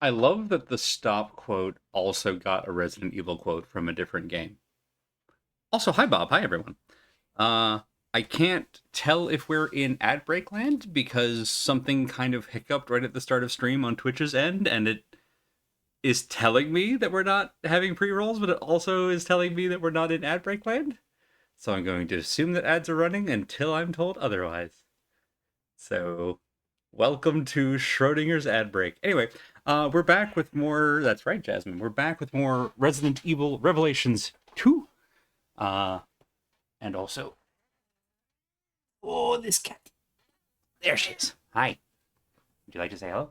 I love that the stop quote also got a Resident Evil quote from a different game. Also, hi Bob, hi everyone. Uh, I can't tell if we're in ad break land because something kind of hiccuped right at the start of stream on Twitch's end, and it is telling me that we're not having pre rolls, but it also is telling me that we're not in ad break land. So I'm going to assume that ads are running until I'm told otherwise. So, welcome to Schrodinger's ad break. Anyway, we're back with more. That's right, Jasmine. We're back with more Resident Evil Revelations 2. Uh, and also, oh, this cat. There she is. Hi. Would you like to say hello?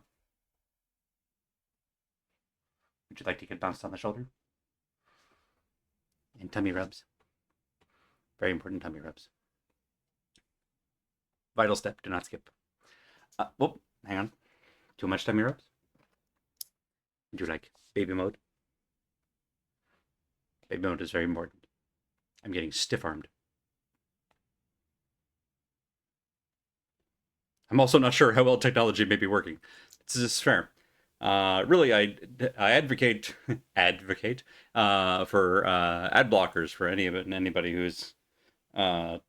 Would you like to get bounced on the shoulder? And tummy rubs. Very important tummy rubs. Vital step. Do not skip. Whoop. Hang on. Too much tummy rubs? Would you like baby mode? Baby mode is very important. I'm getting stiff armed. I'm also not sure how well technology may be working. This is fair. Really, I advocate advocate for ad blockers for anybody who's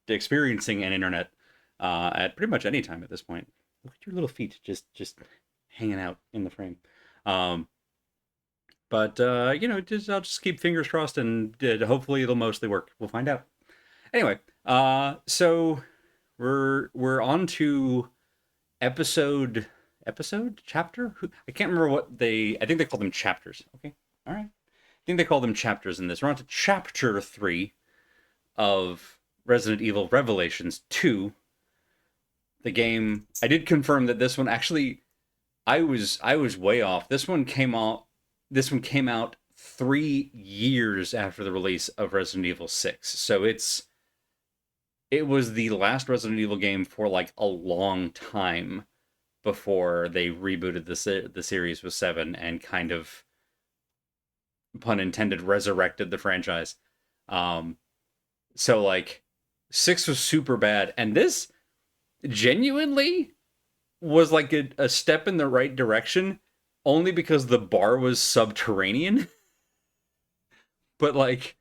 experiencing an internet at pretty much any time at this point. Look at your little feet, just hanging out in the frame. Um, but I'll just keep fingers crossed, and hopefully it'll mostly work. We'll find out. Anyway, so we're on to episode chapter. I can't remember what they. I think they call them chapters. Okay, all right. I think they call them chapters in this. We're on to chapter 3 of Resident Evil Revelations 2. The game. I did confirm that this one actually. I was way off. This one came out. This one came out 3 years after the release of Resident Evil 6. So it was the last Resident Evil game for like a long time before they rebooted the series with 7 and kind of, pun intended, resurrected the franchise. Um, so like 6 was super bad, and this genuinely was like a step in the right direction, only because the bar was subterranean. But like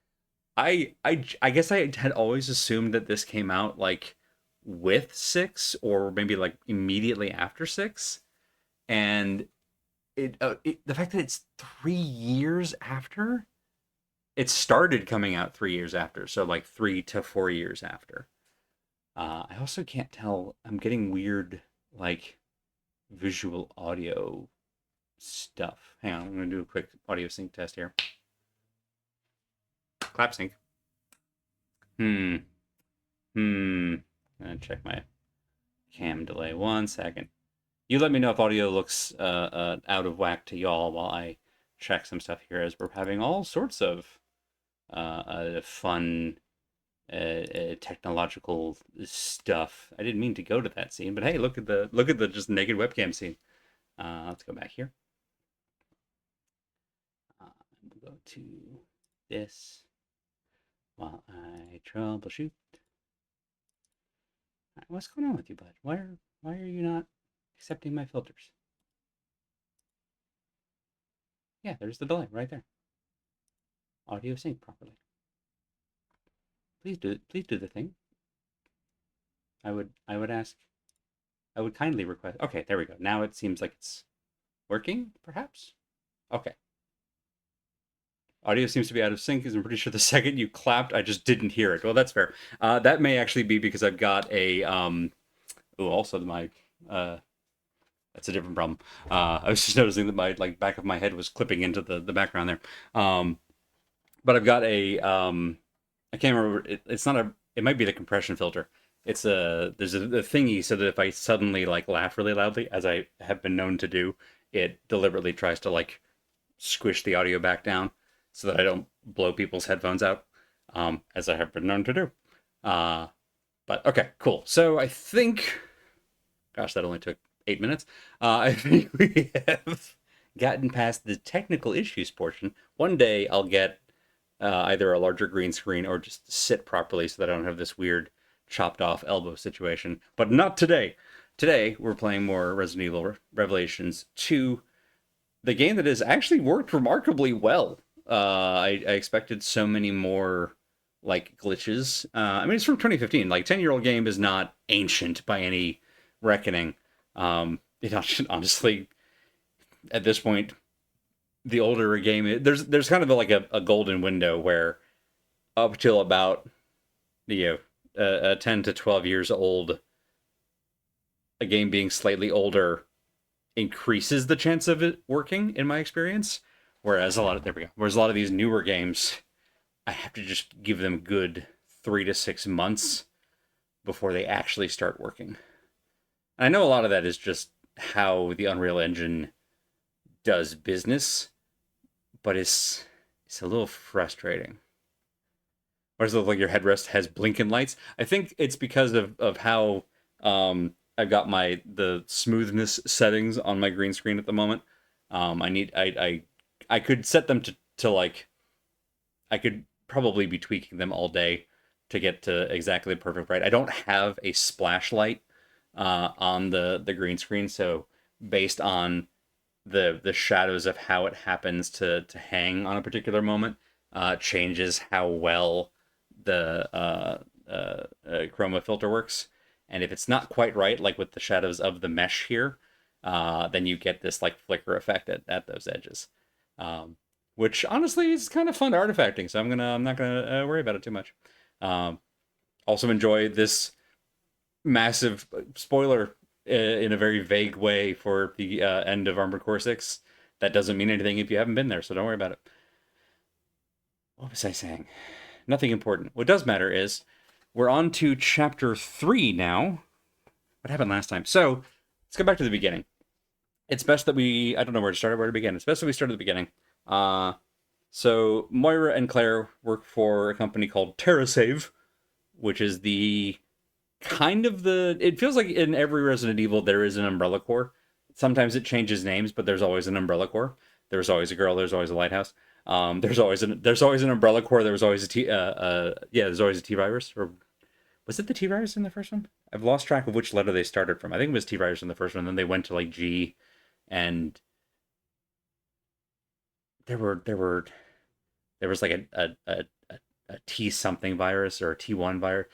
I guess I had always assumed that this came out like with 6 or maybe like immediately after 6, and the fact that it's 3 years after, it started coming out 3 years after, so like 3 to 4 years after. I also can't tell. I'm getting weird like visual audio stuff. Hang on, I'm gonna do a quick audio sync test here. Clap sync. Hmm. Hmm. I'm gonna check my cam delay 1 second. You let me know if audio looks out of whack to y'all while I check some stuff here, as we're having all sorts of fun technological stuff. I didn't mean to go to that scene, but hey, look at the just naked webcam scene. Let's go back here. We'll go to this while I troubleshoot. Right, what's going on with you, bud? Why are you not accepting my filters? Yeah, there's the delay right there. Audio sync properly. Please do the thing. I would ask. I would kindly request. Okay, there we go. Now it seems like it's working, perhaps. Okay. Audio seems to be out of sync because I'm pretty sure the second you clapped, I just didn't hear it. Well, that's fair. That may actually be because I've got a also my that's a different problem. I was just noticing that my like back of my head was clipping into the background there. But I've got I can't remember. It's not a. It might be the compression filter. It's there's a thingy so that if I suddenly like laugh really loudly, as I have been known to do, it deliberately tries to like squish the audio back down so that I don't blow people's headphones out, as I have been known to do. Uh, but okay, cool. So I think, gosh, that only took 8 minutes. I think we have gotten past the technical issues portion. One day I'll get either a larger green screen or just sit properly so that I don't have this weird chopped off elbow situation. But not today. Today we're playing more Resident Evil Revelations 2. the game that has actually worked remarkably well. I expected so many more like glitches. I mean, it's from 2015. Like 10-year-old game is not ancient by any reckoning. It honestly, at this point, the older a game is, there's kind of a golden window where up till about you know 10 to 12 years old, a game being slightly older increases the chance of it working in my experience. Whereas a lot of there we go. Whereas a lot of these newer games, I have to just give them good 3 to 6 months before they actually start working. And I know a lot of that is just how the Unreal Engine does business, but it's a little frustrating. Or does it look like your headrest has blinking lights? I think it's because of how I've got the smoothness settings on my green screen at the moment. I could set them to like I could probably be tweaking them all day to get to exactly the perfect right. I don't have a splash light on the green screen, so based on the shadows of how it happens to hang on a particular moment, changes how well the chroma filter works. And if it's not quite right, like with the shadows of the mesh here, then you get this like flicker effect at those edges, um, which honestly is kind of fun artifacting. So I'm not gonna worry about it too much. Um, Also enjoy this massive spoiler in a very vague way for the end of Armored Core 6. That doesn't mean anything if you haven't been there, so don't worry about it. What was I saying? Nothing important. What does matter is we're on to chapter 3 now. What happened last time? So let's go back to the beginning. It's best that I don't know where to start or where to begin. It's best that we start at the beginning. So Moira and Claire work for a company called TerraSave, which is the kind of it feels like in every Resident Evil there is an Umbrella Corps. Sometimes it changes names, but there's always an Umbrella Corps. There's always a girl. There's always a lighthouse. There's always an Umbrella Corps. There was always a there's always a T virus. Or was it the T virus in the first one? I've lost track of which letter they started from. I think it was T virus in the first one. Then they went to like G, and there was like a T something virus or a T1 virus.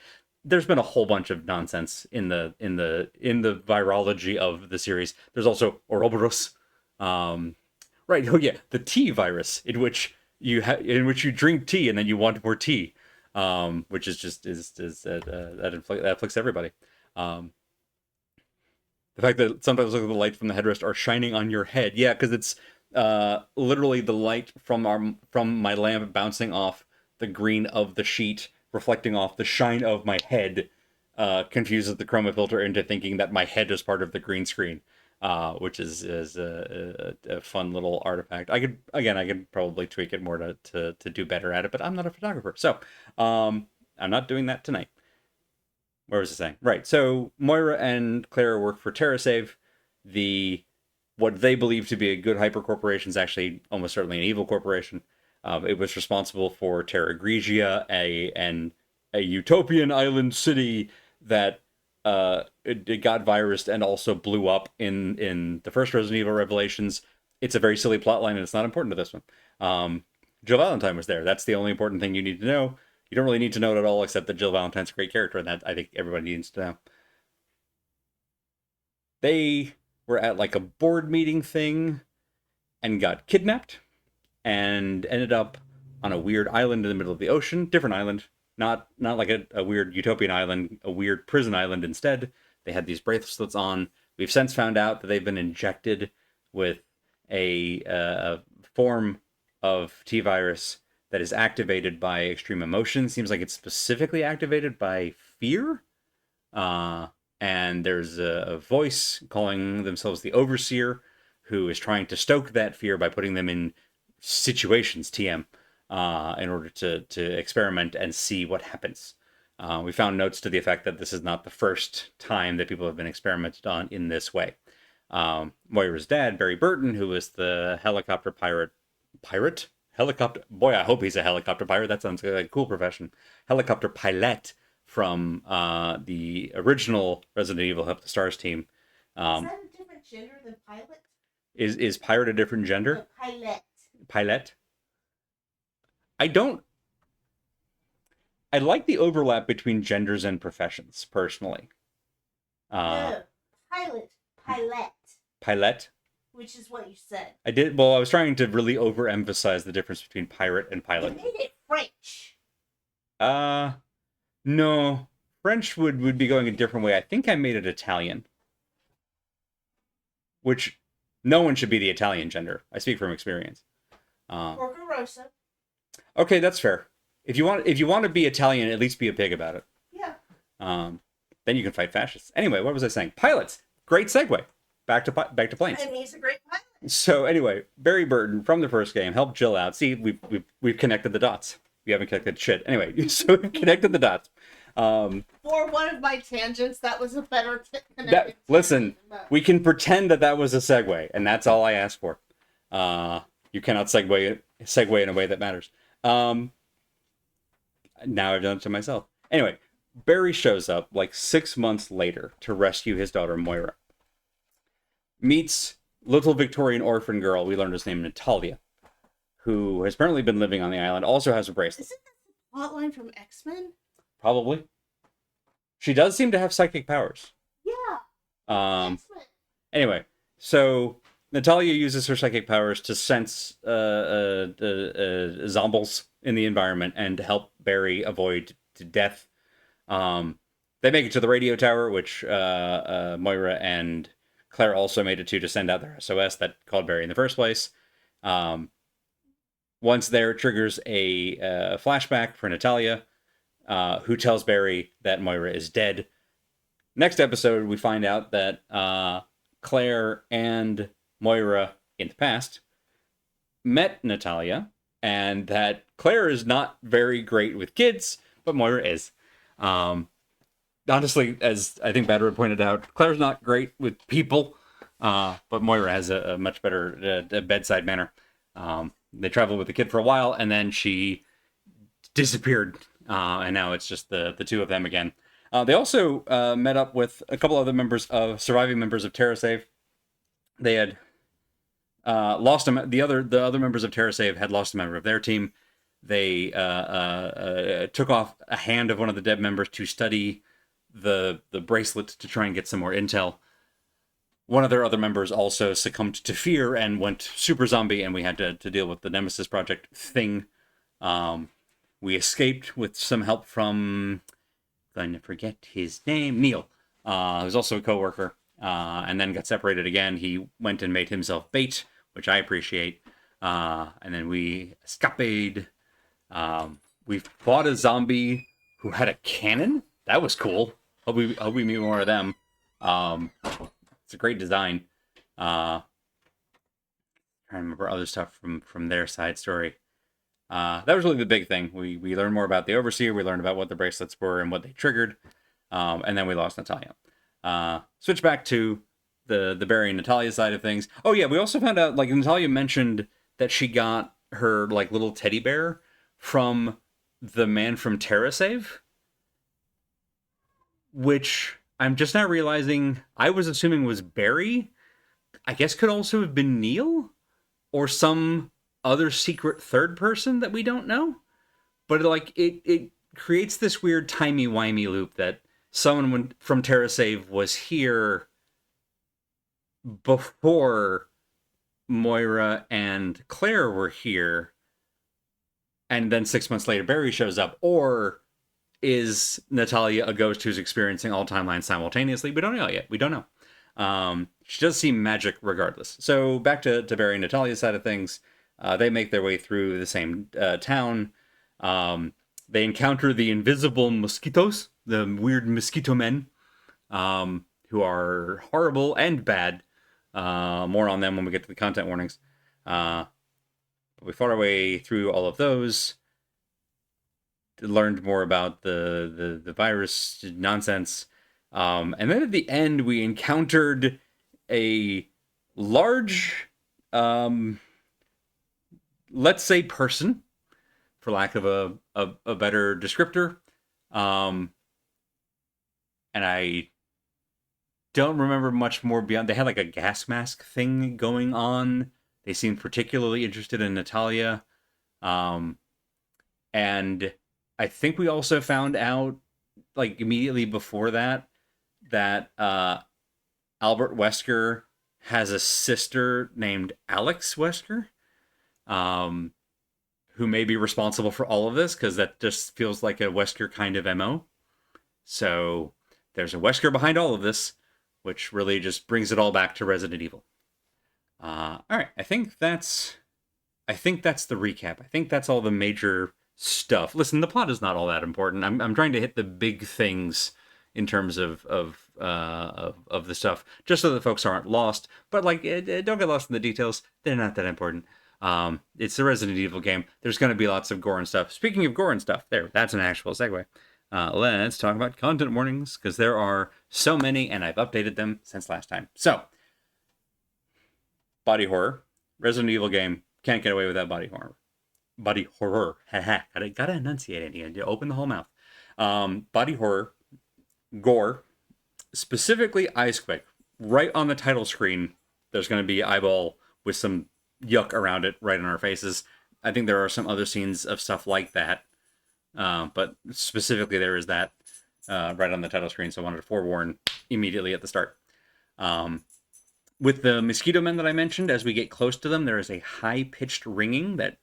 There's been a whole bunch of nonsense in the virology of the series. There's also Ouroboros, right? Oh yeah, the T virus in which you drink tea and then you want more tea, which is just that afflicts everybody. Um, the fact that sometimes the light from the headrest are shining on your head, yeah, because it's literally the light from my lamp bouncing off the green of the sheet, reflecting off the shine of my head, confuses the chroma filter into thinking that my head is part of the green screen, which is a fun little artifact. I could probably tweak it more to do better at it, but I'm not a photographer, so I'm not doing that tonight. Where was I saying? Right. So Moira and Clara work for TerraSave. The What they believe to be a good hyper corporation is actually almost certainly an evil corporation. It was responsible for Terra Grigia, a utopian island city that it got virused and also blew up in the first Resident Evil Revelations. It's a very silly plotline and it's not important to this one. Jill Valentine was there. That's the only important thing you need to know. You don't really need to know it at all, except that Jill Valentine's a great character, and that I think everybody needs to know. They were at like a board meeting thing and got kidnapped and ended up on a weird island in the middle of the ocean. Different island, not like a weird utopian island, a weird prison island instead. They had these bracelets on. We've since found out that they've been injected with a form of T virus that is activated by extreme emotion. Seems like it's specifically activated by fear. And there's a voice calling themselves the Overseer, who is trying to stoke that fear by putting them in situations, TM, in order to experiment and see what happens. We found notes to the effect that this is not the first time that people have been experimented on in this way. Moira's dad, Barry Burton, who was the helicopter pirate? Helicopter, boy, I hope he's a helicopter pirate. That sounds like a cool profession. Helicopter pilot from the original Resident Evil Help the Stars team. Is that a different gender than pilot? Is pirate a different gender? Pilot. Pilot. I don't. I like the overlap between genders and professions personally. No, pilot. Pilot. Pilot. Which is what you said. I did. Well, I was trying to really overemphasize the difference between pirate and You pilot. made it French. No. French would be going a different way. I think I made it Italian, which no one should be the Italian gender. I speak from experience. Porco Rosso. Okay, that's fair. If you want to be Italian, at least be a pig about it. Yeah. Then you can fight fascists. Anyway, what was I saying? Pilots. Great segue. Back to planes. And he's a great pilot. So anyway, Barry Burton from the first game helped Jill out. See, we've connected the dots. We haven't connected shit. Anyway, so we've connected the dots. For one of my tangents, that was a better connection. Listen, we can pretend that was a segue, and that's all I asked for. You cannot segue in a way that matters. Now I've done it to myself. Anyway, Barry shows up like 6 months later to rescue his daughter Moira. Meets little Victorian orphan girl, we learned his name, Natalia, who has apparently been living on the island, also has a bracelet. Isn't that the plotline from X-Men? Probably. She does seem to have psychic powers. Yeah. X-Men. Anyway, so Natalia uses her psychic powers to sense zombies in the environment and to help Barry avoid death. They make it to the radio tower, which Moira and Claire also made it to send out their SOS that called Barry in the first place. Once there, it triggers a flashback for Natalia, who tells Barry that Moira is dead. Next episode, we find out that Claire and Moira, in the past, met Natalia, and that Claire is not very great with kids, but Moira is. Honestly, as I think Badwood pointed out, Claire's not great with people, but Moira has a much better bedside manner. They traveled with the kid for a while, and then she disappeared, and now it's just the two of them again. They also met up with a couple other surviving members of TerraSave. They had lost them. The other members of TerraSave had lost a member of their team. They took off a hand of one of the dead members to study the bracelet to try and get some more intel. One of their other members also succumbed to fear and went super zombie, and we had to deal with the Nemesis Project thing. We escaped with some help from, I'm going to forget his name, Neil, who's also a coworker, and then got separated again. He went and made himself bait, which I appreciate. And then we escaped. We fought a zombie who had a cannon. That was cool. Hope we meet more of them. It's a great design. Trying to remember other stuff from their side story. That was really the big thing. We learned more about the Overseer. We learned about what the bracelets were and what they triggered. And then we lost Natalia. Switch back to the Barry and Natalia side of things. Oh yeah, we also found out, like, Natalia mentioned that she got her like little teddy bear from the man from TerraSave, which I'm just now realizing I was assuming was Barry. I guess could also have been Neil or some other secret third person that we don't know. But like it creates this weird timey-wimey loop that someone from TerraSave was here before Moira and Claire were here, and then 6 months later Barry shows up. Or is Natalia a ghost who's experiencing all timelines simultaneously? We don't know yet. We don't know. She does seem magic regardless. So back to Barry and Natalia's side of things. They make their way through the same town. They encounter the invisible mosquitoes, the weird mosquito men, who are horrible and bad. More on them when we get to the content warnings. But we fought our way through all of those. Learned more about the virus nonsense. And then at the end, we encountered a large, let's say, person, for lack of a better descriptor. And I don't remember much more beyond. They had like a gas mask thing going on. They seemed particularly interested in Natalia. And I think we also found out, like, immediately before that, that Albert Wesker has a sister named Alex Wesker, who may be responsible for all of this, because that just feels like a Wesker kind of MO. So there's a Wesker behind all of this, which really just brings it all back to Resident Evil. All right, I think that's the recap. I think that's all the major stuff. Listen, the plot is not all that important. I'm trying to hit the big things in terms of the stuff, just so that folks aren't lost. But like, don't get lost in the details. They're not that important. It's a Resident Evil game. There's going to be lots of gore and stuff. Speaking of gore and stuff, that's an actual segue. Let's talk about content warnings, because there are so many, and I've updated them since last time. So, body horror. Resident Evil game. Can't get away with that body horror. Body horror. Gotta enunciate it. You open the whole mouth. Body horror. Gore. Specifically Ice Quick. Right on the title screen, there's going to be eyeball with some yuck around it right in our faces. I think there are some other scenes of stuff like that. But specifically there is that right on the title screen, so I wanted to forewarn immediately at the start. With the mosquito men that I mentioned, as we get close to them, there is a high-pitched ringing that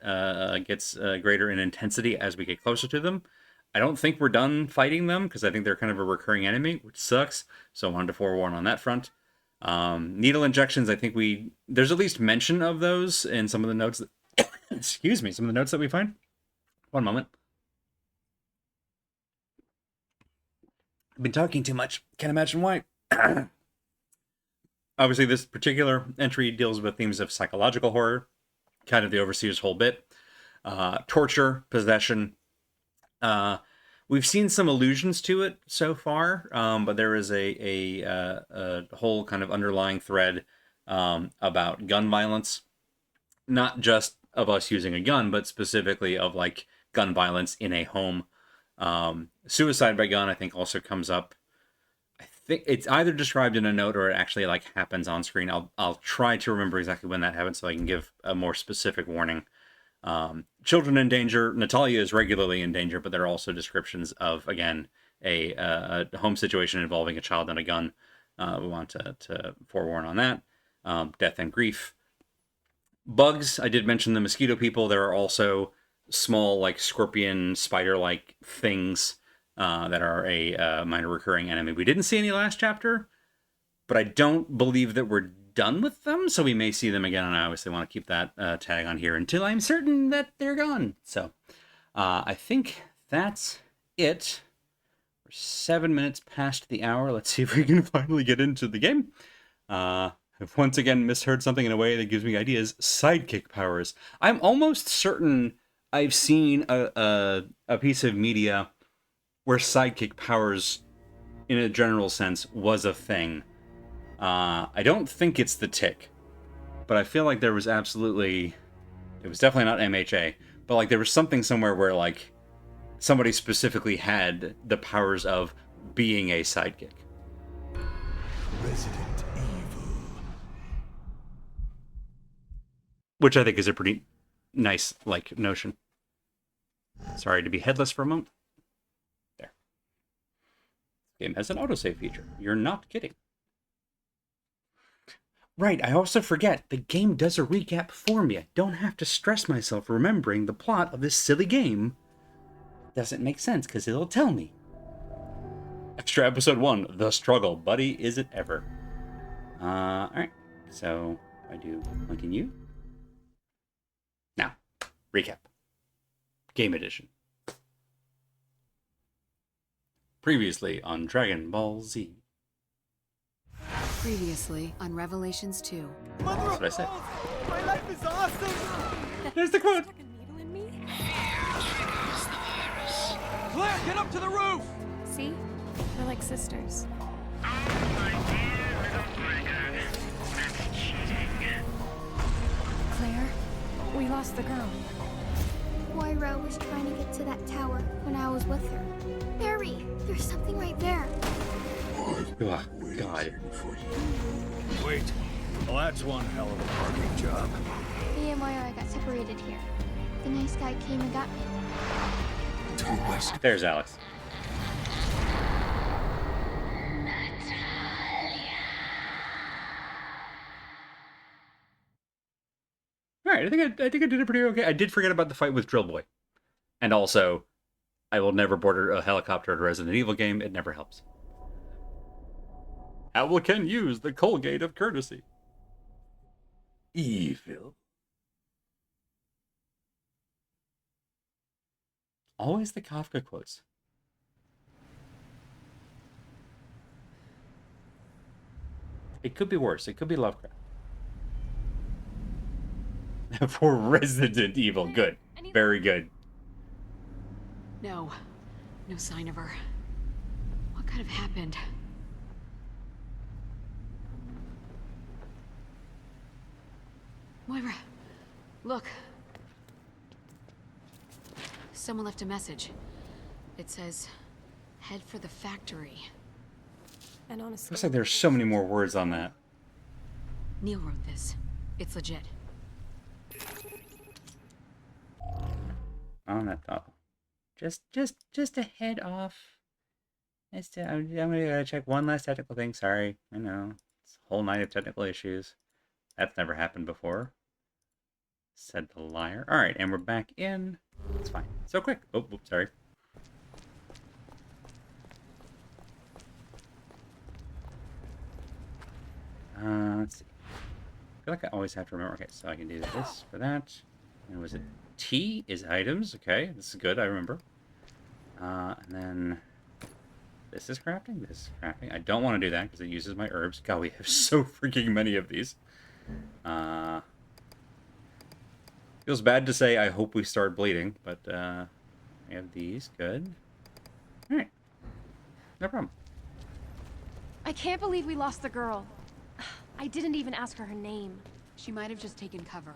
gets greater in intensity as we get closer to them. I don't think we're done fighting them, because I think they're kind of a recurring enemy, which sucks, so I wanted to forewarn on that front. Needle injections, I think there's at least mention of those in some of the notes that, excuse me, some of the notes that we find. One moment. I've been talking too much. Can't imagine why. Obviously, this particular entry deals with themes of psychological horror, kind of the Overseer's whole bit, torture, possession. We've seen some allusions to it so far, but there is a whole kind of underlying thread about gun violence, not just of us using a gun, but specifically of like gun violence in a home. Suicide by gun, I think, also comes up. I think it's either described in a note or it actually like happens on screen. I'll try to remember exactly when that happens so I can give a more specific warning. Children in danger. Natalia is regularly in danger, but there are also descriptions of, again, a home situation involving a child and a gun. We want to forewarn on that. Death and grief. Bugs. I did mention the mosquito people. There are also small, like, scorpion, spider-like things that are a minor recurring enemy. We didn't see any last chapter, but I don't believe that we're done with them, so we may see them again, and I obviously want to keep that tag on here until I'm certain that they're gone. So, I think that's it. We're 7 minutes past the hour. Let's see if we can finally get into the game. I've once again misheard something in a way that gives me ideas. Sidekick powers. I'm almost certain I've seen a piece of media where sidekick powers, in a general sense, was a thing. I don't think it's the Tick, but I feel like there was definitely not MHA, but like there was something somewhere where like somebody specifically had the powers of being a sidekick. Resident Evil. Which I think is a pretty nice, like, notion. Sorry to be headless for a moment. There. Game has an autosave feature. You're not kidding. Right, I also forget, the game does a recap for me. I don't have to stress myself remembering the plot of this silly game. It doesn't make sense, because it'll tell me. Extra Episode 1, The Struggle. Buddy, is it ever. Alright, so I do continue. Now, recap. Game Edition. Previously on Dragon Ball Z. Previously on Revelations 2. That's what I said. My life is awesome! There's the quote. Claire, get up to the roof! See? We're like sisters. Claire, we lost the girl. Moira was trying to get to that tower when I was with her. Barry, there's something right there. Oh, God. Wait. Well, that's one hell of a parking job. Me and Moira got separated here. The nice guy came and got me. There's Alex. All right, I think I did it pretty okay. I did forget about the fight with Drill Boy, and also, I will never board a helicopter at a Resident Evil game. It never helps. How can use the Colgate of courtesy? Evil. Always the Kafka quotes. It could be worse. It could be Lovecraft. For Resident Evil. Good. Very good. No. No sign of her. What could have happened? Moira, look. Someone left a message. It says, head for the factory. And honestly, Looks like there's so many more words on that. Neil wrote this. It's legit. Oh, not thoughtful. Just a head off. I'm gonna check one last technical thing. Sorry, I know it's a whole night of technical issues. That's never happened before. Said the liar. All right, and we're back in. It's fine. So quick. Oh, oops, sorry. Let's see. I feel like I always have to remember. Okay, so I can do this for that. And was it T is items? Okay, this is good. I remember. And then this is crafting. This is crafting. I don't want to do that because it uses my herbs. God, we have so freaking many of these. Feels bad to say I hope we start bleeding, but we have these. Good. All right. No problem. I can't believe we lost the girl. I didn't even ask her name. She might have just taken cover.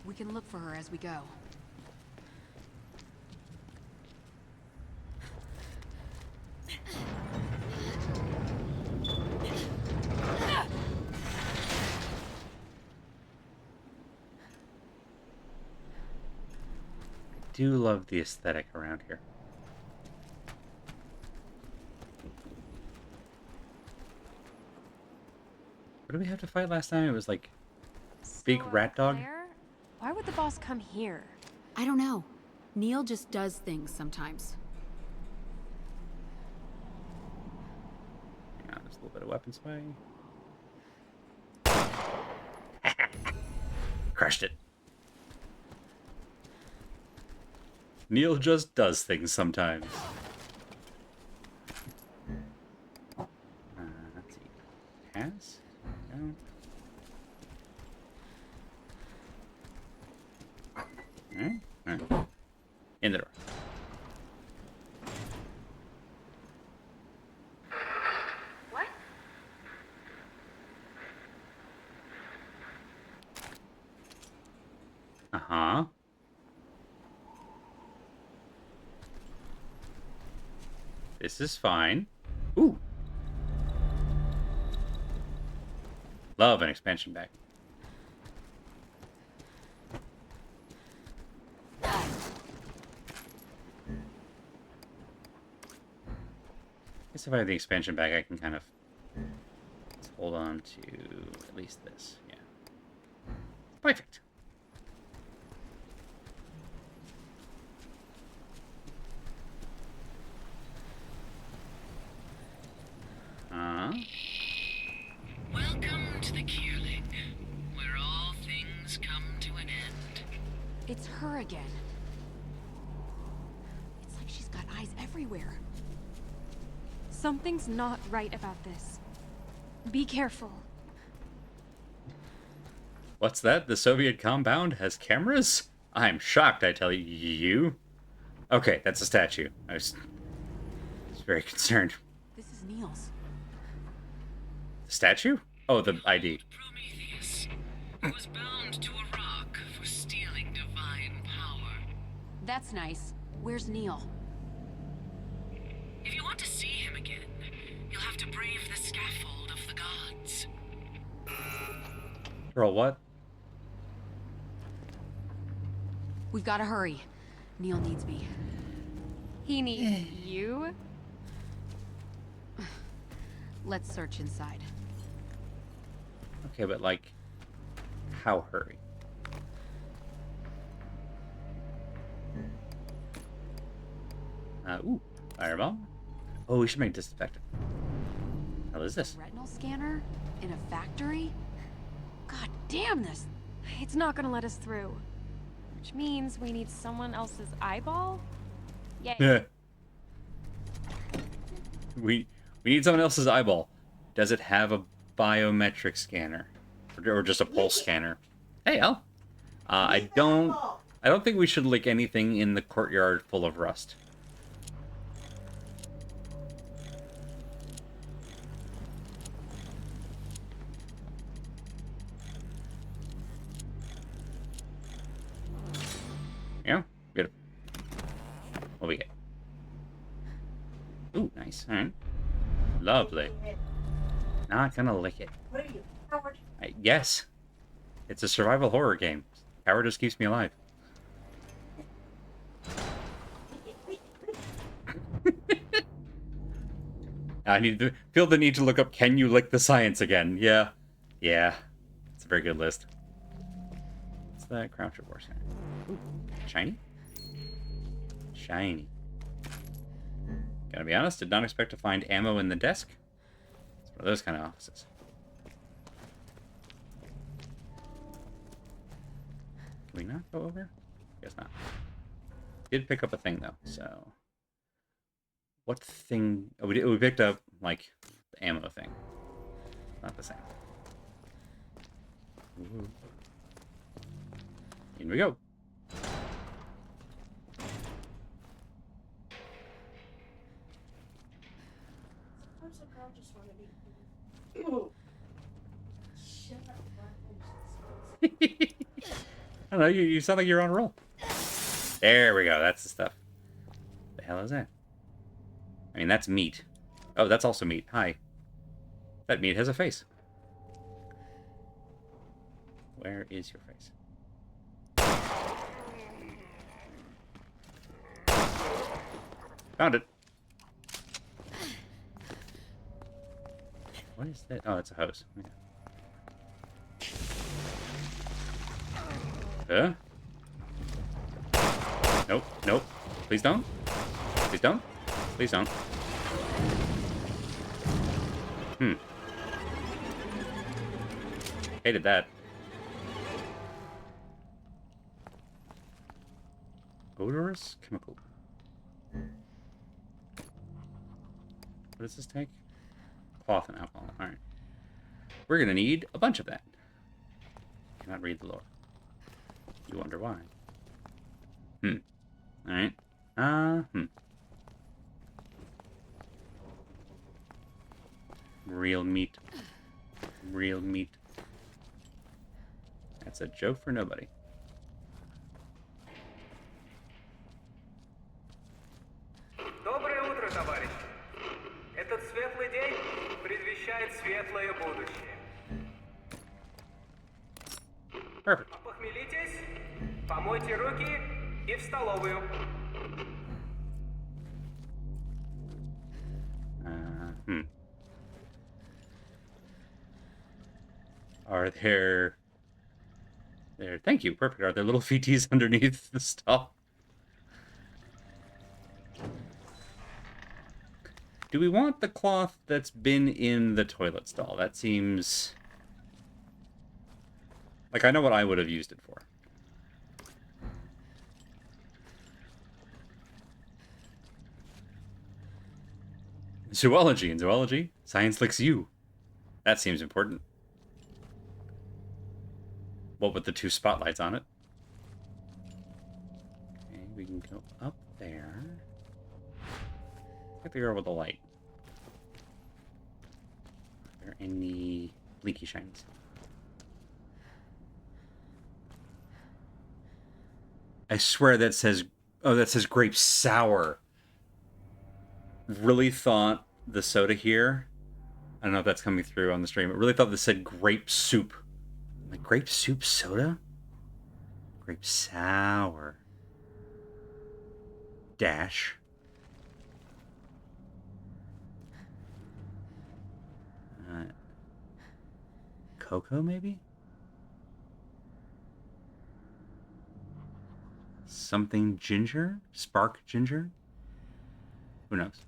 We can look for her as we go. Do love the aesthetic around here. What did we have to fight last time? It was like big So, rat dog. Claire, why would the boss come here? I don't know. Neil just does things sometimes. Hang on, there's a little bit of weapon sway. Crushed it. Neil just does things sometimes. Let's see. Pass? No. Alright. Alright. In the door. What? Uh-huh. This is fine. Ooh. Love an expansion bag. Guess if I have the expansion bag, I can kind of hold on to at least this. Yeah. Perfect. Welcome to the Kierling, where all things come to an end. It's her again. It's like she's got eyes everywhere. Something's not right about this. Be careful. What's that? The Soviet compound has cameras? I'm shocked, I tell you. Okay, that's a statue. I was very concerned. This is Neil's. The statue? Oh, the ID. Prometheus was bound to a rock for stealing divine power. That's nice. Where's Neil? If you want to see him again, You'll have to brave the scaffold of the gods. Girl, what? We've got to hurry. Neil needs me. He needs you? Let's search inside. Okay, but like, how hurry? Ooh, fireball. Oh, we should make disinfectant. How is this? Retinal scanner? In a factory? God damn this! It's not gonna let us through. Which means we need someone else's eyeball? Yay. Yeah. We need someone else's eyeball. Does it have a biometric scanner, or just a pulse scanner? Hey, Al. I don't think we should lick anything in the courtyard full of rust. Yeah, good. What we get? Ooh, nice. All right. Lovely. Not gonna lick it. What are you, coward? Yes. It's a survival horror game. Cowardice keeps me alive. I feel the need to look up, can you lick the science again? Yeah. Yeah. It's a very good list. What's that Croucher Force? Ooh, shiny? Shiny. Gotta be honest, did not expect to find ammo in the desk. It's one of those kind of offices. Can we not go over? Guess not. Did pick up a thing though, so. What thing? Oh, we picked up like the ammo thing. Not the same. Ooh. In we go. Sometimes a girl just wanted to shut up. I don't know, you sound like you're on a roll. There we go, that's the stuff. The hell is that? I mean, that's meat. Oh, that's also meat. Hi. That meat has a face. Where is your face? Found it. What is that? Oh, it's a hose. Okay. Nope, nope. Please don't. Please don't. Please don't. Hated that. Odorous chemical. What does this take? Cloth and alcohol. Alright. We're gonna need a bunch of that. Cannot read the lore. You wonder why. Alright. Real meat. Real meat. That's a joke for nobody. Доброе утро, товарищи! Этот светлый день предвещает светлое будущее. Perfect. Похмелитесь, помойте руки и в столовую. Are there... Thank you, perfect. Are there little feeties underneath the stall? Do we want the cloth that's been in the toilet stall? That seems... like, I know what I would have used it for. Zoology. In zoology, science licks you. That seems important. What with the two spotlights on it? Okay, we can go up there. Get the girl with the light. Are there any blinky shines? I swear that says... oh, that says grape sour. Really thought the soda here. I don't know if that's coming through on the stream. I really thought this said grape soup. I'm like, grape soup soda? Grape sour. Dash. Cocoa, maybe? Something ginger? Spark ginger? Who knows?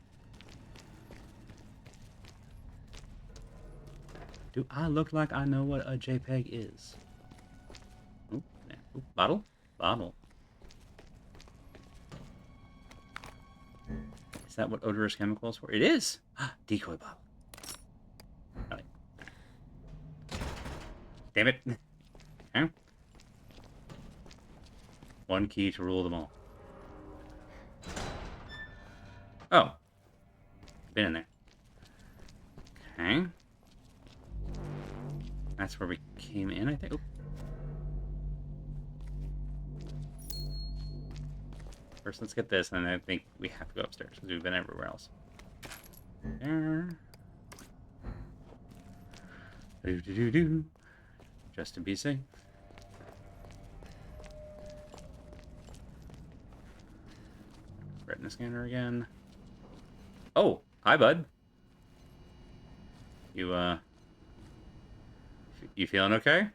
Do I look like I know what a JPEG is? Oop, yeah. Oop, bottle? Bottle. Is that what odorous chemicals were? It is! Decoy bottle. Right. Damn it. Huh? One key to rule them all. Oh. Been in there. Okay. That's where we came in, I think. Oop. First, let's get this, and then I think we have to go upstairs, because we've been everywhere else. There. Do-do-do-do. Just to be safe. Retina scanner again. Oh, hi, bud. You feeling okay?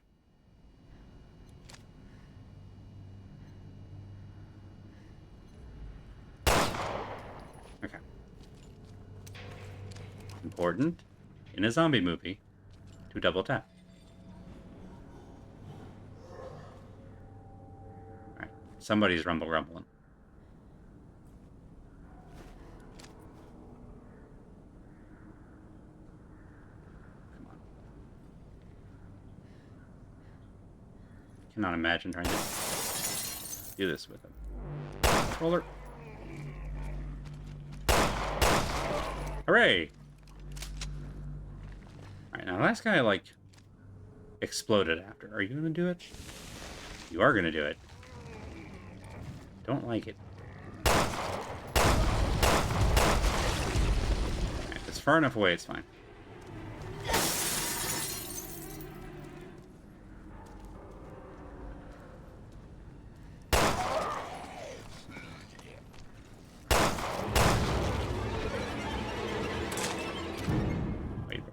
Okay. Important in a zombie movie to double tap. Alright, somebody's rumbling. Cannot imagine trying to do this with a controller. Hooray! Alright, now the last guy, like, exploded after. Are you gonna do it? You are gonna do it. Don't like it. Alright, if it's far enough away, it's fine.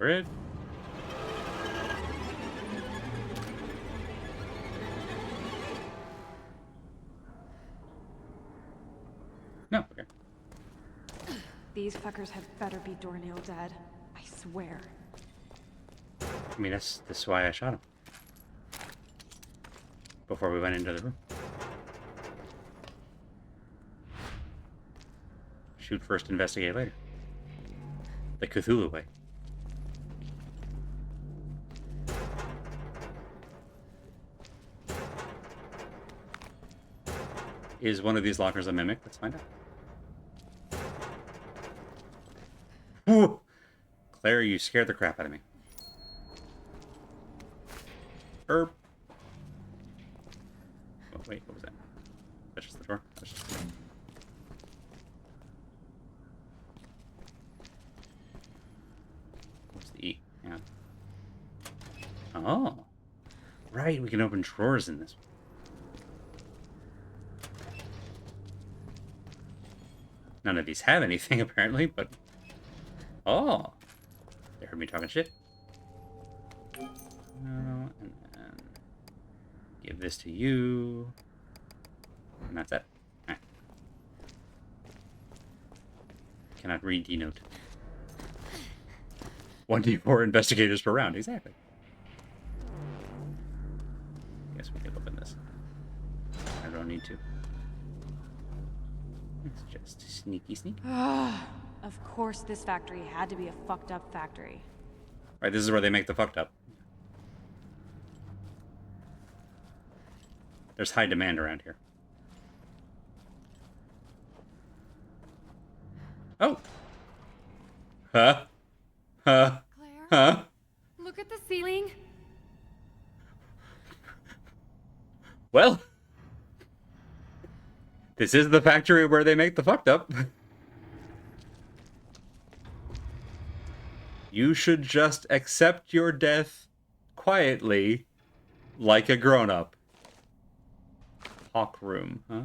It. No, okay. These fuckers had better be Dornell dead. I swear. I mean, that's why I shot him. Before we went into the room. Shoot first, investigate later. The Cthulhu way. Is one of these lockers a mimic? Let's find out. Whew. Claire, you scared the crap out of me. Oh, wait, what was that? That's just the door? That's just the door. What's the E? Yeah. Oh. Right, we can open drawers in this one. None of these have anything, apparently, but... Oh! They heard me talking shit. No, and then... Give this to you. And that's it. Right. Cannot read denote. 1d4 investigators per round, exactly. Guess we could open this. I don't need to. It's just sneaky. Of course this factory had to be a fucked up factory. Right, this is where they make the fucked up. There's high demand around here. Oh! Huh? Huh? Claire? Huh? Look at the ceiling. Well... This is the factory where they make the fucked up. You should just accept your death quietly, like a grown-up. Hawk room, huh?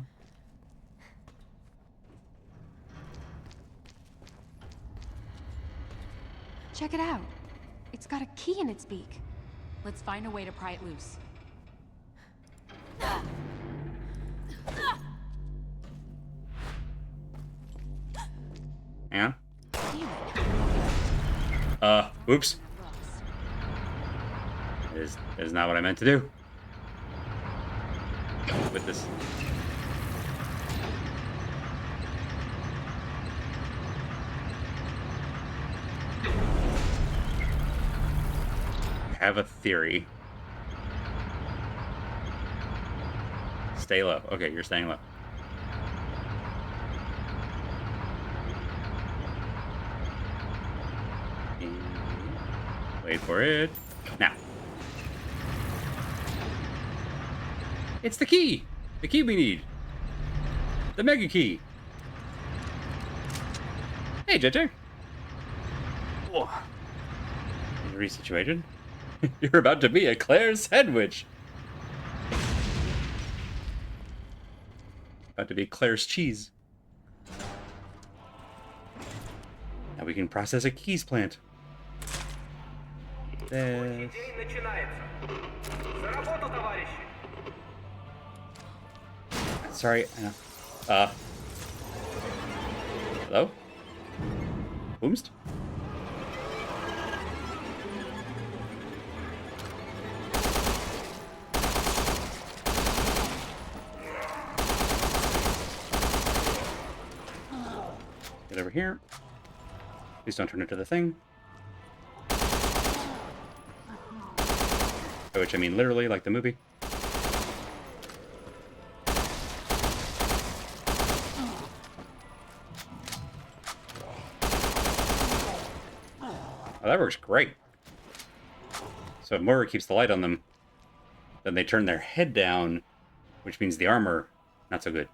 Check it out. It's got a key in its beak. Let's find a way to pry it loose. And? Damn it. Oops. Is not what I meant to do. With this. I have a theory. Stay low. Okay, you're staying low. Wait for it. Now. It's the key! The key we need. The mega key. Hey, JJ. Whoa. You resituated? You're about to be a Claire's sandwich. About to be Claire's cheese. Now we can process a keys plant. This. День начинается. За работу, товарищи! Sorry, I know. Hello? Boomst? Get over here. Please don't turn into the thing. By which I mean literally, like the movie. Oh, that works great. So if Moira keeps the light on them, then they turn their head down, which means the armor, not so good.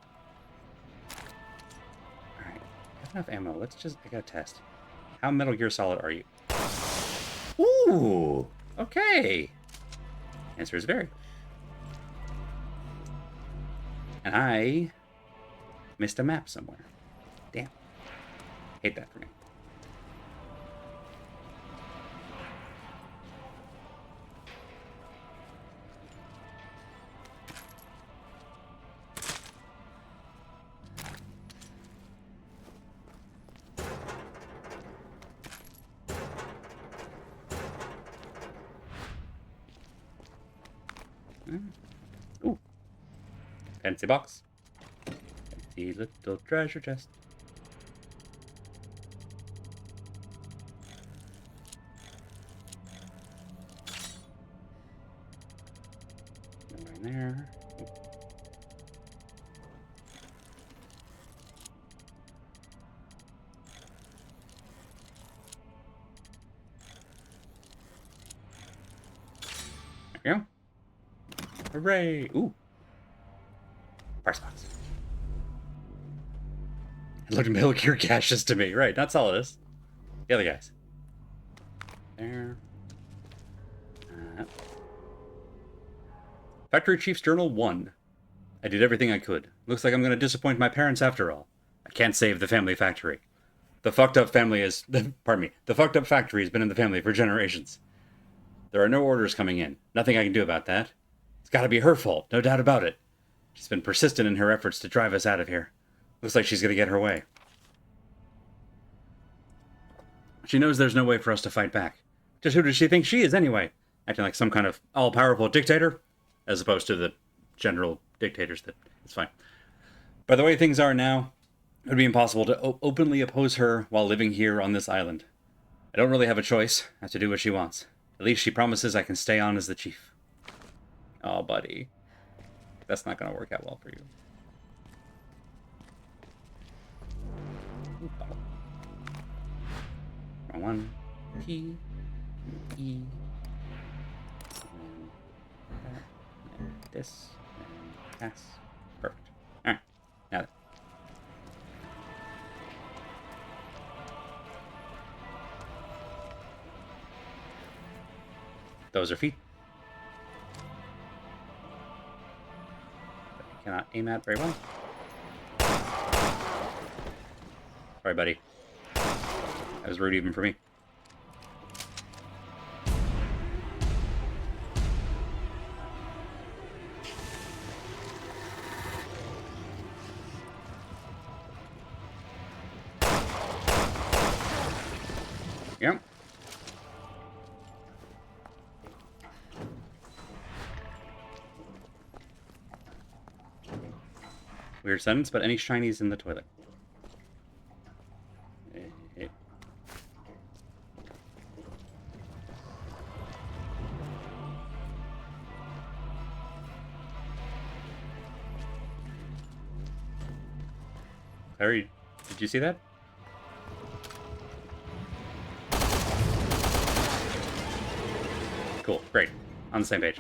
Alright, I have enough ammo. Let's just, I gotta test. How Metal Gear Solid are you? Ooh, okay. Answer is very. And I missed a map somewhere. Damn. Hate that for me. Ooh. Fancy box. Fancy little treasure chest. Right there. Ooh. There we go. Hooray! Ooh. Parts box. It looked Metal Gear gaseous to me. Right, not Solidus. The other guys. There. Factory Chief's Journal 1. I did everything I could. Looks like I'm going to disappoint my parents after all. I can't save the family factory. The fucked up family is... Pardon me. The fucked up factory has been in the family for generations. There are no orders coming in. Nothing I can do about that. It's got to be her fault, no doubt about it. She's been persistent in her efforts to drive us out of here. Looks like she's going to get her way. She knows there's no way for us to fight back. Just who does she think she is anyway? Acting like some kind of all-powerful dictator? As opposed to the general dictators that... It's fine. By the way things are now, it would be impossible to openly oppose her while living here on this island. I don't really have a choice. I have to do what she wants. At least she promises I can stay on as the chief. Oh, buddy. That's not going to work out well for you. Wrong one. P. E. And this. And pass. Perfect. Alright. Now then. Those are feet. That I cannot aim at very well. Sorry, buddy. That was rude even for me. Yep. Weird sentence, but any shinies in the toilet? Harry, did you see that? Cool, great. On the same page.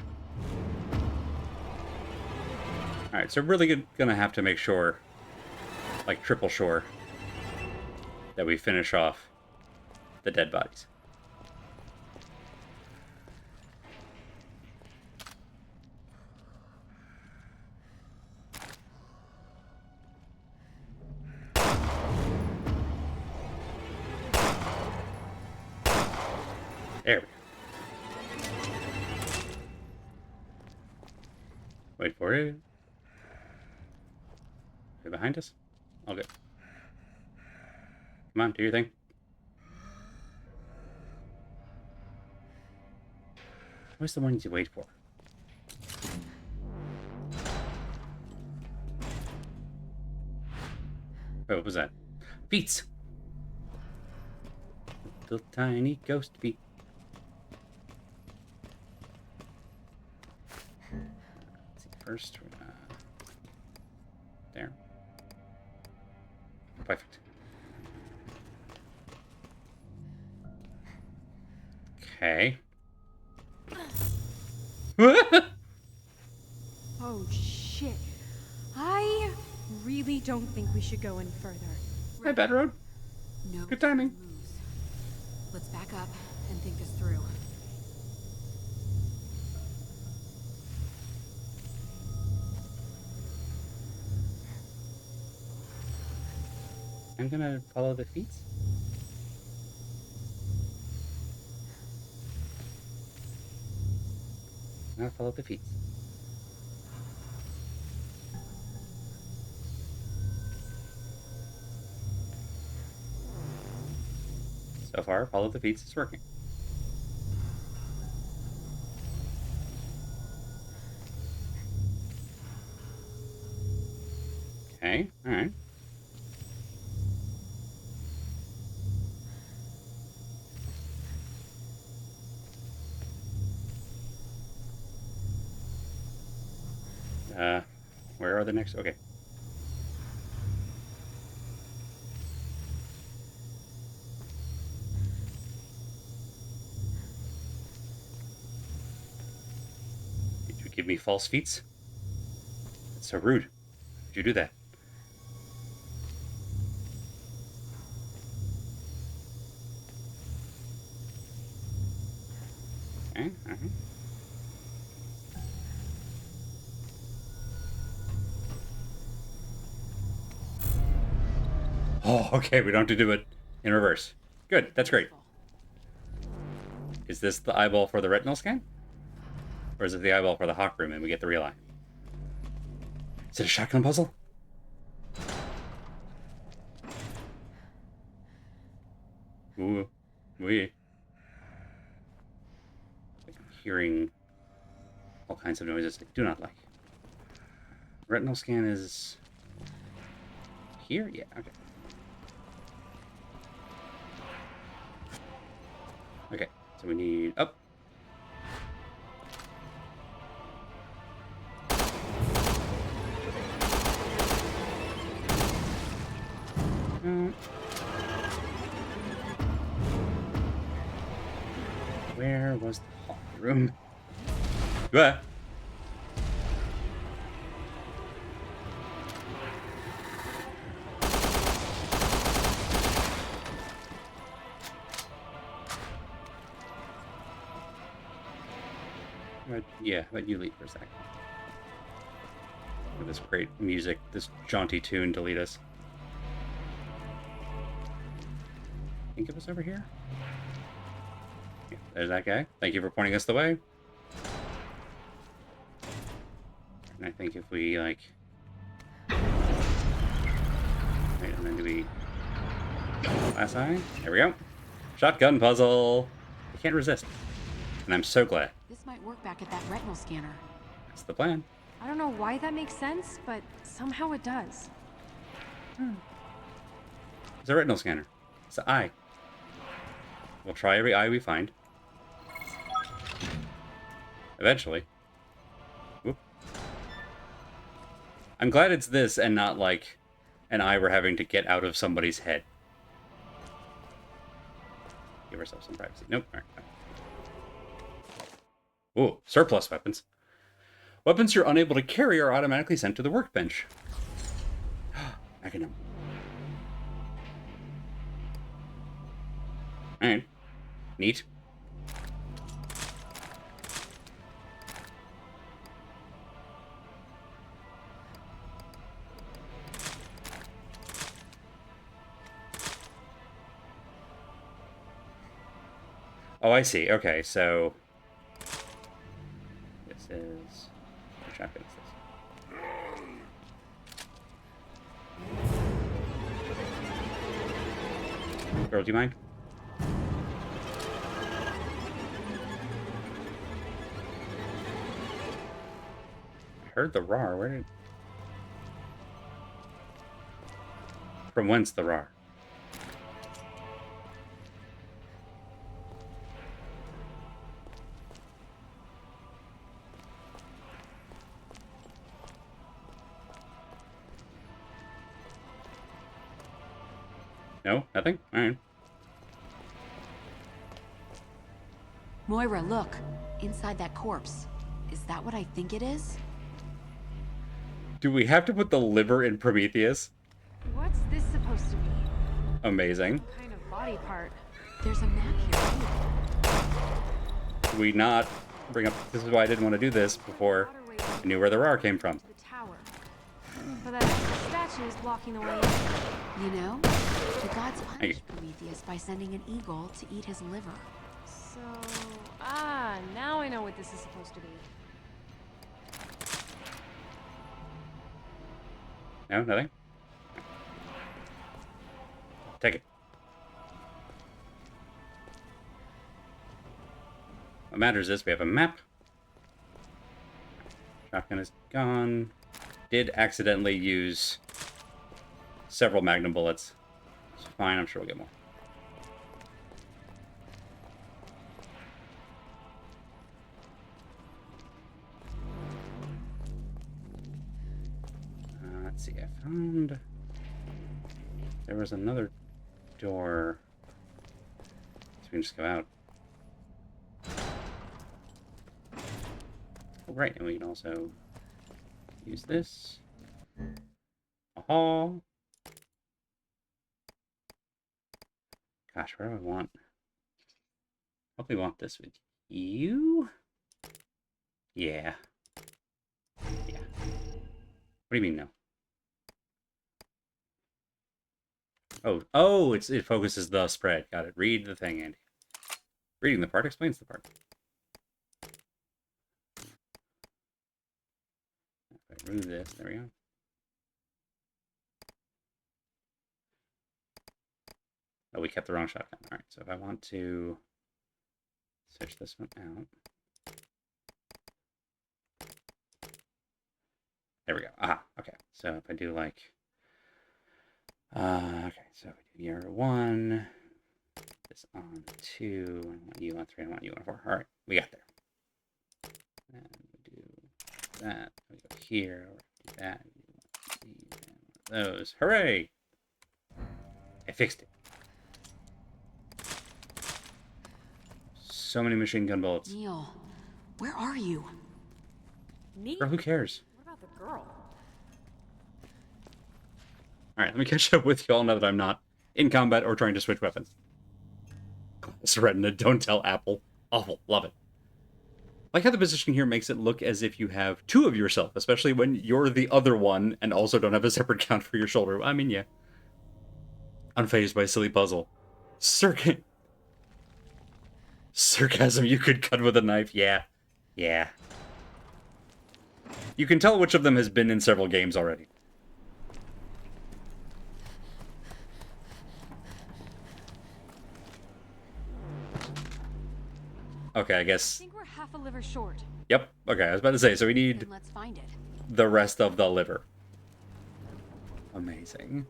Alright, so really gonna have to make sure, like triple sure, that we finish off the dead bodies. There we go. Wait for it. Are they behind us? All good. Come on, do your thing. What's the ones you wait for? Wait, what was that? Feet! Little tiny ghost feet. Let's see, first, there. Perfect. Okay. Oh, shit. I really don't think we should go any further. Hi, Bad Road. No Good timing. moves. Let's back up and think this through. I'm gonna follow the feet. I'm gonna follow the feet. So far, follow the feet is working. Okay, alright. Where are the next? Okay. Did you give me false feats? That's so rude. Did you do that? Okay, alright. Oh, okay, we don't have to do it in reverse. Good, that's great. Is this the eyeball for the retinal scan? Or is it the eyeball for the hawk room and we get the real eye? Is it a shotgun puzzle? Ooh, wee. I'm hearing all kinds of noises I do not like. Retinal scan is here? Yeah, okay. Okay, so we need up. Where was the hall room? Ah. Yeah, but you lead for a second. With this great music, this jaunty tune to lead us. I think it was over here. Yeah, there's that guy. Thank you for pointing us the way. And I think if we, like... Wait, and then do we... Last eye? There we go. Shotgun puzzle! I can't resist. And I'm so glad. This might work back at that retinal scanner. That's the plan. I don't know why that makes sense, but somehow it does. It's a retinal scanner. It's an eye. We'll try every eye we find. Eventually. Whoop. I'm glad it's this and not like an eye we're having to get out of somebody's head. Give ourselves some privacy. Nope. All right. Ooh, surplus weapons. Weapons you're unable to carry are automatically sent to the workbench. Magnum. Alright. Neat. Oh, I see. Okay, so... This is... What shotgun is this? Girl, do you mind? I heard the roar. Where did... From whence the roar? No? Nothing? Alright. Moira, look. Inside that corpse. Is that what I think it is? Do we have to put the liver in Prometheus? What's this supposed to be? Amazing. What kind of body part? There's a map here. Do we not bring up... This is why I didn't want to do this before I knew where the roar came from. The tower. But that statue is blocking the way in. You know, the gods you. punished Prometheus by sending an eagle to eat his liver. So, now I know what this is supposed to be. No? Nothing? Take it. What matters is we have a map. Shotgun is gone. Did accidentally use several magnum bullets. It's fine, I'm sure we'll get more. Let's see, I found... There was another door. So we can just go out. Oh, right, and we can also use this. Aha! Gosh, where do I want? Probably want this with you? Yeah. Yeah. What do you mean, no? Oh, it focuses the spread. Got it. Read the thing, Andy. Reading the part explains the part. If I remove this, there we go. Oh, we kept the wrong shotgun. All right, so if I want to switch this one out. There we go. Aha, okay. So if I do like... okay, so if I do year 1, this on 2, I want you on 3, I want you on 4. All right, we got there. And we do that. We go here, we do that. We do these, and one of those. Hooray! I fixed it. So many machine gun bullets. Neil, where are you? Neat. Girl, who cares? What about the girl? Alright, let me catch up with y'all now that I'm not in combat or trying to switch weapons. This retina, don't tell Apple. Awful. Love it. Like how the positioning here makes it look as if you have two of yourself, especially when you're the other one and also don't have a separate count for your shoulder. I mean, yeah. Unfazed by a silly puzzle. Sarcasm you could cut with a knife. Yeah. Yeah. You can tell which of them has been in several games already. Okay, I I guess... think we're half a liver short. Yep. Okay, I was about to say, so we need Then let's find it. the rest of the liver. Amazing.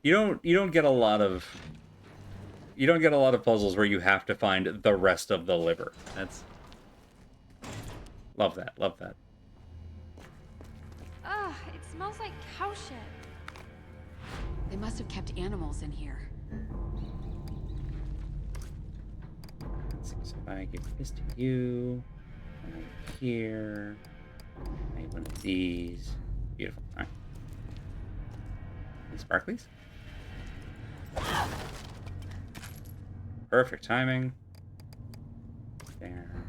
You don't get a lot of puzzles where you have to find the rest of the liver. That's love that. Love that. Ugh, it smells like cow shit. They must have kept animals in here. Let's see, so if I give this to you, and then here, make one of these. Beautiful. All right. And sparklies. Perfect timing. There.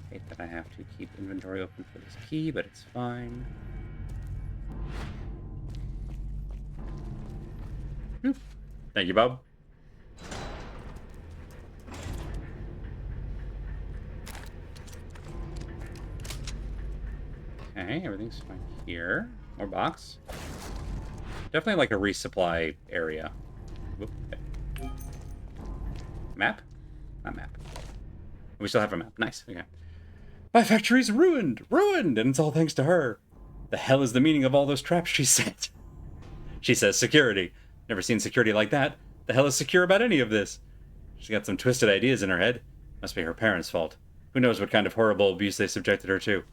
Hate that I have to keep inventory open for this key, but it's fine. Boop. Thank you, Bob. Okay, everything's fine here. More box. Definitely like a resupply area. Whoop. Okay. Map? Not map. We still have a map. Nice. Okay. My factory's ruined! Ruined! And it's all thanks to her. The hell is the meaning of all those traps she set? She says security. Never seen security like that. The hell is secure about any of this? She's got some twisted ideas in her head. Must be her parents' fault. Who knows what kind of horrible abuse they subjected her to.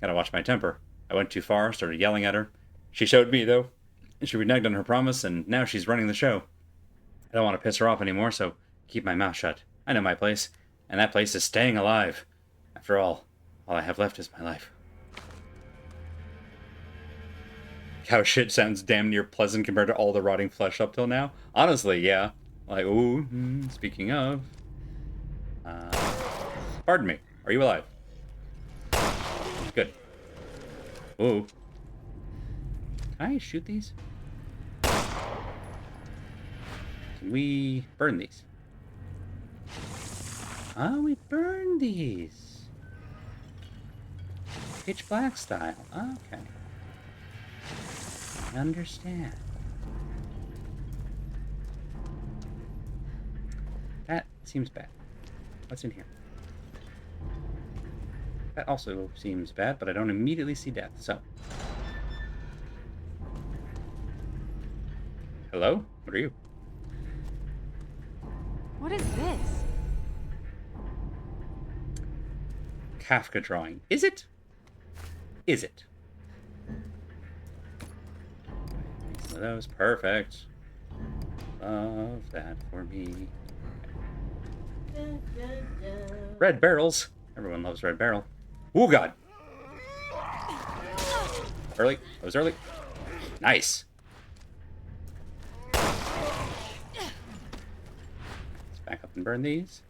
Gotta watch my temper. I went too far, started yelling at her. She showed me, though. She reneged on her promise, and now she's running the show. I don't want to piss her off anymore, so keep my mouth shut. I know my place, and that place is staying alive. After all I have left is my life. Cow shit sounds damn near pleasant compared to all the rotting flesh up till now. Honestly, yeah. Like, ooh, speaking of... pardon me. Are you alive? Good. Ooh. Can I shoot these? Can we burn these? Oh, we burn these. Pitch black style. Okay. I understand. That seems bad. What's in here? That also seems bad, but I don't immediately see death, so... Hello? What are you? What is this? Kafka drawing. Is it? Is it? Some of those. Perfect. Love that for me. Dun, dun, dun. Red barrels. Everyone loves red barrel. Oh, God. Early. That was early. Nice. Let's back up and burn these.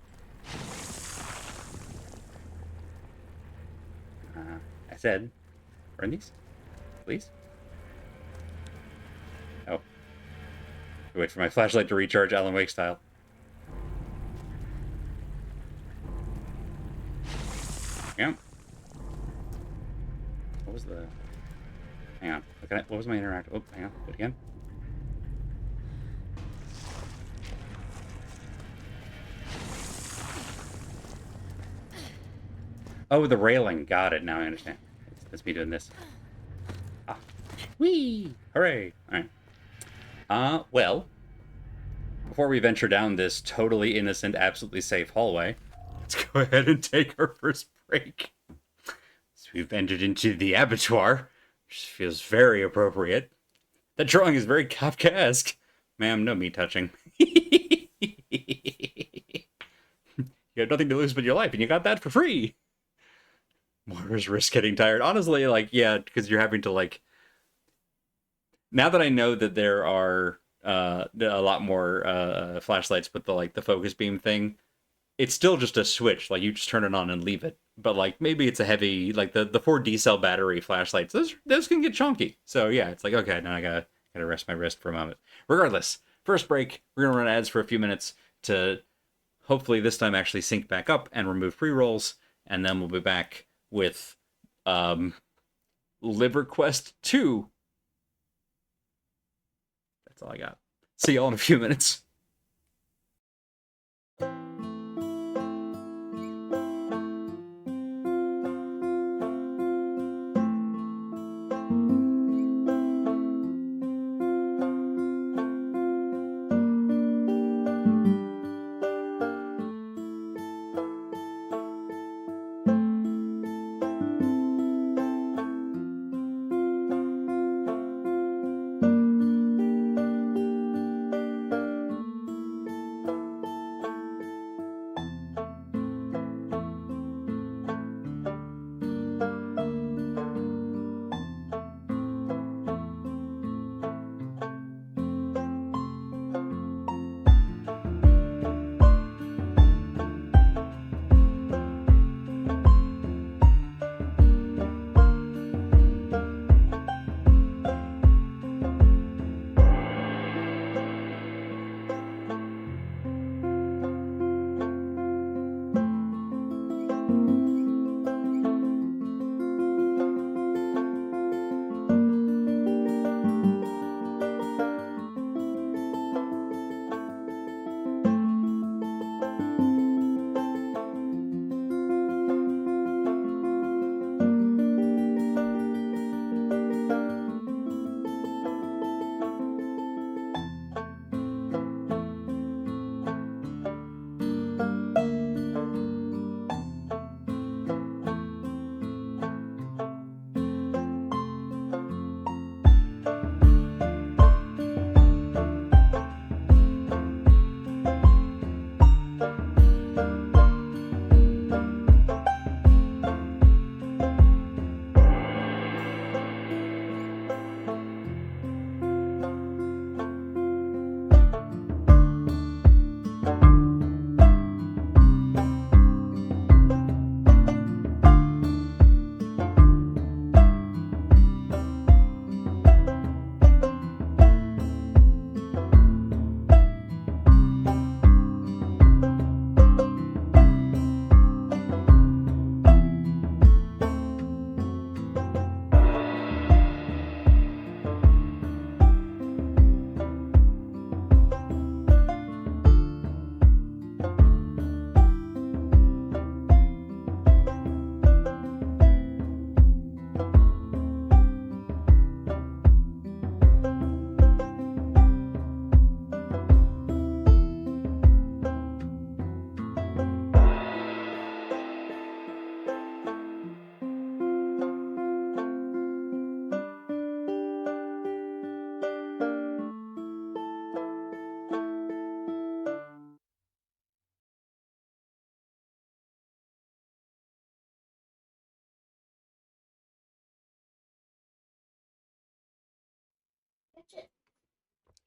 I said, burn these, please. Oh. Wait for my flashlight to recharge Alan Wake style. Yeah. What was the... Hang on. What was my interact... Oh, hang on. Do it again. Oh, the railing. Got it. Now I understand. That's me doing this. Ah. Whee! Hooray! Alright. Well... Before we venture down this totally innocent, absolutely safe hallway, let's go ahead and take our first break. So we've entered into the abattoir, which feels very appropriate. That drawing is very Kafkaesque. Ma'am, no meat touching. You have nothing to lose but your life, and you got that for free. Mortars risk getting tired. Honestly, like, yeah, because you're having to, like... Now that I know that there are a lot more flashlights with the, like, the focus beam thing, it's still just a switch. Like, you just turn it on and leave it. But, like, maybe it's a heavy, like, the 4D cell battery flashlights, those can get chunky. So, yeah, it's like, okay, now I gotta rest my wrist for a moment. Regardless, first break, we're gonna run ads for a few minutes to hopefully this time actually sync back up and remove pre-rolls, and then we'll be back with Liver Quest 2. That's all I got. See y'all in a few minutes.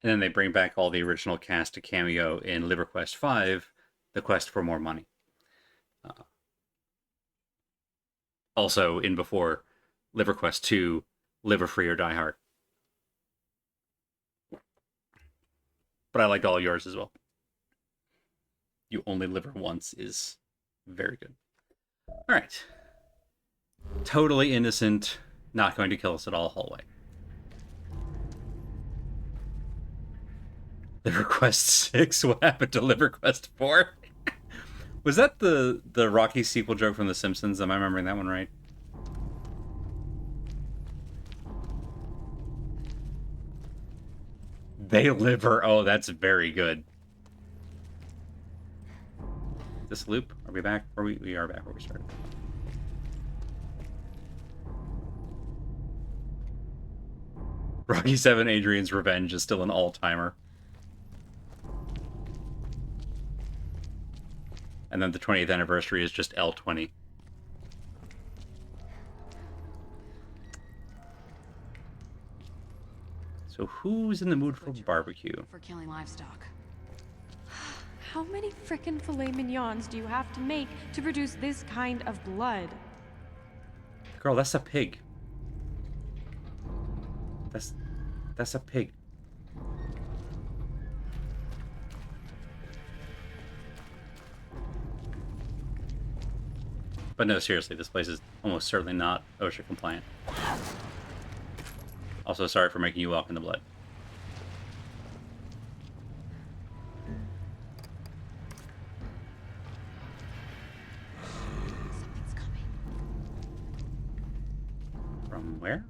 And then they bring back all the original cast to cameo in Liver Quest 5, The Quest for More Money. Also, in before Liver Quest 2, Liver Free or Die Hard. But I liked all yours as well. You only liver once is very good. All right. Totally innocent, not going to kill us at all hallway. Liver Quest 6? What happened to Liver Quest 4? Was that the Rocky sequel joke from The Simpsons? Am I remembering that one right? They liver. Oh, that's very good. This loop? Are we back? Or we are back where we started. Rocky 7 Adrian's Revenge is still an all-timer. And then the 20th anniversary is just L20. So who's in the mood for barbecue? For killing livestock. How many frickin' filet mignons do you have to make to produce this kind of blood? Girl, that's a pig. That's a pig. But no, seriously, this place is almost certainly not OSHA compliant. Also, sorry for making you walk in the blood. Something's coming. From where?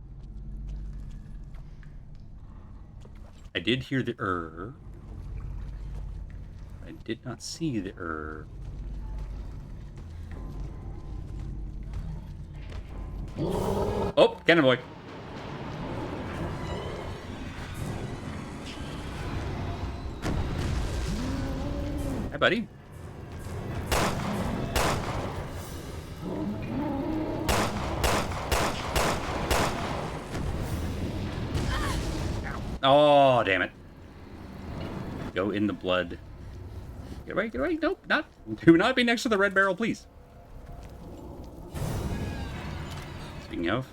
I did hear the I did not see the Oh, Cannon Boy. Hi, buddy. Oh, damn it. Go in the blood. Get away, get away. Nope, not. Do not be next to the red barrel, please. Speaking of.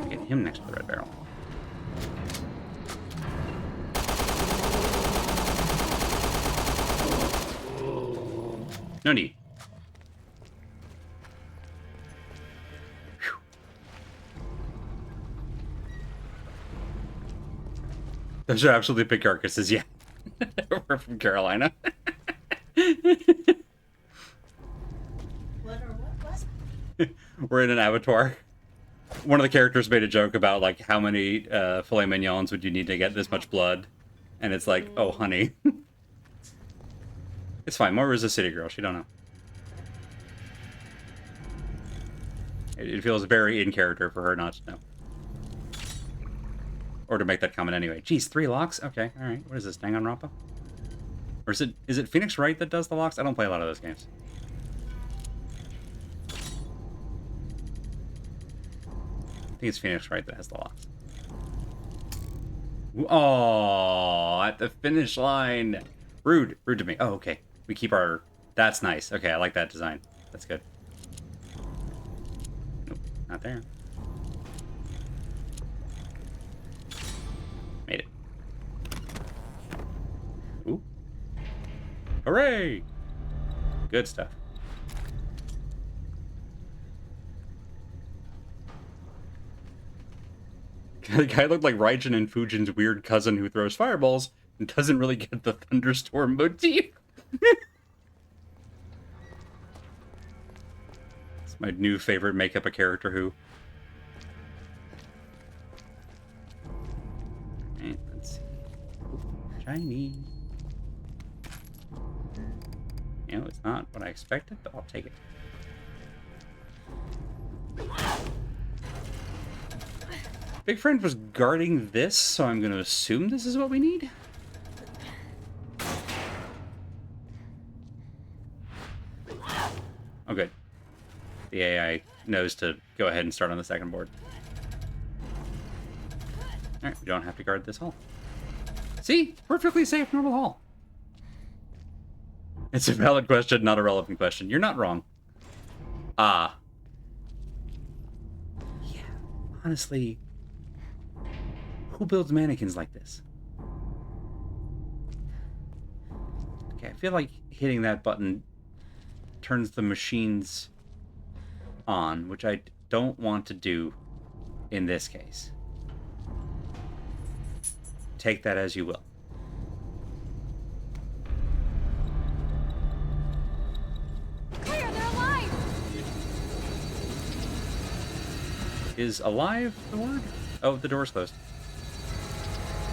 Get him next to the red barrel. No need. Whew. Those are absolutely big carcasses, yeah. We're from Carolina. What or what? We're in an abattoir. One of the characters made a joke about, like, how many filet mignons would you need to get this much blood? And it's like, oh, honey. It's fine. Moira's a city girl. She don't know. It feels very in character for her not to know. Or to make that comment anyway. Geez, 3 locks? Okay, alright. What is this, Danganronpa? Or is it Phoenix Wright that does the locks? I don't play a lot of those games. I think it's Phoenix Wright that has the locks. Oh, at the finish line. Rude. Rude to me. Oh, okay. We keep our... That's nice. Okay, I like that design. That's good. Nope, not there. Made it. Ooh. Hooray! Good stuff. The guy looked like Raijin and Fujin's weird cousin who throws fireballs and doesn't really get the thunderstorm motif. It's my new favorite makeup a character who. Alright, let's see. Shiny. You know, it's not what I expected, but I'll take it. Big Friend was guarding this, so I'm going to assume this is what we need. Oh, good. The AI knows to go ahead and start on the second board. Alright, we don't have to guard this hall. See? Perfectly safe, normal hall. It's a valid question, not a relevant question. You're not wrong. Yeah, honestly, who builds mannequins like this? Okay, I feel like hitting that button turns the machines on, which I don't want to do in this case. Take that as you will. Clear, they're alive! Is alive the word? Oh, the door's closed.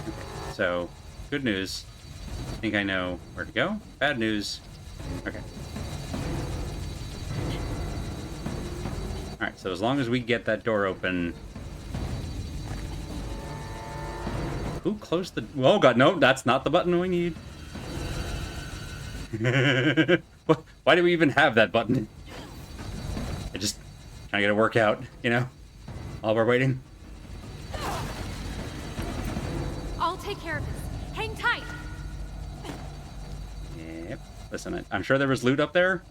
Okay, so, good news. I think I know where to go. Bad news. Okay. Alright, so as long as we get that door open... Who closed the... Oh god, no, that's not the button we need. Why do we even have that button? I just trying to get a workout, you know, while we're waiting. I'll take care of this. Hang tight. Yep. Listen, I'm sure there was loot up there.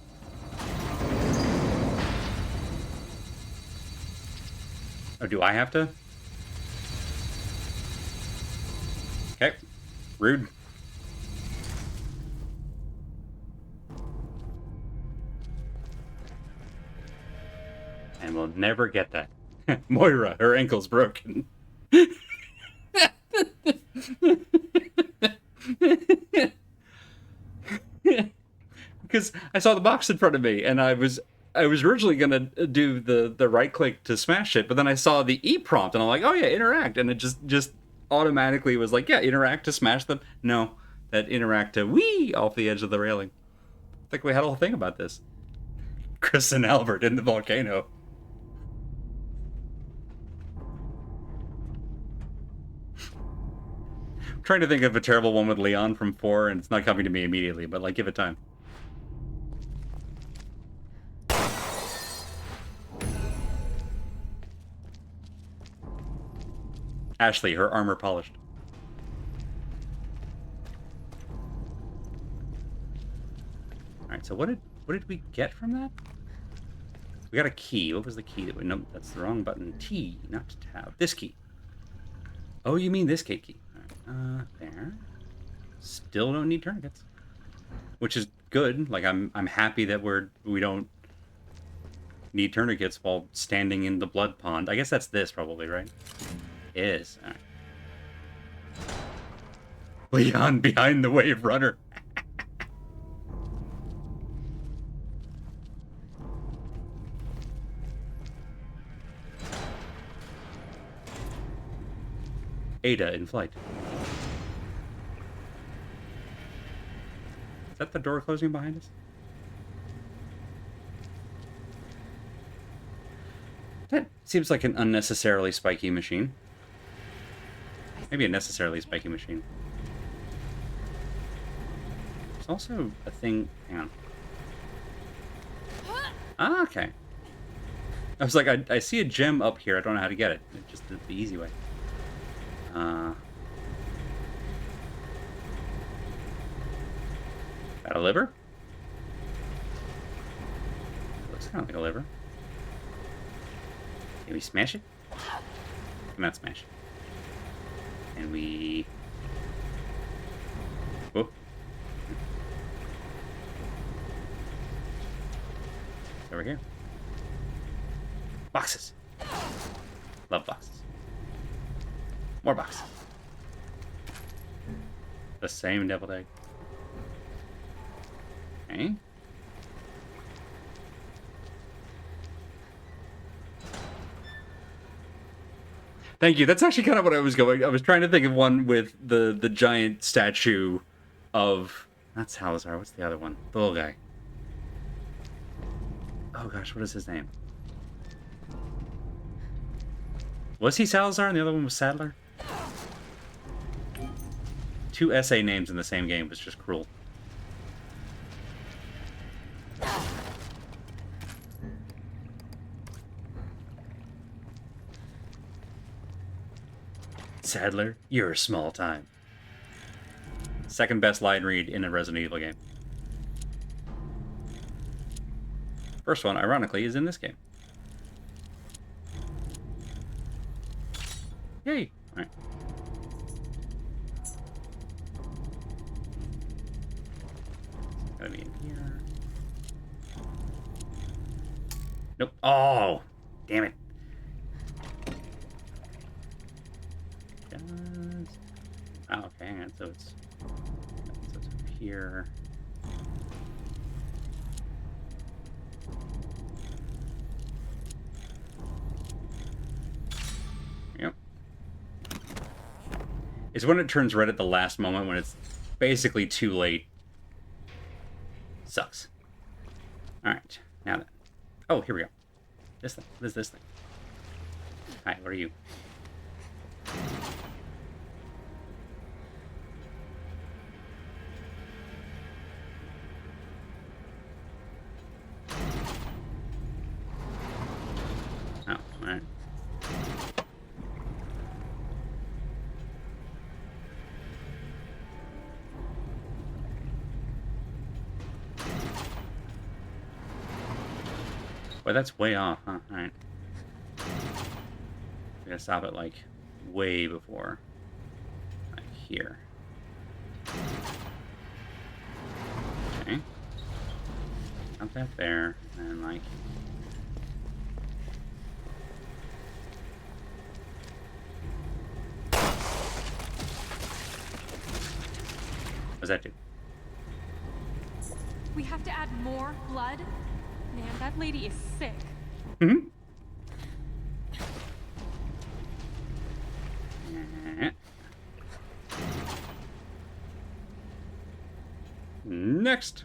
Oh, do I have to? Okay. Rude. And we'll never get that. Moira, her ankle's broken. Because I saw the box in front of me, and I was originally gonna do the right click to smash it, but then I saw the E prompt, and I'm like, oh yeah, interact, and it just automatically was like, yeah, interact to smash them. No, that interact to wee off the edge of the railing. I think we had a whole thing about this. Chris and Albert in the volcano. I'm trying to think of a terrible one with Leon from 4, and it's not coming to me immediately, but like, give it time. Ashley, her armor polished. Alright, so what did we get from that? We got a key. What was the key that we... Nope, that's the wrong button. T, not tab. This key. Oh, you mean this gate key. Alright, there. Still don't need tourniquets. Which is good. Like, I'm happy that we don't need tourniquets while standing in the blood pond. I guess that's this, probably, right? Is. Alright. Leon behind the wave runner. Ada in flight. Is that the door closing behind us? That seems like an unnecessarily spiky machine. Maybe a necessarily spiky machine. There's also a thing... Hang on. Ah, okay. I was like, I see a gem up here. I don't know how to get it. It's just the easy way. Got a liver? Looks kind of like a liver. Can we smash it? Come on, smash it. And we... Whoa. Over here. Boxes. Love boxes. More boxes. The same deviled egg. Okay. Thank you. That's actually kind of what I was going. I was trying to think of one with the giant statue of... Not Salazar. What's the other one? The little guy. Oh gosh, what is his name? Was he Salazar and the other one was Sadler? Two SA names in the same game was just cruel. Sadler, you're a small time. Second best line read in a Resident Evil game. First one, ironically, is in this game. Yay! Alright. Gotta be in here. Nope. Oh! Damn it. Oh, okay, hang on. So it's up here. Yep. It's when it turns red at the last moment when it's basically too late. Sucks. Alright, now then. Oh, here we go. This thing. What is this thing? Hi, what are you? Well, that's way off, huh? Alright. We gotta stop it, like, way before. Like, here. Okay. Not that there, and, like... What does that do? We have to add more blood? Man, that lady is sick. Mm-hmm. Next.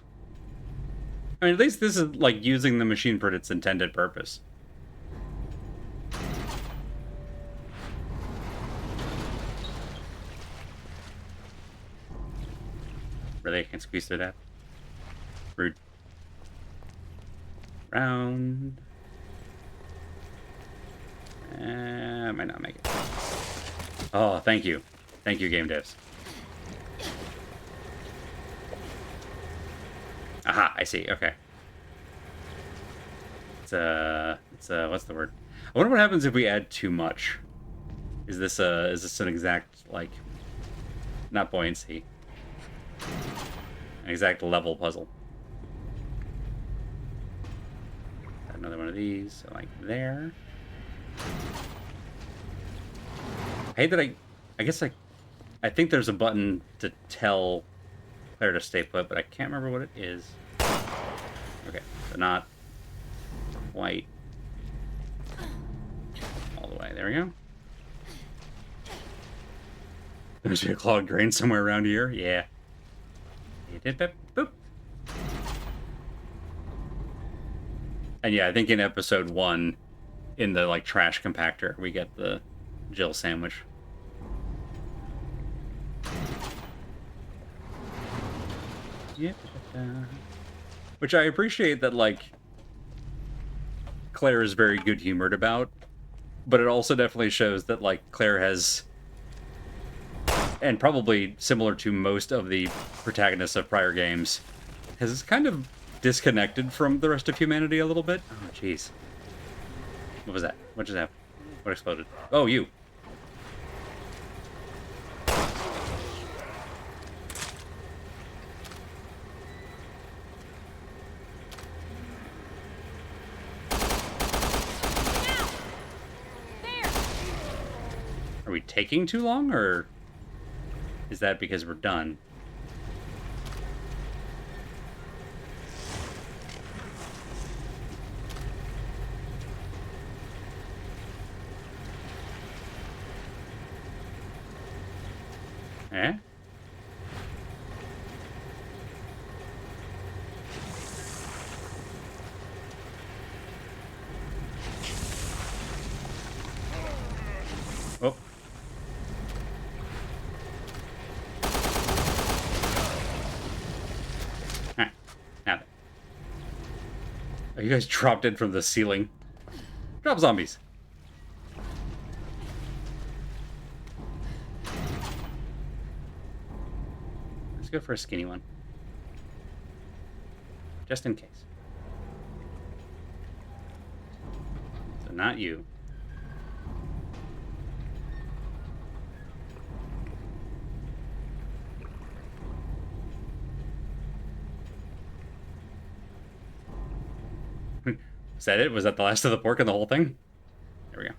I mean, at least this is, like, using the machine for its intended purpose. Really? I can't squeeze through that? Rude. Round. I might not make it. Oh, thank you. Thank you, game devs. Aha, I see. Okay. It's what's the word? I wonder what happens if we add too much. Is this an exact, like, not buoyancy, an exact level puzzle? Another one of these, so like there. I hate that I guess I think there's a button to tell Claire to stay put, but I can't remember what it is. Okay, so not quite all the way. There we go. There's a clogged drain somewhere around here. Yeah. Boop. And yeah, I think in episode 1, in the, like, trash compactor, we get the Jill sandwich. Yeah. Which I appreciate that, like, Claire is very good-humored about, but it also definitely shows that, like, Claire has, and probably similar to most of the protagonists of prior games, has kind of disconnected from the rest of humanity a little bit. Oh, jeez. What was that? What just happened? What exploded? Oh, you. Are we taking too long, or is that because we're done? Eh? Oh. Alright. Now then. Oh, you guys dropped in from the ceiling. Drop zombies. Let's go for a skinny one. Just in case. So not you. Is that it? Was that the last of the pork in the whole thing? There we go.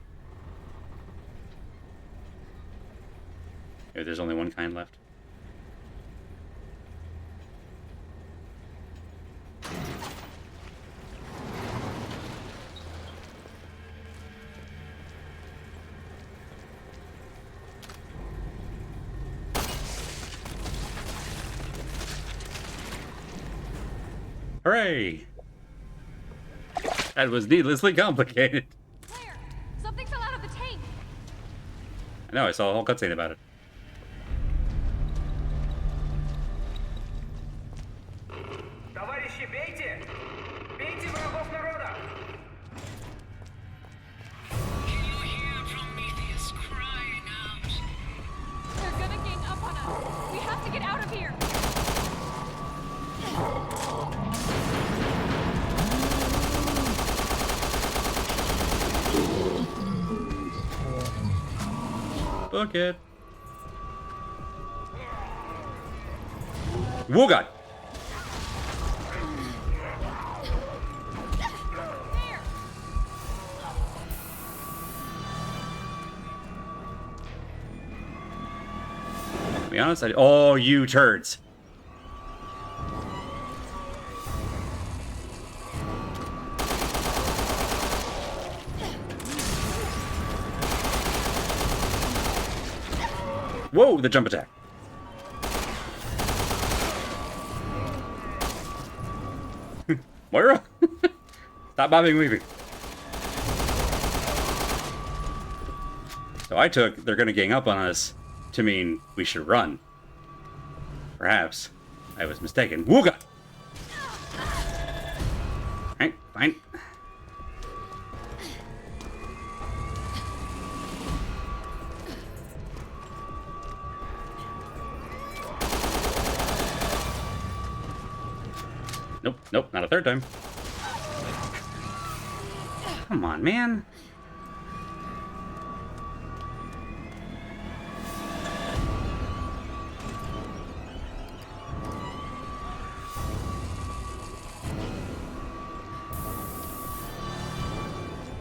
Maybe there's only one kind left. Hooray! That was needlessly complicated. Claire, something fell out of the tank. I know, I saw a whole cutscene about it. Товарищи, бейте! Бейте врагов народа! Can you hear Prometheus crying out? They're gonna gang up on us. We have to get out of here. Book it. Whoa, God. To be honest, oh, you turds. Whoa, the jump attack. Moira? Stop bobbing and weaving. So I took they're gonna gang up on us to mean we should run. Perhaps I was mistaken. Wooga! Alright, fine. Nope, nope, not a third time. Come on, man.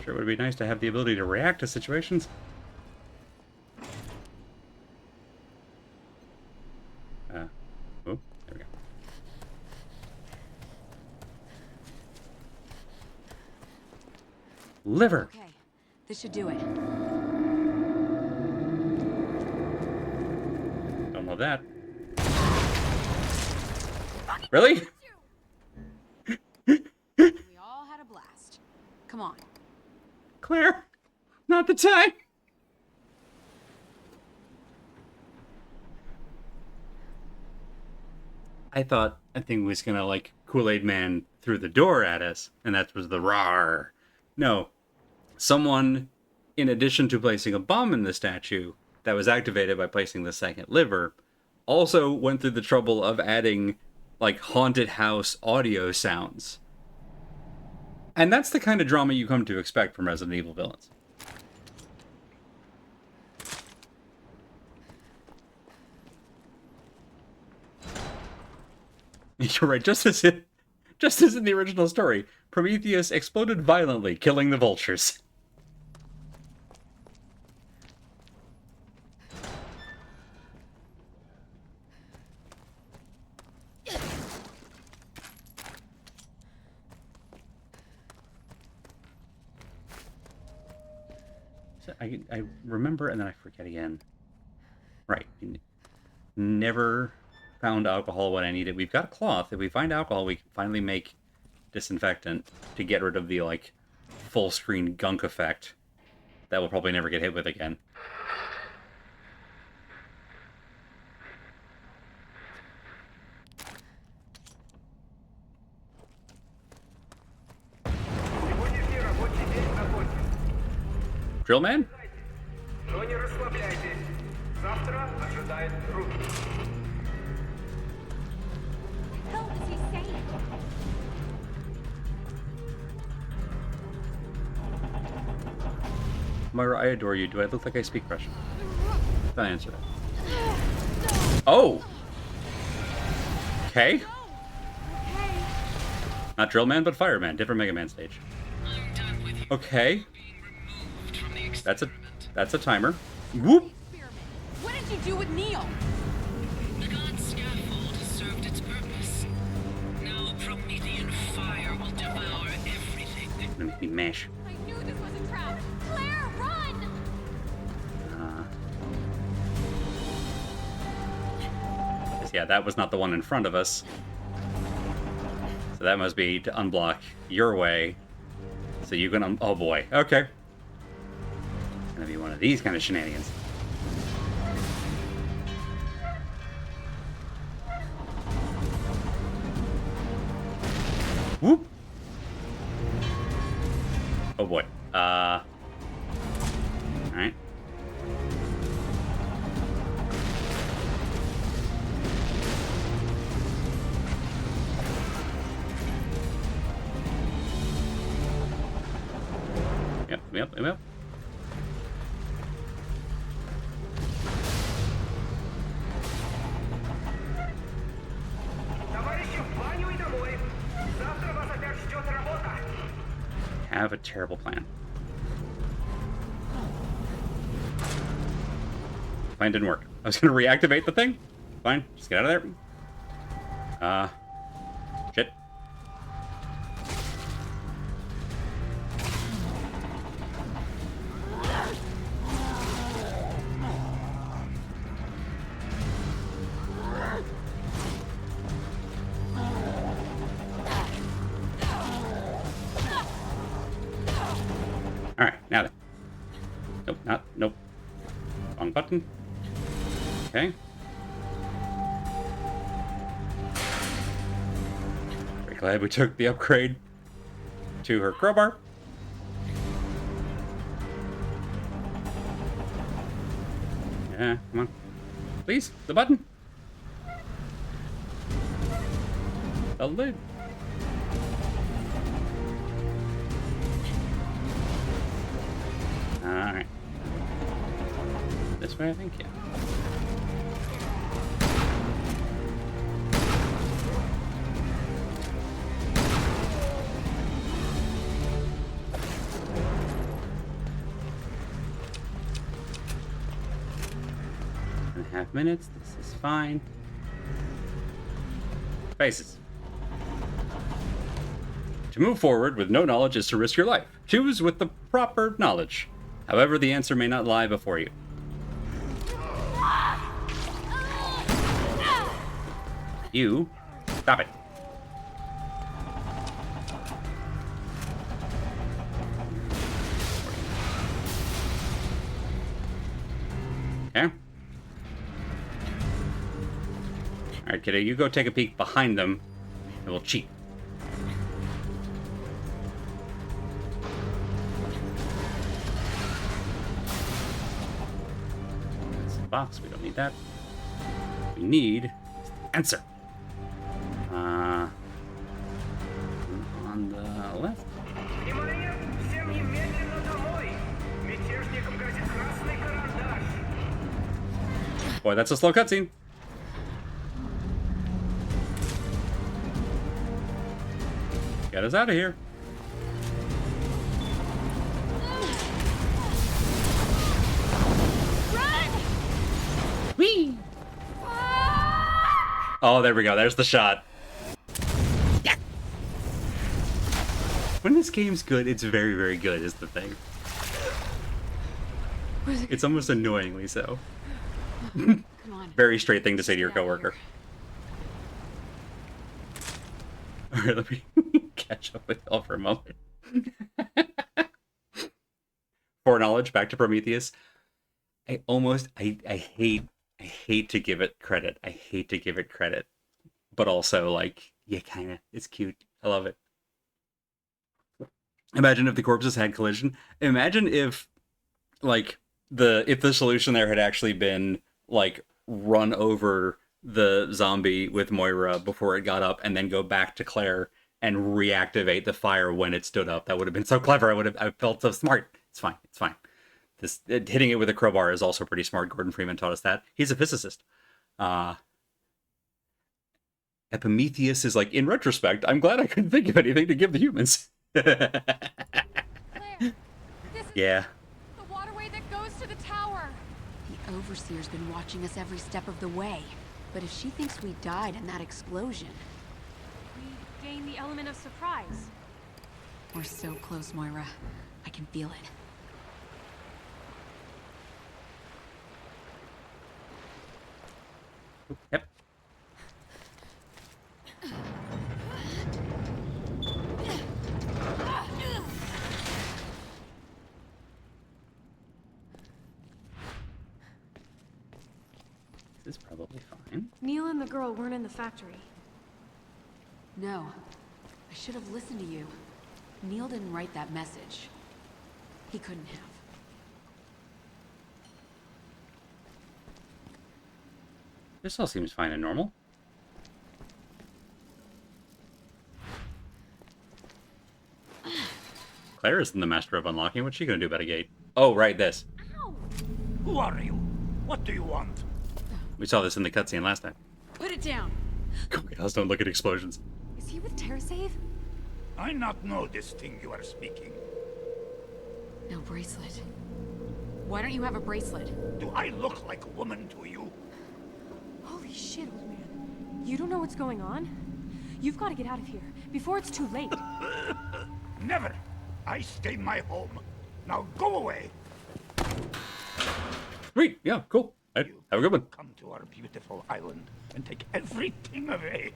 Sure would be nice to have the ability to react to situations. Oh, there we go. Liver. Okay, this should do it. Don't know that. Really? We all had a blast. Come on. Claire, not the time. I thought a thing was gonna like Kool-Aid Man through the door at us, and that was the rawr. No, someone, in addition to placing a bomb in the statue that was activated by placing the second liver, also went through the trouble of adding like haunted house audio sounds. And that's the kind of drama you come to expect from Resident Evil villains. You're right, just as in the original story, Prometheus exploded violently, killing the vultures. So I remember and then I forget again. Right. Never found alcohol when I need it. We've got a cloth. If we find alcohol, we can finally make disinfectant to get rid of the, like, full screen gunk effect that we'll probably never get hit with again. Сегодняшний рабочий день закончен. Drill man? Но не расслабляйтесь. Завтра ожидает руки. Hell is he saying? Myra, I adore you. Do I look like I speak Russian? Don't answer that. Oh! Okay. Not Drill Man, but Fireman. Different Mega Man stage. I'm done with you Okay. being removed from the That's experiment. a timer. Whoop! What did you do with Neil? The god scaffold has served its purpose. Now Promethean fire will devour everything. Gonna make me mash. I knew this was a trap. Claire, run! Yeah, that was not the one in front of us. So that must be to unblock your way. So you can oh boy. Okay. Gonna be one of these kind of shenanigans. Whoop. Oh boy. Alright. Yep. a terrible plan. Plan didn't work. I was gonna reactivate the thing. Fine, just get out of there. Shit. Alright, now then. Nope, nope. Wrong button. Okay. Very glad we took the upgrade to her crowbar. Yeah, come on. Please, the button. The lid. Alright. This way, I think, yeah. Minutes. This is fine. Faces. To move forward with no knowledge is to risk your life. Choose with the proper knowledge. However, the answer may not lie before you. You. Stop it. Okay. Alright, kiddo, you go take a peek behind them, and we'll cheat. That's the box, we don't need that. We need the answer. On the left. Внимание! Всем немедленно домой! Мятежникам грозит красный карандаш! Boy, that's a slow cutscene. Get us out of here. Run! Whee! Oh, there we go. There's the shot. Yeah. When this game's good, it's very, very good, is the thing. It's almost annoyingly so. Come on. Very straight thing to say to your Get out of coworker. Alright, let me catch up with y'all for a moment. Foreknowledge, back to Prometheus. I hate to give it credit. I hate to give it credit. But also, like, yeah, kinda. It's cute. I love it. Imagine if the corpses had collision. Imagine if, like, if the solution there had actually been, like, run over the zombie with Moira before it got up and then go back to Claire and reactivate the fire when it stood up. That would have been so clever. I felt so smart. It's fine. It's fine. This hitting it with a crowbar is also pretty smart. Gordon Freeman taught us that. He's a physicist. Epimetheus is like, in retrospect, I'm glad I couldn't think of anything to give the humans. Claire, this is Yeah. the waterway that goes to the tower. The Overseer's been watching us every step of the way. But if she thinks we died in that explosion... We gain the element of surprise. We're so close, Moira. I can feel it. Yep. This is probably fine. Neil and the girl weren't in the factory. No. I should have listened to you. Neil didn't write that message. He couldn't have. This all seems fine and normal. Claire isn't the master of unlocking. What's she gonna do about a gate? Oh, right, this. Who are you? What do you want? We saw this in the cutscene last time. Put it down! Crocodiles don't look at explosions. Is he with TerraSave? I not know this thing you are speaking. No bracelet. Why don't you have a bracelet? Do I look like a woman to you? Holy shit, old man. You don't know what's going on? You've got to get out of here before it's too late. Never. I stay in my home. Now go away. Sweet. Yeah, cool. Right, have a good one. Come to our beautiful island and take everything away.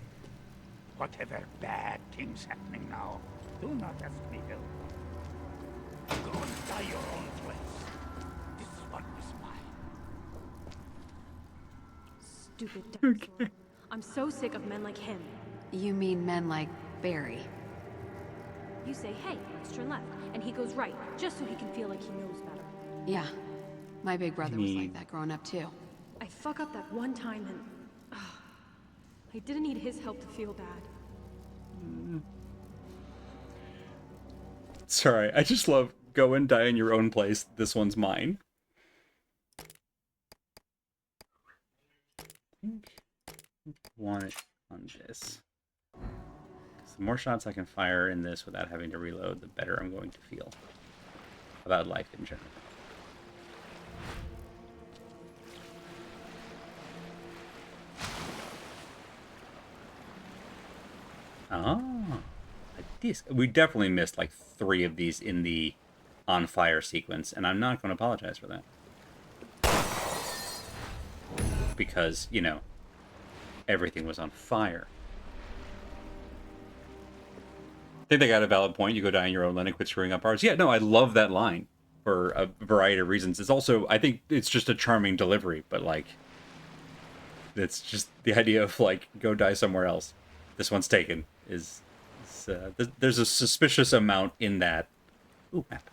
Whatever bad things happening now, do not ask me, Bill. Go and die your own place. This one is mine. Stupid dinosaur. I'm so sick of men like him. You mean men like Barry? You say, hey, let's turn left, and he goes right, just so he can feel like he knows better. Yeah. My big brother was like that growing up too. I fuck up that one time and... I didn't need his help to feel bad. Sorry, I just love go and die in your own place. This one's mine. I think I want it on this. 'Cause the more shots I can fire in this without having to reload, the better I'm going to feel about life in general. Oh, like this. We definitely missed like 3 of these in the on fire sequence, and I'm not going to apologize for that. Because, you know, everything was on fire. I think they got a valid point. You go die in your own land and quit screwing up ours. Yeah, no, I love that line for a variety of reasons. It's also, I think it's just a charming delivery, but like, it's just the idea of like, go die somewhere else. This one's taken. There's a suspicious amount in that. Ooh, map.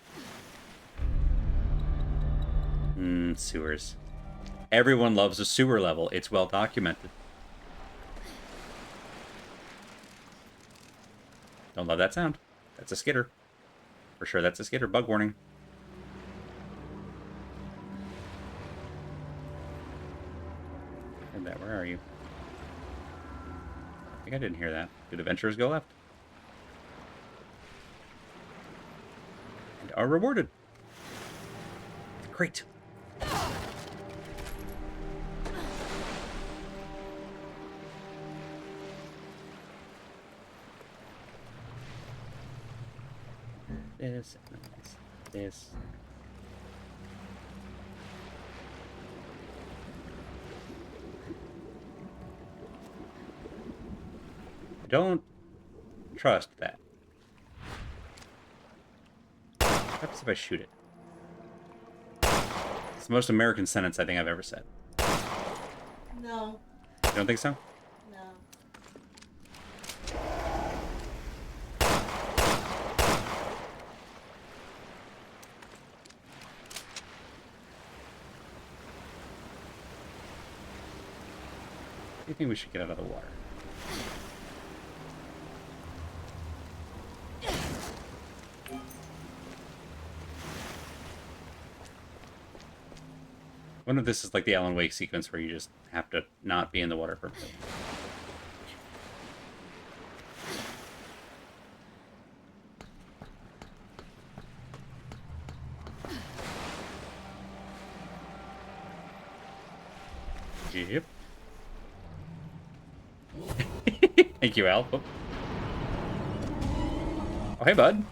Sewers. Everyone loves a sewer level. It's well documented. Don't love that sound. That's a skitter. For sure, that's a skitter. Bug warning. Heard that. Where are you? I think I didn't hear that. Did adventurers go left? And are rewarded. Great. This, this. I don't trust that. What happens if I shoot it? It's the most American sentence I think I've ever said. No. You don't think so? No. Do you think we should get out of the water? One of this is like the Alan Wake sequence where you just have to not be in the water for a bit. Yep. Thank you, Al. Oh, hey, bud.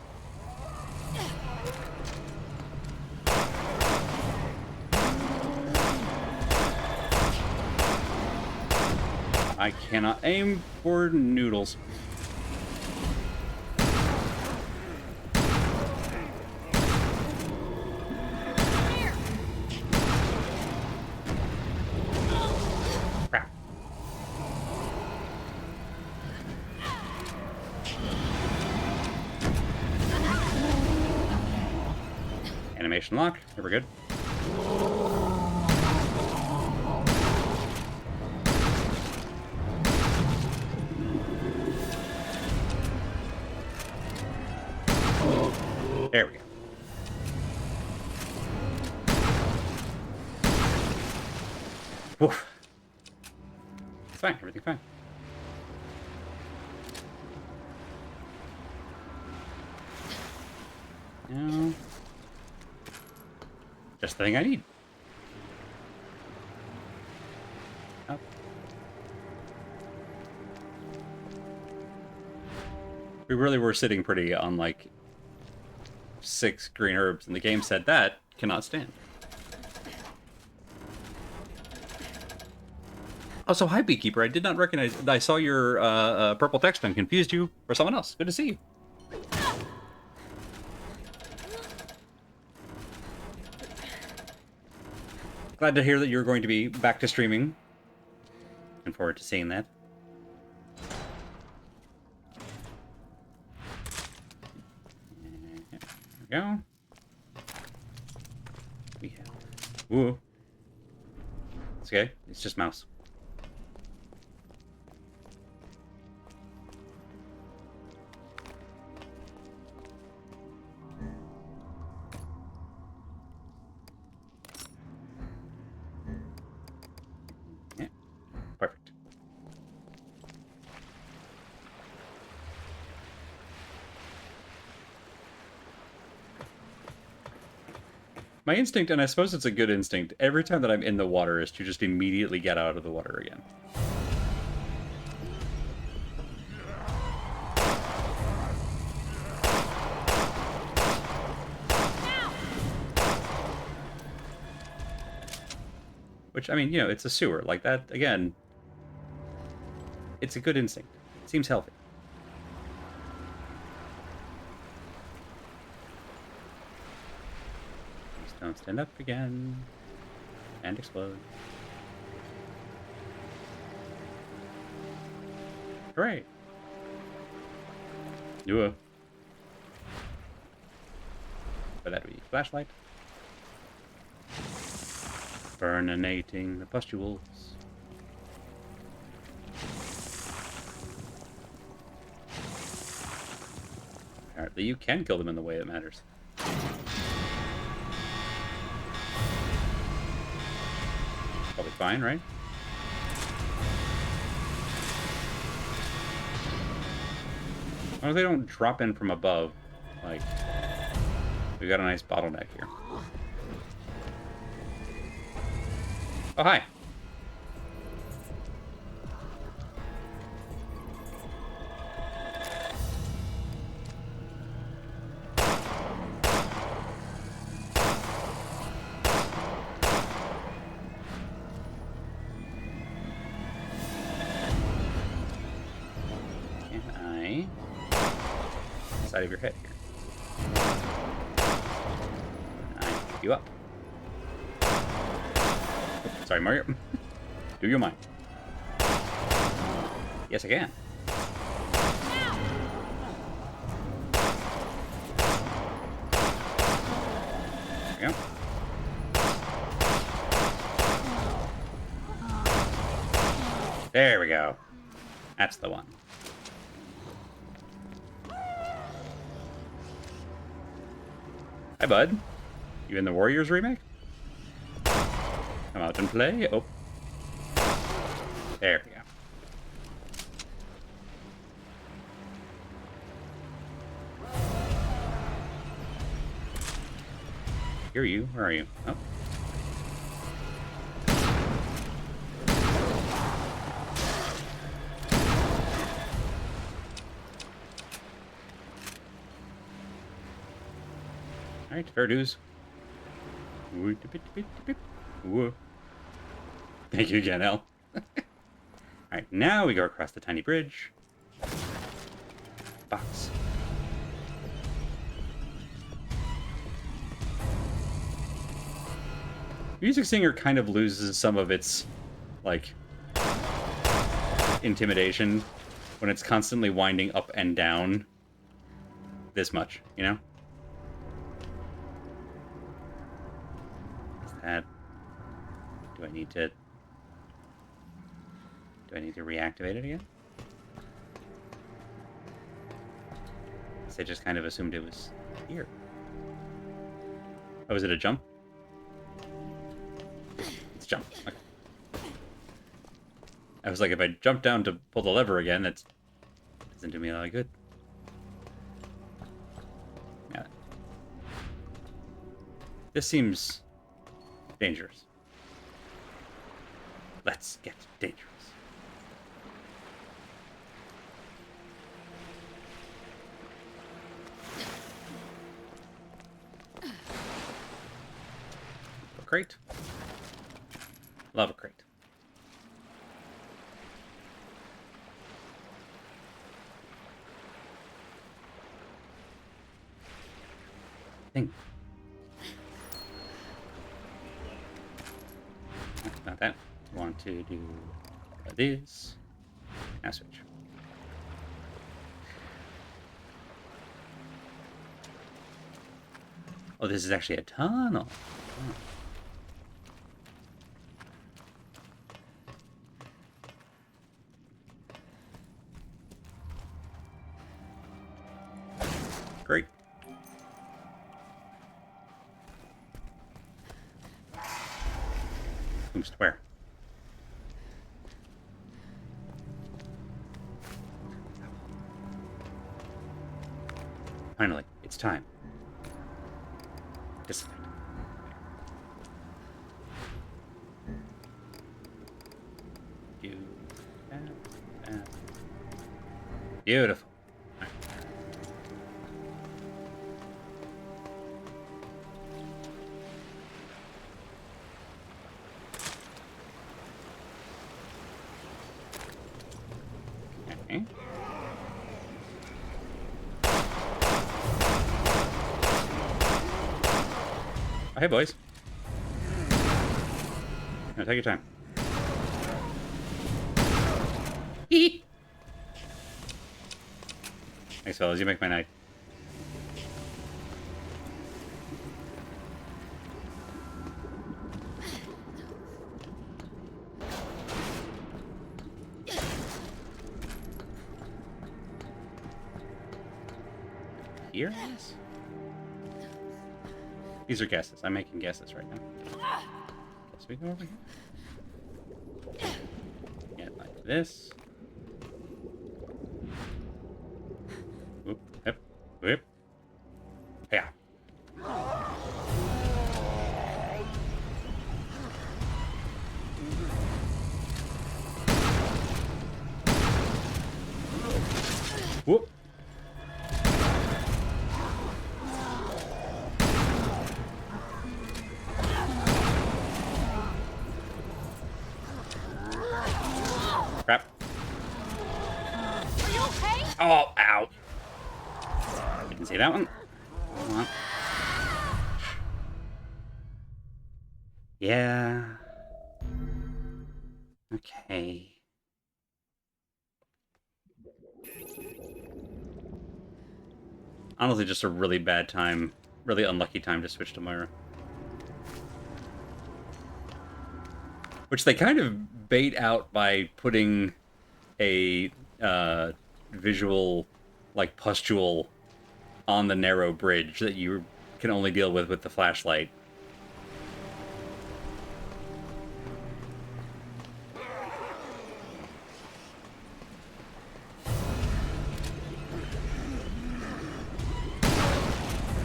I cannot aim for noodles. Crap. Animation lock. There we're good. There we go. Woof. It's fine. Everything's fine. No. Just the thing I need. Oh. We really were sitting pretty on, like, 6 green herbs, and the game said that cannot stand. Also, hi, Beekeeper. I did not recognize... I saw your purple text and confused you for someone else. Good to see you. Glad to hear that you're going to be back to streaming. Looking forward to seeing that. There we go. We have... Woo. It's okay. It's just mouse. Yeah. Perfect. My instinct, and I suppose it's a good instinct, every time that I'm in the water is to just immediately get out of the water again. Which, I mean, you know, it's a sewer. Like that, again, it's a good instinct. It seems healthy. Don't stand up again. And explode. Hooray! Do a... But that'd be flashlight. Burninating the pustules. Apparently you can kill them in the way that matters. Probably fine, right? As long as they don't drop in from above, like, we've got a nice bottleneck here. Oh, hi. Side of your head here. I pick you up. Oh, sorry, Mario. Do you mind? Yes, I can. There we go. There we go. That's the one. Hi, bud. You in the Warriors remake? Come out and play. Oh. There we go. Here are you. Where are you? Oh. Alright, fair dues. Thank you again, El. Alright, now we go across the tiny bridge. Box. Music Singer kind of loses some of its, like, intimidation when it's constantly winding up and down this much, you know? Do I need to reactivate it again? I just kind of assumed it was here. Oh, is it a jump? It's jump. Okay. I was like, if I jump down to pull the lever again, that doesn't do me a lot of good. Yeah. This seems dangerous. Let's get dangerous. A crate. Love a crate. Thing. Not that. Want to do this. Now switch. Oh, this is actually a tunnel. Oh. Great. Who's to where? Finally, it's time. Dissipate. You. Beautiful. All right. Okay. Oh, hey, boys. Now, take your time. Eee. Thanks, fellas. You make my night. Here? Yes. These are guesses. I'm making guesses right now. Guess we go over here. Yeah, like this. Whoop, yep, whip. Yeah. Whoop. Crap. Are you okay? Oh, ow. Didn't see that one. Hold on. Yeah. Okay. Honestly, just a really bad time, really unlucky time to switch to Moira. Which they kind of bait out by putting a visual, like, pustule on the narrow bridge that you can only deal with the flashlight.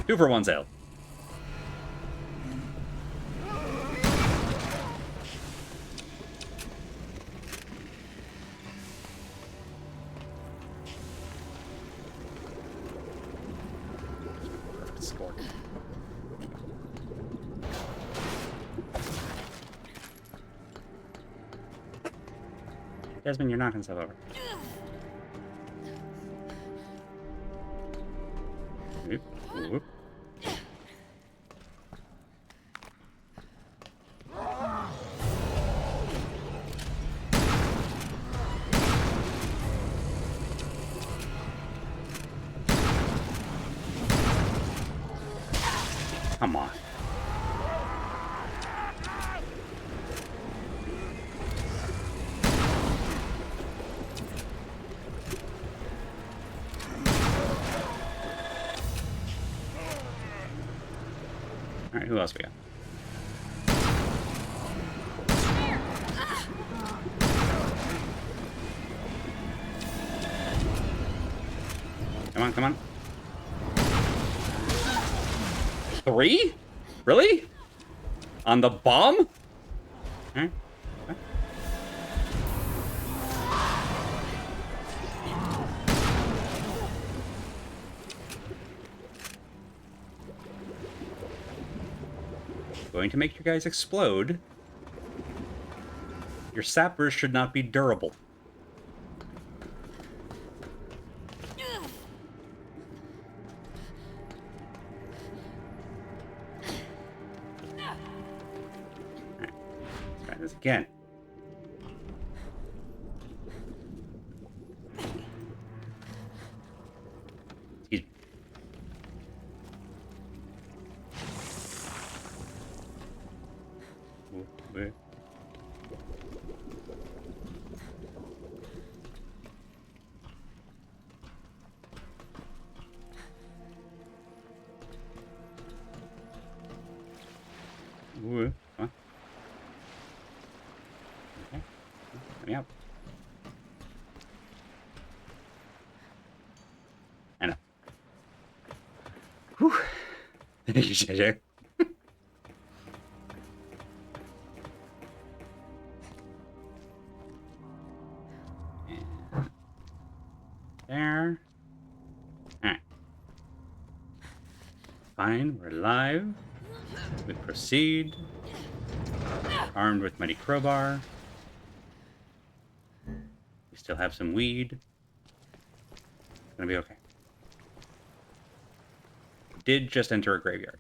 Two for one sale. Perfect score. Desmond, you're knocking stuff over. Whoop, whoop. Come on. All right, who else we got? Come on, come on. 3? Really? On the bomb? Alright. Going to make you guys explode. Your sappers should not be durable. Alright, let's try this again. Excuse me. Where? Ooh, huh? Okay. Let me out. I know. Whew. Thank you, JJ. There. Alright. Fine, we're alive. We proceed. Armed with mighty crowbar. We still have some weed. It's gonna be okay. Did just enter a graveyard.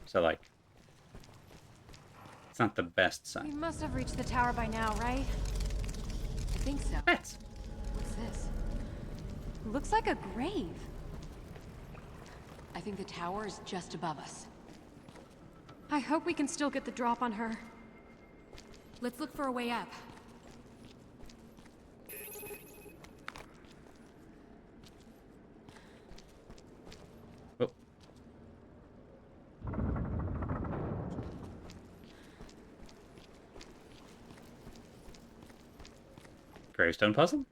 So, like, it's not the best We sign. must have reached the tower by now, right? I think so. Bats. What's this? Looks like a grave. I think the tower is just above us. I hope we can still get the drop on her. Let's look for a way up. Oh. Gravestone puzzle?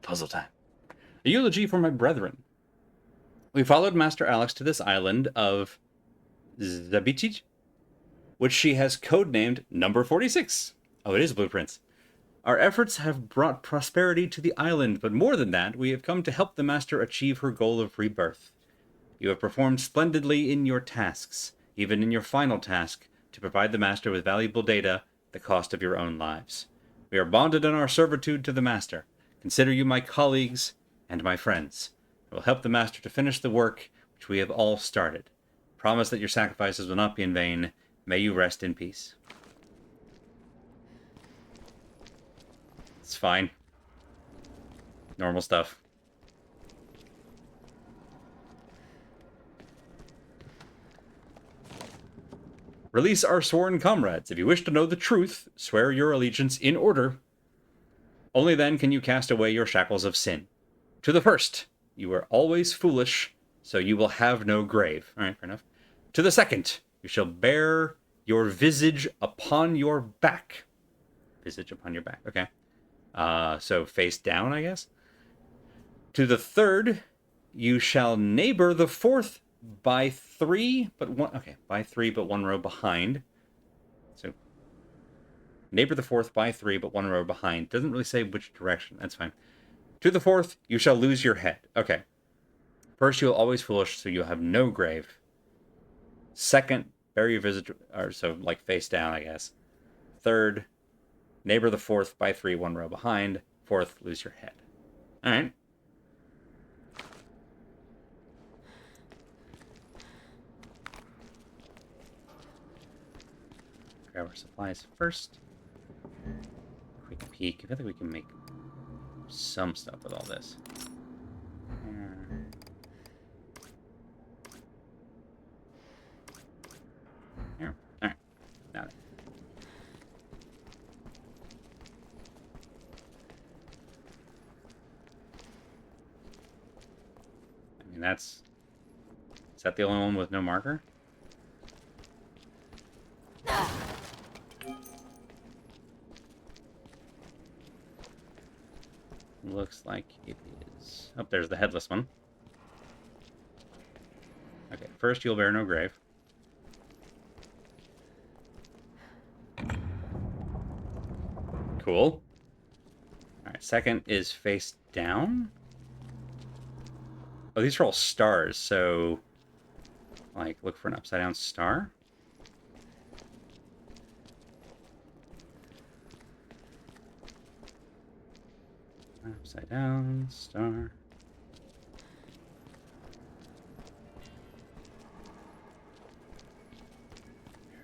Puzzle time. A eulogy for my brethren. We followed Master Alex to this island of Zabitij, which she has codenamed Number 46. Oh, it is blueprints. Our efforts have brought prosperity to the island, but more than that, we have come to help the Master achieve her goal of rebirth. You have performed splendidly in your tasks, even in your final task, to provide the Master with valuable data at the cost of your own lives. We are bonded in our servitude to the Master. Consider you my colleagues and my friends. I will help the Master to finish the work which we have all started. Promise that your sacrifices will not be in vain. May you rest in peace. It's fine. Normal stuff. Release our sworn comrades. If you wish to know the truth, swear your allegiance in order. Only then can you cast away your shackles of sin. To the first, you are always foolish, so you will have no grave. All right, fair enough. To the second, you shall bear your visage upon your back. Visage upon your back, okay. So face down, I guess. To the third, you shall neighbor the fourth by 3, but one. Okay, by 3, but 1 row behind. So neighbor the fourth by 3, but 1 row behind. Doesn't really say which direction. That's fine. To the fourth, you shall lose your head. Okay. First, you will always foolish, so you'll have no grave. Second, bury your visage, or so like face down, I guess. Third, neighbor the fourth by 3, 1 row behind. Fourth, lose your head. All right. Grab our supplies first. Quick peek. I feel like we can make some stuff with all this. Here. Alright. Now then. I mean, that's... Is that the only one with no marker? Looks like it is. Oh, there's the headless one. first, you'll bear no grave. Cool. Alright, second is face down. Oh, these are all stars, so... like, look for an upside-down star. Upside-down star.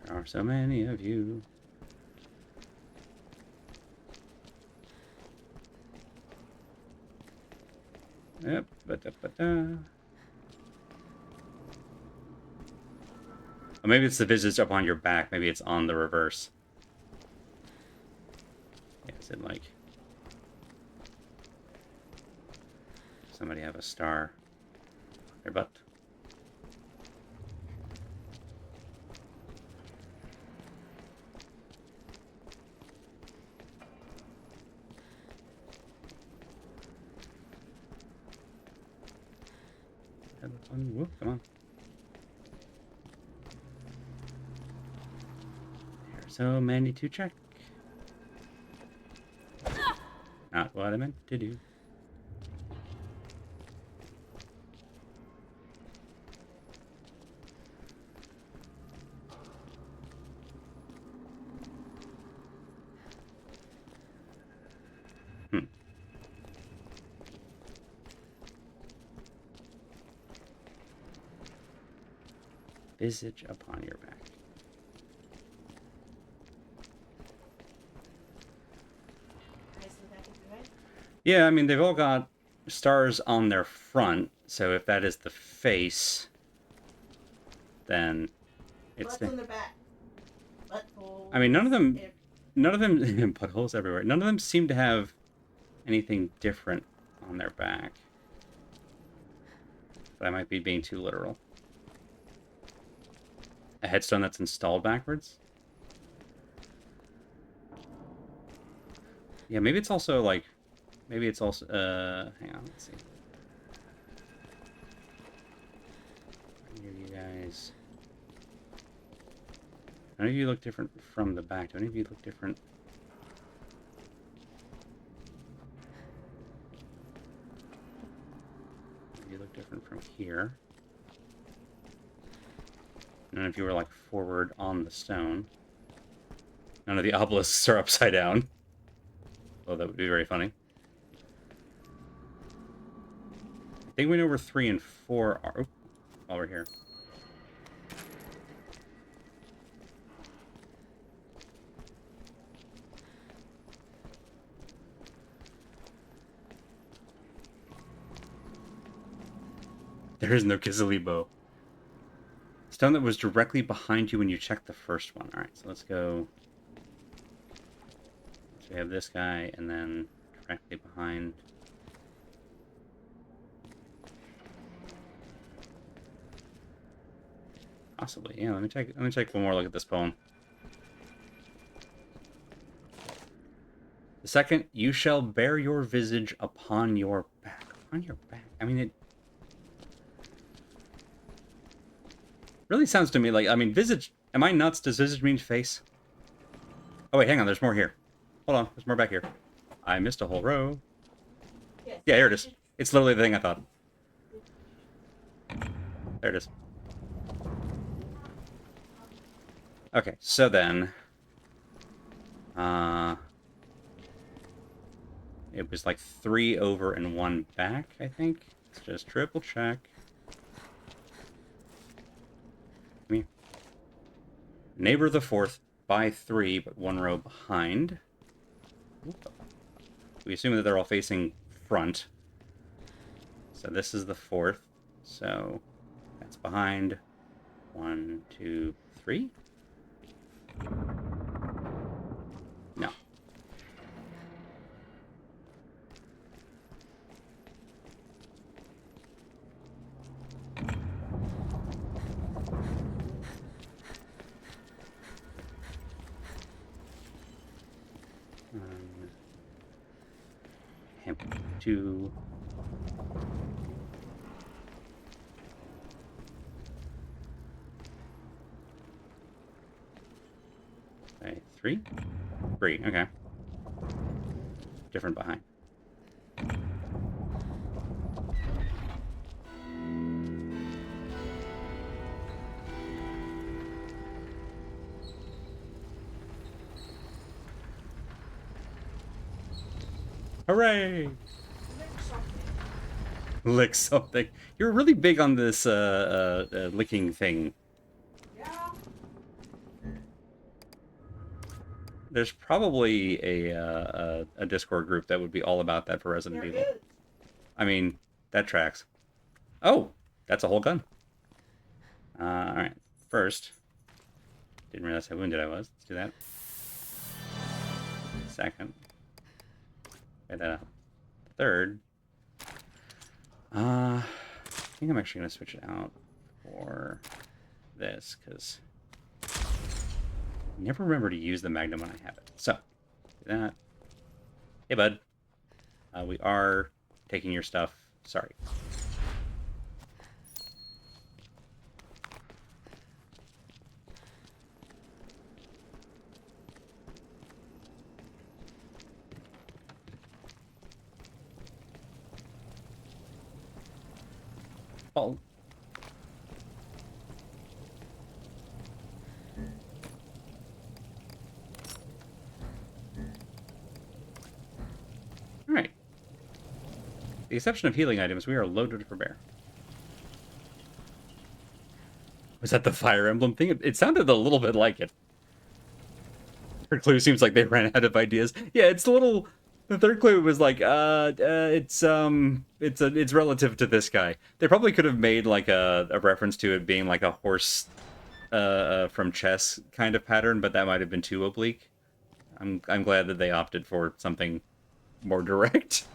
There are so many of you. Yep, ba-da-ba-da. Oh, maybe it's the visage up on your back. Maybe it's on the reverse. Yeah, is it like... somebody have a star on their butt? Whoop, come on. There are so many to check. Not what I meant to do. Visage upon your back. Yeah, I mean, they've all got stars on their front, so if that is the face, then it's Butts on their back. Buttholes. I mean, none of them buttholes everywhere. None of them seem to have anything different on their back. But I might be being too literal. A headstone that's installed backwards? Yeah, maybe it's also like... maybe it's also... hang on, let's see. Here you guys... none of you look different from the back. Do any of you look different? You look different from here. None of you are like forward on the stone. None of the obelisks are upside down. Well, that would be very funny. I think we know where 3 and 4 are. Oh, while we're here. There is no Kizalibo. Stone that was directly behind you when you checked the first one. Alright, so let's go. So we have this guy, and then directly behind. Possibly, yeah. Let me take one more look at this poem. The second, you shall bear your visage upon your back. On your back. I mean, it really sounds to me like, I mean, visage... am I nuts? Does visage mean face? Oh, wait, hang on. There's more here. Hold on. There's more back here. I missed a whole row. Yes. Yeah, here it is. It's literally the thing I thought. There it is. Okay, so then... it was like 3 over and 1 back, I think. Let's just triple check. Come here. Neighbor the 4th by 3, but 1 row behind. We assume that they're all facing front. So this is the 4th. So that's behind. 1, 2, 3. No. Hemp 2. Okay, 3? 3, okay. Different behind. Hooray! Lick something. You're really big on this licking thing. Yeah. There's probably a Discord group that would be all about that for Resident There Evil. is. I mean, that tracks. Oh, that's a whole gun. Alright. First, didn't realize how wounded I was. Let's do that. Second. Get that out. Third. I think I'm actually going to switch it out for this, because I never remember to use the Magnum when I have it. So, do that. Hey, bud. We are taking your stuff. Sorry. Oh. Alright. With the exception of healing items, we are loaded for bear. Was that the Fire Emblem thing? It sounded a little bit like it. Third clue seems like they ran out of ideas. Yeah, it's a little... The third clue was like, it's relative to this guy. They probably could have made like a reference to it being like a horse from chess kind of pattern, but that might have been too oblique. I'm glad that they opted for something more direct.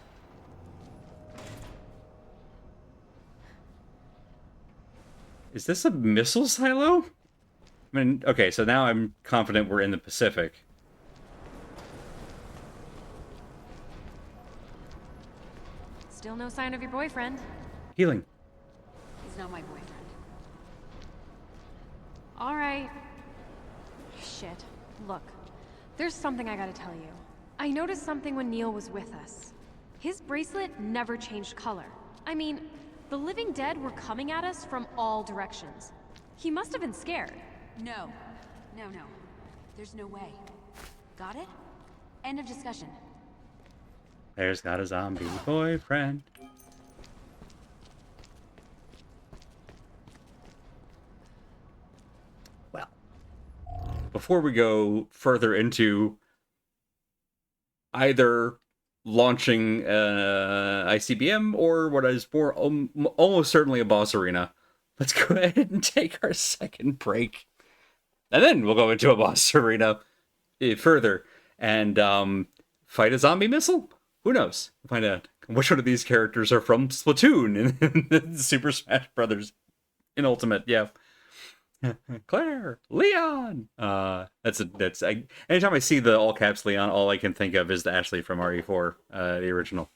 Is this a missile silo? I mean, okay, so now I'm confident we're in the Pacific. Still no sign of your boyfriend. Healing. He's not my boyfriend. All right. Shit. Look, there's something I gotta tell you. I noticed something when Neil was with us. His bracelet never changed color. I mean, the living dead were coming at us from all directions. He must have been scared. No. No. There's no way. Got it? End of discussion. There's got a zombie boyfriend. Well, before we go further into either launching ICBM or what is more almost certainly a boss arena, let's go ahead and take our second break. And then we'll go into a boss arena further and fight a zombie missile. Who knows? We'll find out which one of these characters are from Splatoon in Super Smash Brothers in Ultimate. Yeah, Claire, Leon. Anytime I see the all caps Leon, all I can think of is the Ashley from RE4, the original.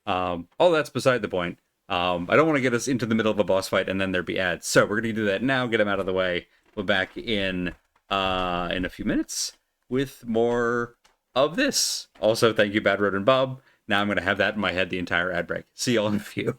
All that's beside the point. I don't want to get us into the middle of a boss fight and then there be ads. So we're gonna do that now. Get them out of the way. We'll be back in a few minutes with more of this. Also, thank you, Bad Road and Bob. Now I'm going to have that in my head the entire ad break. See y'all in a few.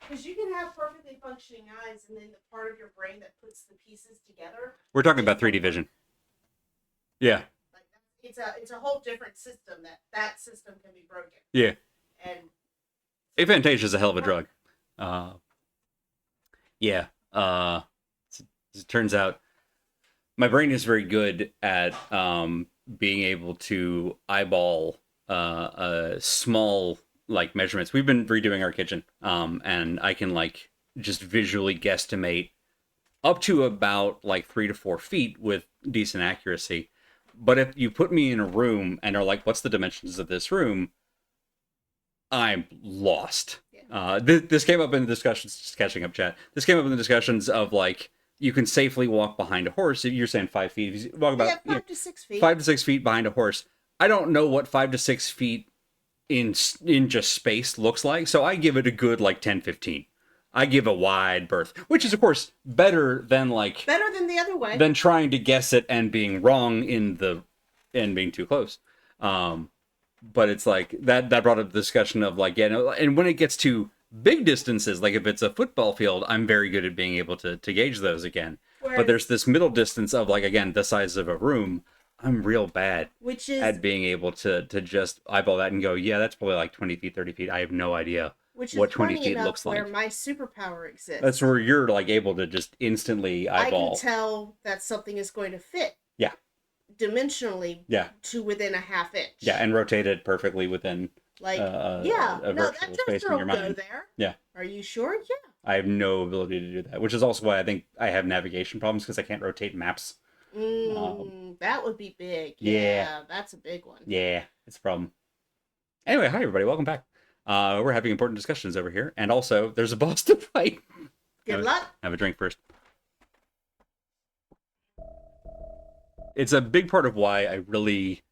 Because you can have perfectly functioning eyes, and then the part of your brain that puts the pieces together. We're talking about 3D vision. Yeah. Like it's a whole different system that system can be broken. Yeah. And Aphantasia is a hell of a drug. Yeah. It turns out my brain is very good at being able to eyeball small like measurements. We've been redoing our kitchen, and I can like just visually guesstimate up to about like 3 to 4 feet with decent accuracy. But if you put me in a room and are like, "What's the dimensions of this room?" I'm lost. This came up in the discussions, just catching up, chat. This came up in the discussions of like, you can safely walk behind a horse. You're saying 5 feet. If you walk about 5 to 6 feet. 5 to 6 feet behind a horse. I don't know what 5 to 6 feet in just space looks like. So I give it a good like 10, 15. I give a wide berth, which is of course better than the other way. than trying to guess it and being wrong and being too close. But it's like that brought up the discussion of like, yeah, no, and when it gets to big distances, like if it's a football field, I'm very good at being able to gauge those again. But there's this middle distance of like, again, the size of a room. I'm real bad at being able to just eyeball that and go, yeah, that's probably like 20 feet, 30 feet. I have no idea what 20 feet looks like. Where my superpower exists. That's where you're like able to just instantly eyeball. I can tell that something is going to fit. Yeah. Dimensionally. Yeah. To within a half inch. Yeah, and rotate it perfectly within like a virtual that space in your mind. Go there. Yeah. Are you sure? Yeah. I have no ability to do that, which is also why I think I have navigation problems because I can't rotate maps. That would be big. Yeah, that's a big one. Yeah, it's a problem. Anyway, hi everybody, welcome back. We're having important discussions over here, and also there's a boss to fight. Good luck. Have a drink first. It's a big part of why I really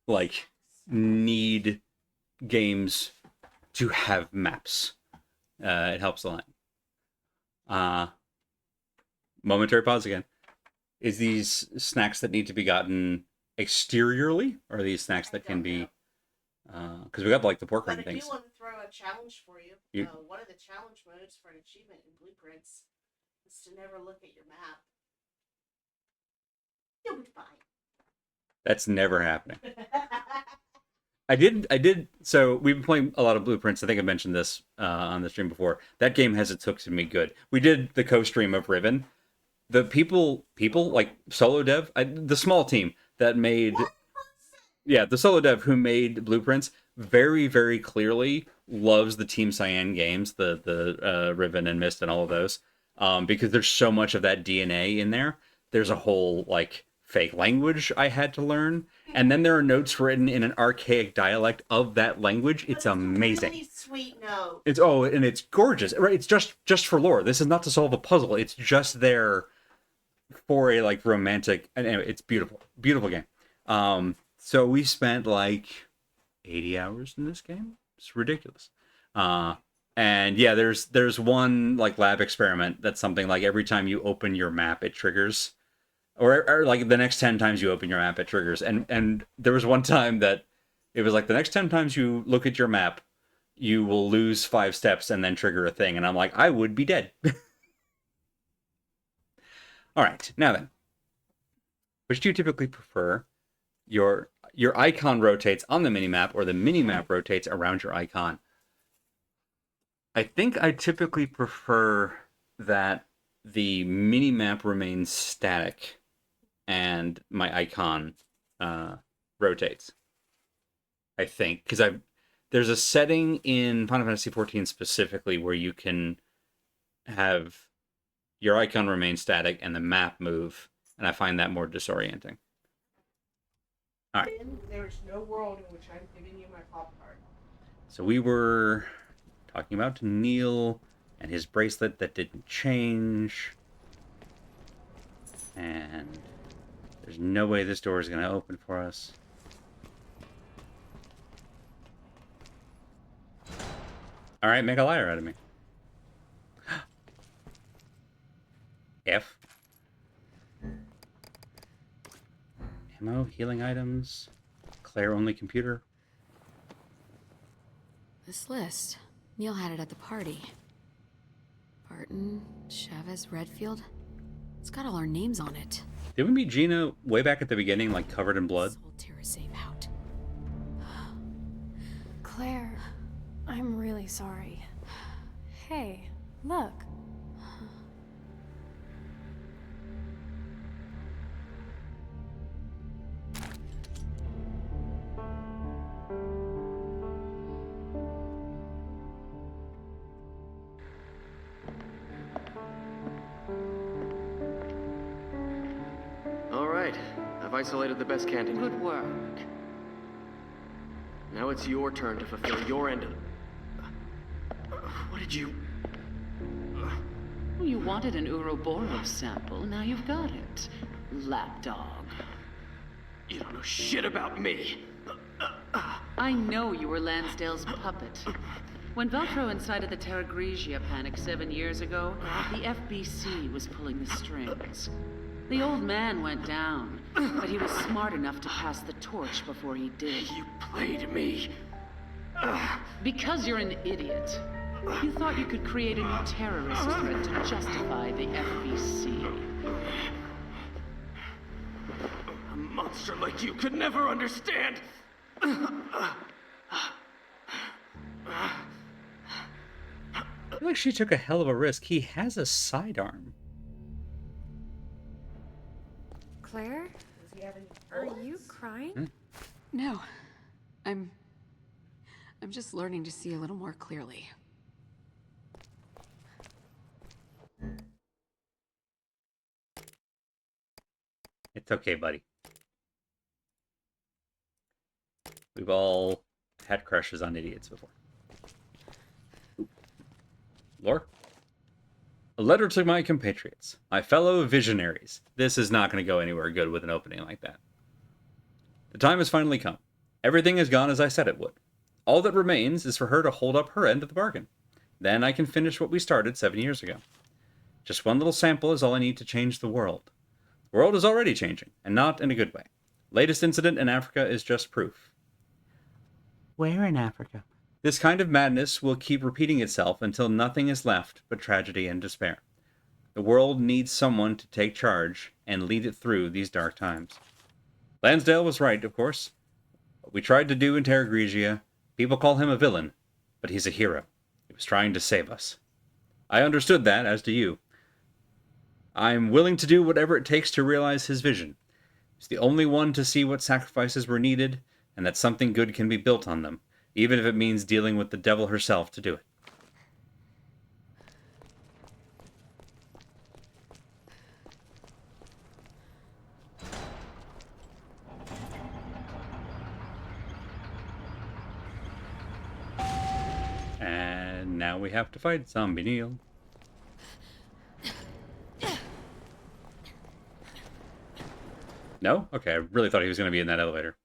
like need games to have maps. It helps a lot. Momentary pause again. Is these snacks that need to be gotten exteriorly, or are these snacks that can be? Because we got like the pork ring But I things. do want to throw a challenge for you. One of the challenge modes for an achievement in Blueprints is to never look at your map. You'll be fine. That's never happening. I did. So we've been playing a lot of Blueprints. I think I mentioned this on the stream before. That game has its hooks in me good. We did the co-stream of Riven. The people like Solo Dev, the small team that made, the Solo Dev who made Blueprints very, very clearly loves the Team Cyan games, the Riven and Mist and all of those, because there's so much of that DNA in there. There's a whole like fake language I had to learn, and then there are notes written in an archaic dialect of that language. It's amazing. Really sweet note. It's gorgeous. Right? It's just for lore. This is not to solve a puzzle. It's just there for a like romantic, and anyway, it's beautiful game. So we spent like 80 hours in this game. It's ridiculous. And yeah, there's one like lab experiment that's something like every time you open your map it triggers, or like the next 10 times you open your map it triggers. And there was one time that it was like the next 10 times you look at your map you will lose 5 steps and then trigger a thing, and I'm like, I would be dead. All right, now then, which do you typically prefer? Your icon rotates on the minimap, or the minimap rotates around your icon? I think I typically prefer that the minimap remains static and my icon rotates. I think, because there's a setting in Final Fantasy XIV specifically where you can have your icon remain static and the map move, and I find that more disorienting. All right. There's no world in which I'm giving you my pop card. So we were talking about Neil and his bracelet that didn't change. And there's no way this door is going to open for us. All right, make a liar out of me. F. Ammo, healing items, Claire-only computer. This list. Neil had it at the party. Burton, Chavez, Redfield. It's got all our names on it. Did we meet Gina way back at the beginning, like covered in blood? Sold Terra safe out. Claire, I'm really sorry. Hey, look. All right, I've isolated the best candy. Good work. Now it's your turn to fulfill your end of... What did you... You wanted an Ouroboros sample, now you've got it. Lapdog. You don't know shit about me. I know you were Lansdale's puppet. When Velcro incited the Terra Grigia panic 7 years ago, the FBC was pulling the strings. The old man went down, but he was smart enough to pass the torch before he did. You played me. Because you're an idiot. You thought you could create a new terrorist threat to justify the FBC. A monster like you could never understand. I feel like she took a hell of a risk. He has a sidearm. Claire? Are you crying? No. I'm just learning to see a little more clearly. It's okay, buddy. We've all had crushes on idiots before. Lore? A letter to my compatriots, my fellow visionaries. This is not going to go anywhere good with an opening like that. The time has finally come. Everything has gone as I said it would. All that remains is for her to hold up her end of the bargain. Then I can finish what we started 7 years ago. Just one little sample is all I need to change the world. The world is already changing, and not in a good way. Latest incident in Africa is just proof. Where in Africa? This kind of madness will keep repeating itself until nothing is left but tragedy and despair. The world needs someone to take charge and lead it through these dark times. Lansdale was right, of course. What we tried to do in Terra Grigia, people call him a villain, but he's a hero. He was trying to save us. I understood that, as do you. I'm willing to do whatever it takes to realize his vision. He's the only one to see what sacrifices were needed, and that something good can be built on them, even if it means dealing with the devil herself to do it. And now we have to fight Zombie Neil. No? Okay, I really thought he was going to be in that elevator.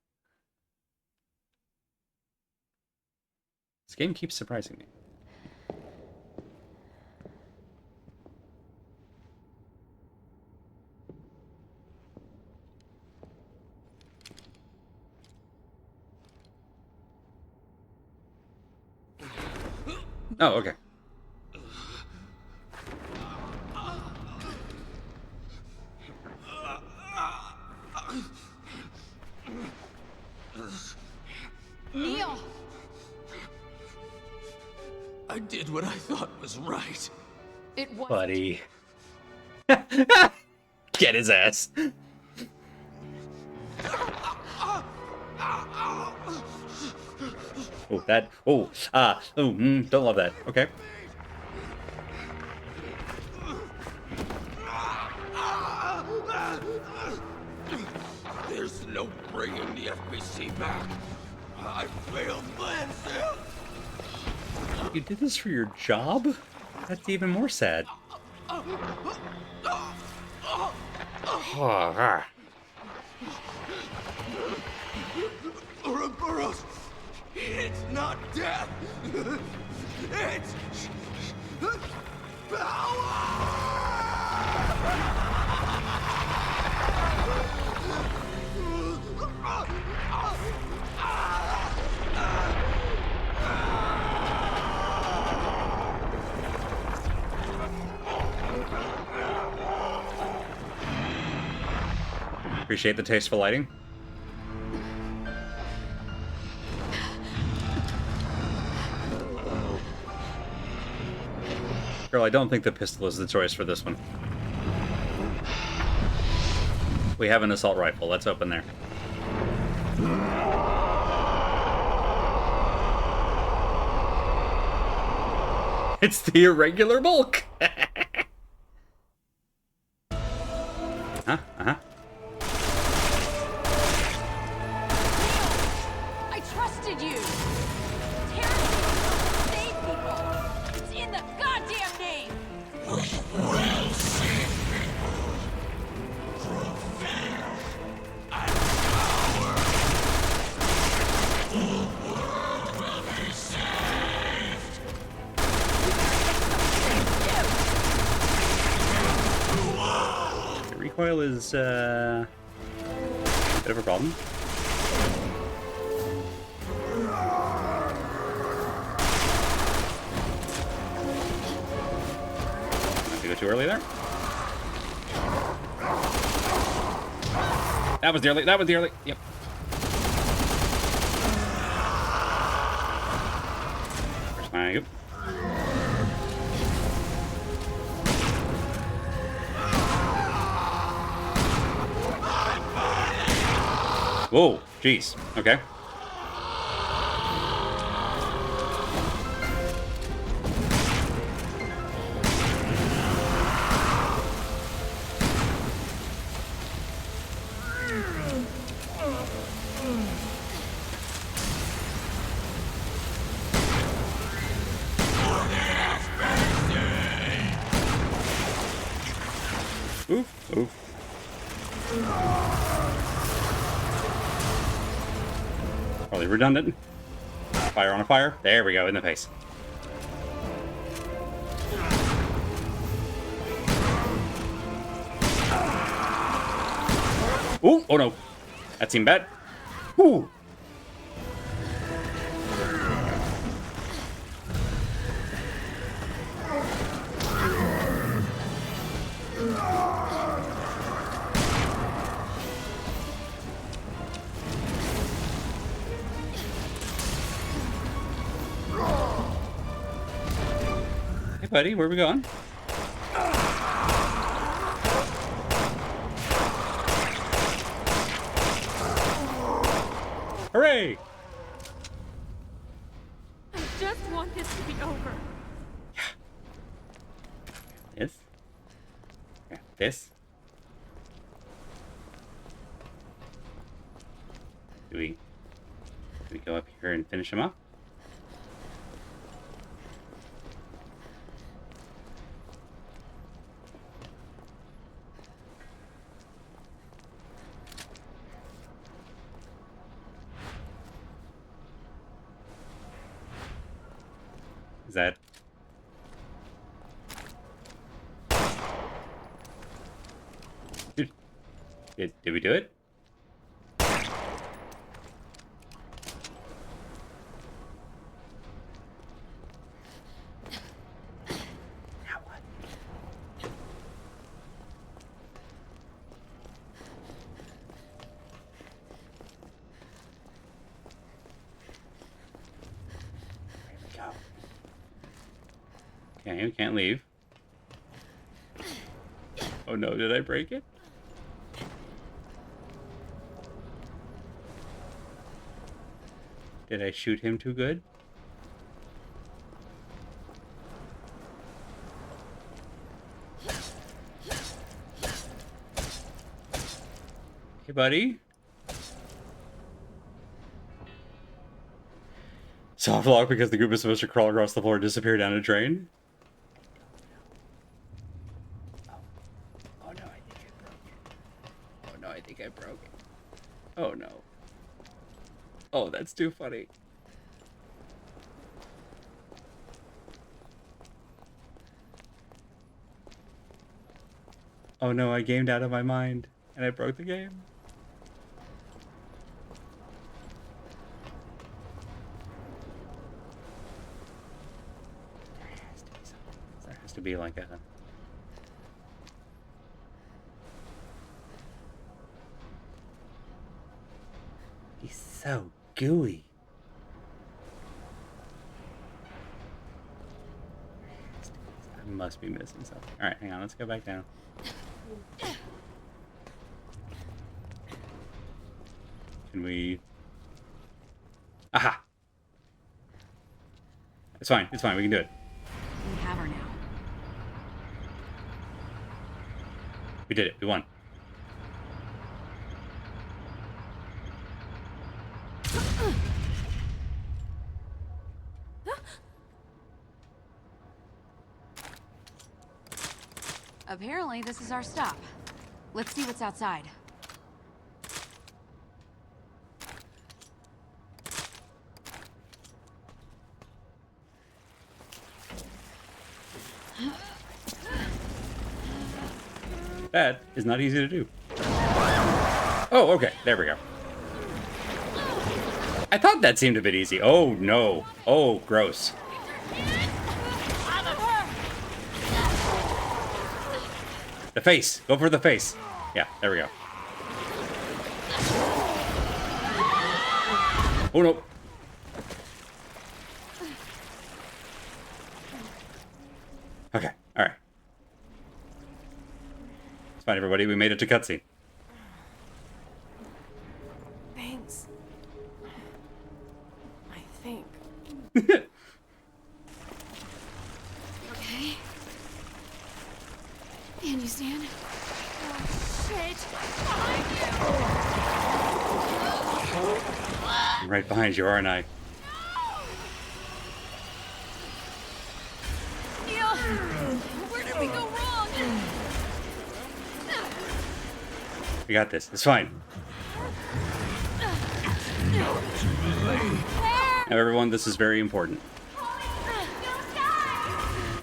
This game keeps surprising me. Oh, okay. Neil! I did what I thought was right. It was. Buddy. Get his ass. Oh, that. Oh, don't love that. Okay. There's no bringing the FBC back. I failed Lansdale. You did this for your job? That's even more sad. Ouroboros, it's not death. It's power. Appreciate the tasteful lighting. Girl, I don't think the pistol is the choice for this one. We have an assault rifle. Let's open there. It's the irregular bulk. I trusted you! Terrorists save people! It's in the goddamn name! Will save people. Prevail and power. The world will be saved. The recoil is a bit of a problem. Did I go too early there? That was the early. That was the early. Yep. Where's my goop? Whoa, jeez. Okay. Oof, oof. Probably redundant. Fire on a fire. There we go, in the face. Ooh, oh no. That seemed bad. Ooh. Hey buddy, where are we going? Hooray! I just want this to be over. This? Yeah, this? Do we go up here and finish him up? Is that... Dude, did we do it? Now what? There we go. Okay, we can't leave. Oh no, did I break it? Did I shoot him too good? Hey, buddy. Soft lock because the group is supposed to crawl across the floor and disappear down a drain? Oh no, I think I broke it. Oh no, I think I broke it. Oh no. Oh, that's too funny. Oh no, I gamed out of my mind and I broke the game. There has to be something. There has to be like a... He's so gooey. I must be missing something. Alright, hang on, let's go back down. Can we... Aha! It's fine, we can do it. We have her now. We did it, we won. Apparently, this is our stop. Let's see what's outside. That is not easy to do. Oh, okay, there we go. I thought that seemed a bit easy. Oh, no. Oh, gross. The face. Go for the face. Yeah, there we go. Oh, no. Okay, alright. It's fine, everybody. We made it to cutscene. Thanks. I think. Okay. Can you stand? Oh, shit! I'm right behind you, aren't I? Neil! Where did we go wrong? We got this. It's fine. Now, everyone, this is very important.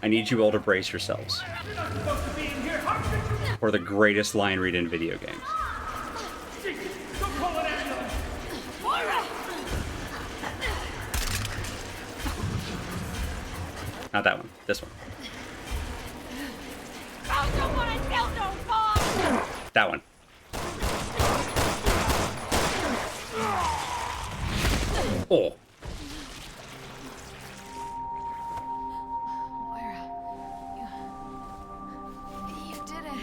I need you all to brace yourselves for the greatest line read in video games. Not that one. This one. That one. Oh. Moira, you did it.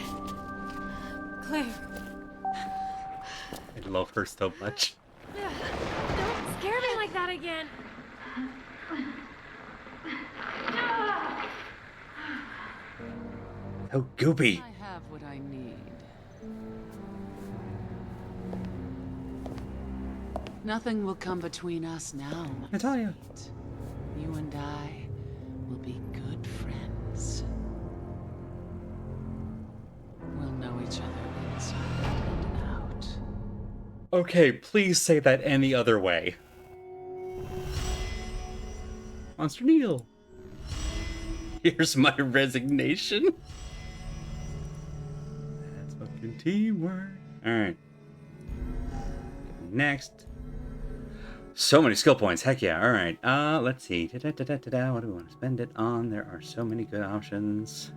Claire, I love her so much. don't scare me like that again. So goopy. I have what I need. Nothing will come between us now. Natalia. You and I will be good friends. We'll know each other inside and out. Okay, please say that any other way. Monster Neil. Here's my resignation. That's fucking teamwork. Alright. Next. So many skill points. Heck yeah. Alright. Let's see. What do we want to spend it on? There are so many good options.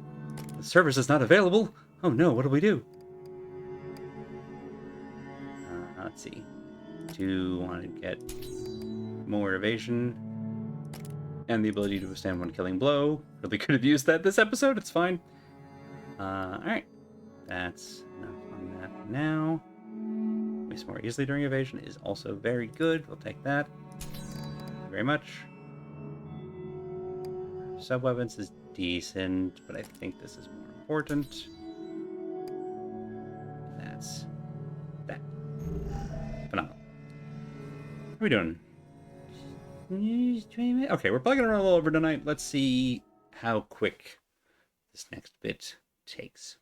The service is not available. Oh no, what do we do? Let's see. Do want to get more evasion and the ability to withstand one killing blow. Really could have used that this episode. It's fine. Alright. That's enough on that for now. Waste more easily during evasion is also very good. We'll take that. Thank you very much. Sub-weapons is decent, but I think this is more important. That's that. Phenomenal. What are we doing? 20 minutes? Okay, we're probably gonna run a little over tonight. Let's see how quick this next bit takes.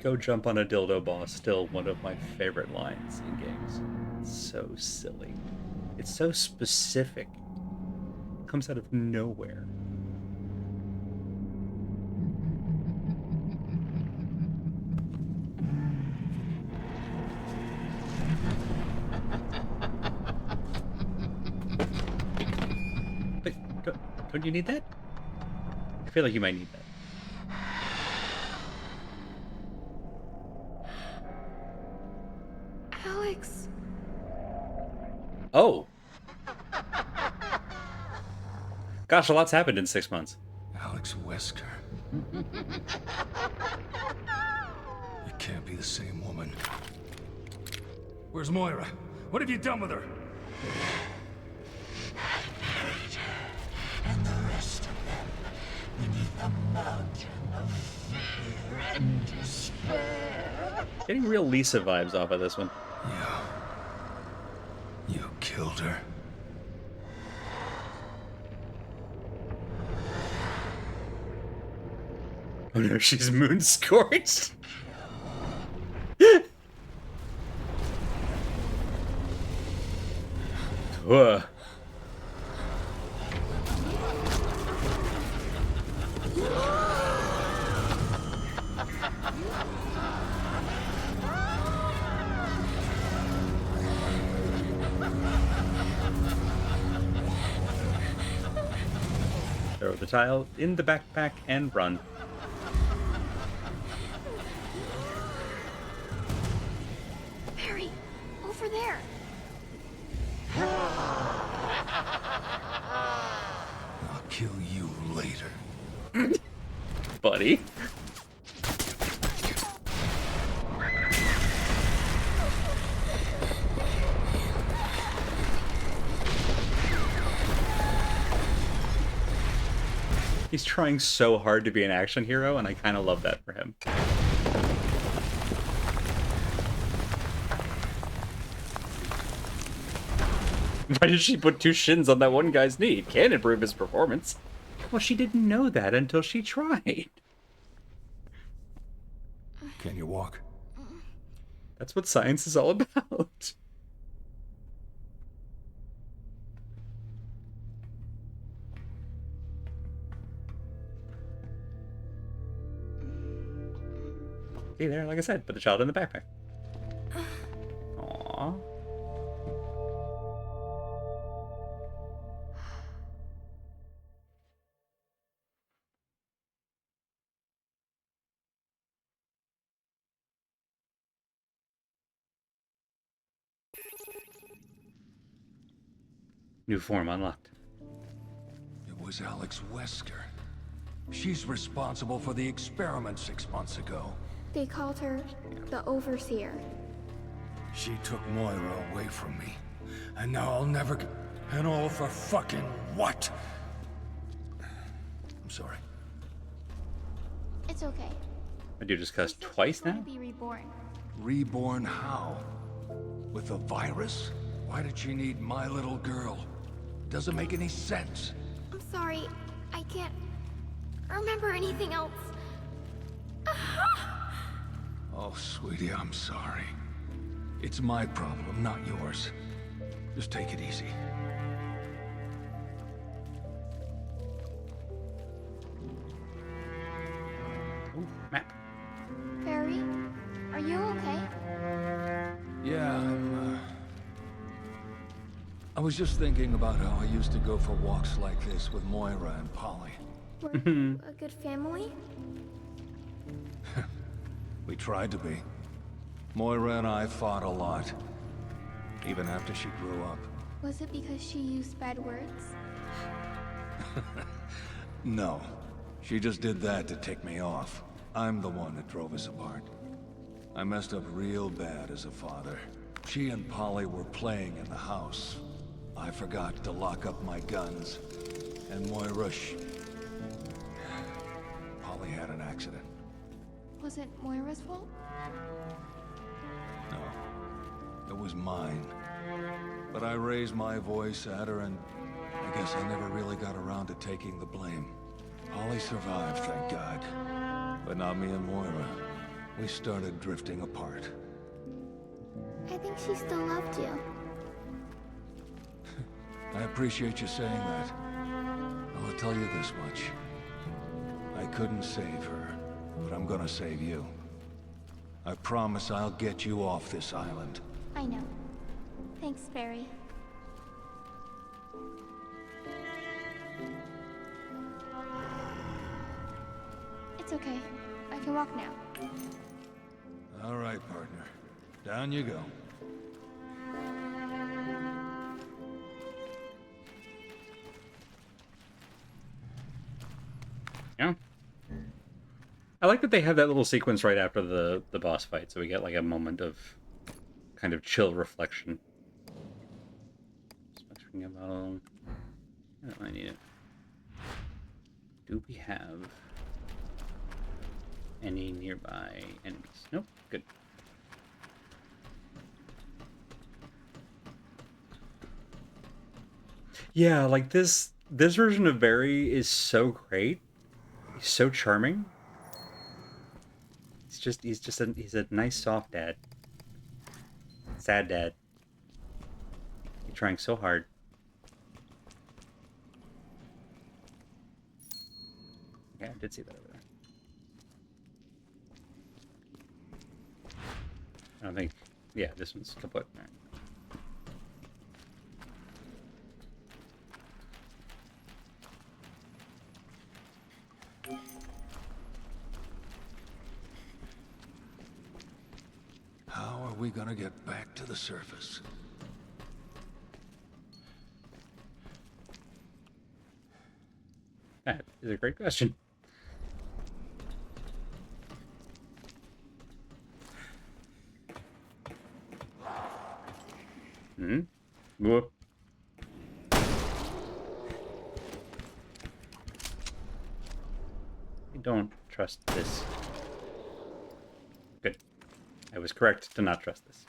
Go jump on a dildo boss, still one of my favorite lines in games. It's so silly. It's so specific. It comes out of nowhere. But don't you need that? feel like you might need that. Alex. Oh. Gosh, a lot's happened in 6 months. Alex Wesker. It can't be the same woman. Where's Moira? What have you done with her? And the rest of them beneath a mountain of fear and despair. Getting real Lisa vibes off of this one. You killed her. Oh no, she's moon scorched. Whoa. Throw the tile in the backpack and run. Barry, over there. I'll kill you later. Buddy. He's trying so hard to be an action hero, and I kind of love that for him. Why did she put 2 shins on that one guy's knee? It can improve his performance. Well, she didn't know that until she tried. Can you walk? That's what science is all about. See there, like I said, put the child in the backpack. Aww. New form unlocked. It was Alex Wesker. She's responsible for the experiment 6 months ago. They called her the Overseer. She took Moira away from me. And now I'll never get... And all for fucking what? I'm sorry. It's okay. My dude just cussed twice now? To be reborn. Reborn how? With a virus? Why did she need my little girl? Doesn't make any sense. I'm sorry. I can't remember anything else. Oh, sweetie, I'm sorry. It's my problem, not yours. Just take it easy. Ooh, map. Barry, are you okay? Yeah, I was just thinking about how I used to go for walks like this with Moira and Polly. We're a good family? We tried to be. Moira and I fought a lot. Even after she grew up. Was it because she used bad words? No. She just did that to tick me off. I'm the one that drove us apart. I messed up real bad as a father. She and Polly were playing in the house. I forgot to lock up my guns. And Moira, Polly had an accident. Was it Moira's fault? No. It was mine. But I raised my voice at her and I guess I never really got around to taking the blame. Polly survived, thank God. But not me and Moira. We started drifting apart. I think she still loved you. I appreciate you saying that. I'll tell you this much. I couldn't save her, but I'm gonna save you. I promise I'll get you off this island. I know. Thanks, Barry. It's okay. I can walk now. All right, partner. Down you go. Yeah. I like that they have that little sequence right after the boss fight, so we get like a moment of kind of chill reflection. Spectring about... I don't really need it. Do we have any nearby enemies? Nope. Good. Yeah, like this version of Barry is so great. He's so charming. He's a nice soft dad. Sad dad. He's trying so hard. Yeah, I did see that over there. I don't think... Yeah, this one's kaput. All right. How are we gonna get back to the surface? That is a great question. Hmm? Whoop. I don't trust this. Good. I was correct to not trust this.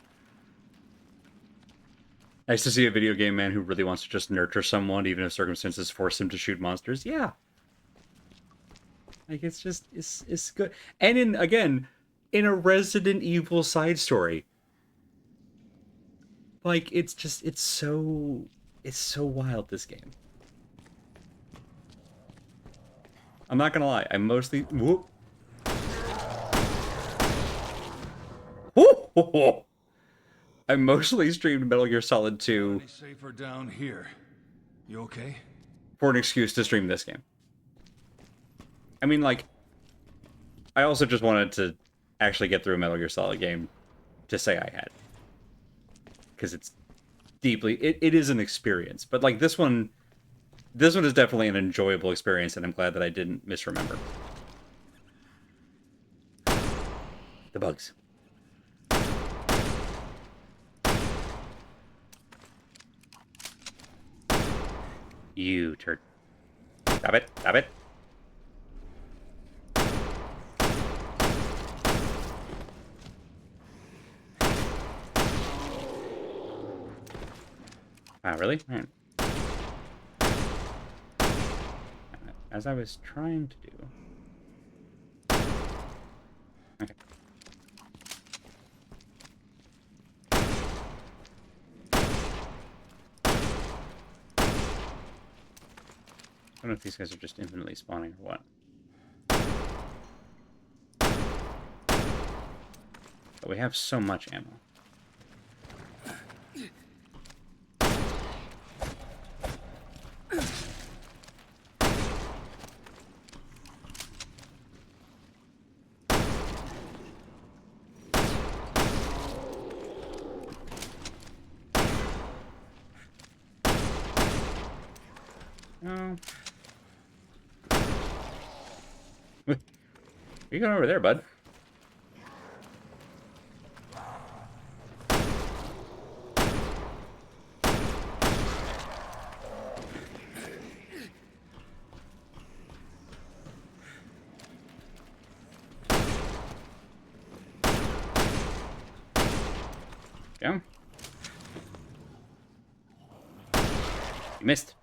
Nice to see a video game man who really wants to just nurture someone, even if circumstances force him to shoot monsters. Yeah. Like, it's just, it's good. And again, in a Resident Evil side story. Like, it's so wild, this game. I'm not gonna lie, I mostly... Whoop. Whoop. I mostly streamed Metal Gear Solid 2 Safer down here. You okay? for an excuse to stream this game. I mean, like, I also just wanted to actually get through a Metal Gear Solid game to say I had. Because it's deeply... It is an experience. But, like, this one is definitely an enjoyable experience, and I'm glad that I didn't misremember. The bugs. You turd. Stop it. Stop it. Ah, really? All right. As I was trying to do. Okay. I don't know if these guys are just infinitely spawning or what. But we have so much ammo. No. What are you going over there, bud? Yeah. You missed.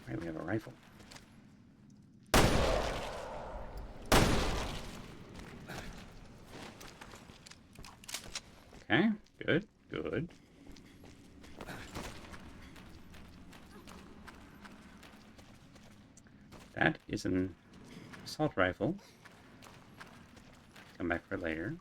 Right, we have a rifle. Okay, good, good. That is an assault rifle. Come back for later.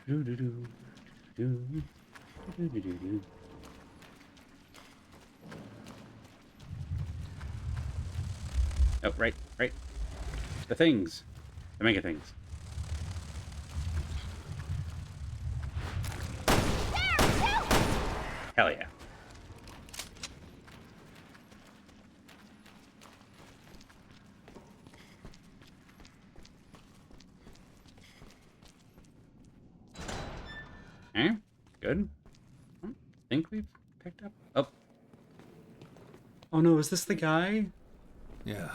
Do-do-do. Do. Do-do-do-do. Oh, right. The things. The mega things. Hell yeah. Okay, good. I think we've picked up. Oh. Oh no, is this the guy? Yeah.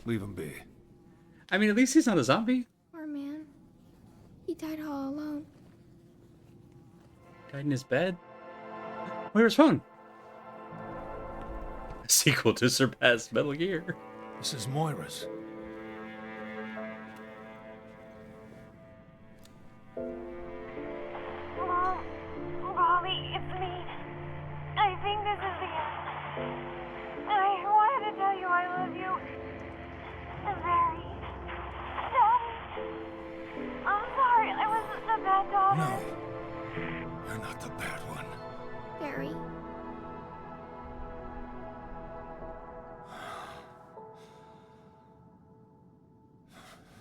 Leave him be. I mean, at least he's not a zombie. Poor man. He died all alone. Died in his bed. Where's his phone? A sequel to Surpass Metal Gear. This is Moira's. Mom, Molly, it's me. I think this is the end. I wanted to tell you I love you. Very. Daddy. I'm sorry, I was the bad daughter. No. You're not the bad one. Barry.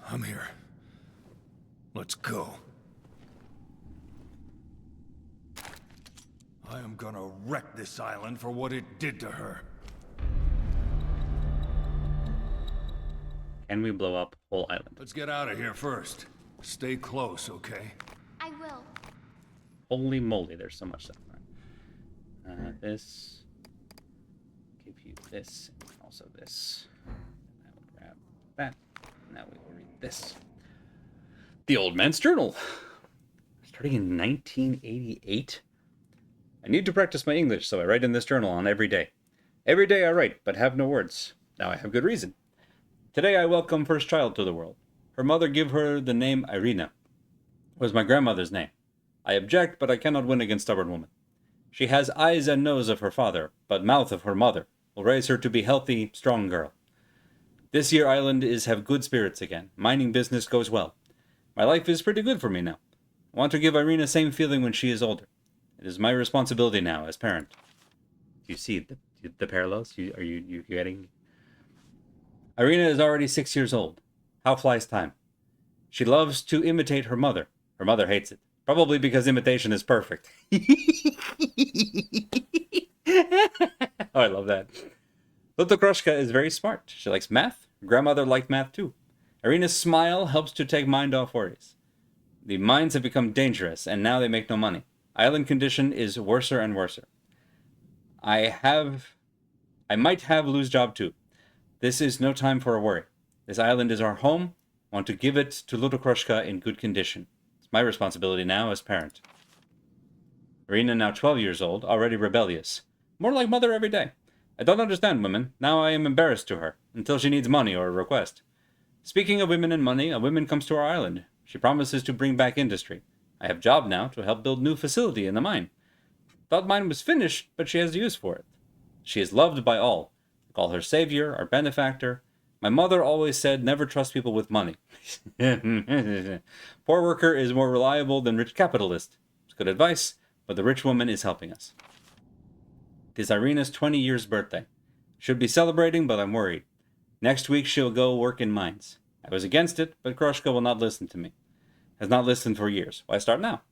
I'm here. Let's go. I am gonna wreck this island for what it did to her. Can we blow up whole island? Let's get out of here first. Stay close, okay? I will. Holy moly, there's so much stuff. This. Give you this, and also this. And I will grab that. Now we will read this. The Old Man's Journal. Starting in 1988. I need to practice my English, so I write in this journal on every day. Every day I write, but have no words. Now I have good reason. Today I welcome first child to the world. Her mother give her the name Irina. It was my grandmother's name. I object, but I cannot win against stubborn woman. She has eyes and nose of her father, but mouth of her mother. Will raise her to be healthy, strong girl. This year island is have good spirits again. Mining business goes well. My life is pretty good for me now. I want to give Irina same feeling when she is older. It is my responsibility now as parent. Do you see the parallels? Are you getting? Irina is already 6 years old. How flies time? She loves to imitate her mother. Her mother hates it. Probably because imitation is perfect. Oh, I love that. Little Kroshka is very smart. She likes math. Her grandmother liked math too. Irina's smile helps to take mind off worries. The mines have become dangerous, and now they make no money. Island condition is worser and worser. I might have lose job too. This is no time for a worry. This island is our home. I want to give it to little Kroshka in good condition. It's my responsibility now as parent. Irina, now 12 years old, already rebellious. More like mother every day. I don't understand women. Now I am embarrassed to her, until she needs money or a request. Speaking of women and money, a woman comes to our island. She promises to bring back industry. I have job now to help build new facility in the mine. Thought mine was finished, but she has use for it. She is loved by all. I call her savior, our benefactor. My mother always said never trust people with money. Poor worker is more reliable than rich capitalist. It's good advice, but the rich woman is helping us. It is Irina's 20 years birthday. Should be celebrating, but I'm worried. Next week she'll go work in mines. I was against it, but Kroshka will not listen to me. Has not listened for years. Why start now?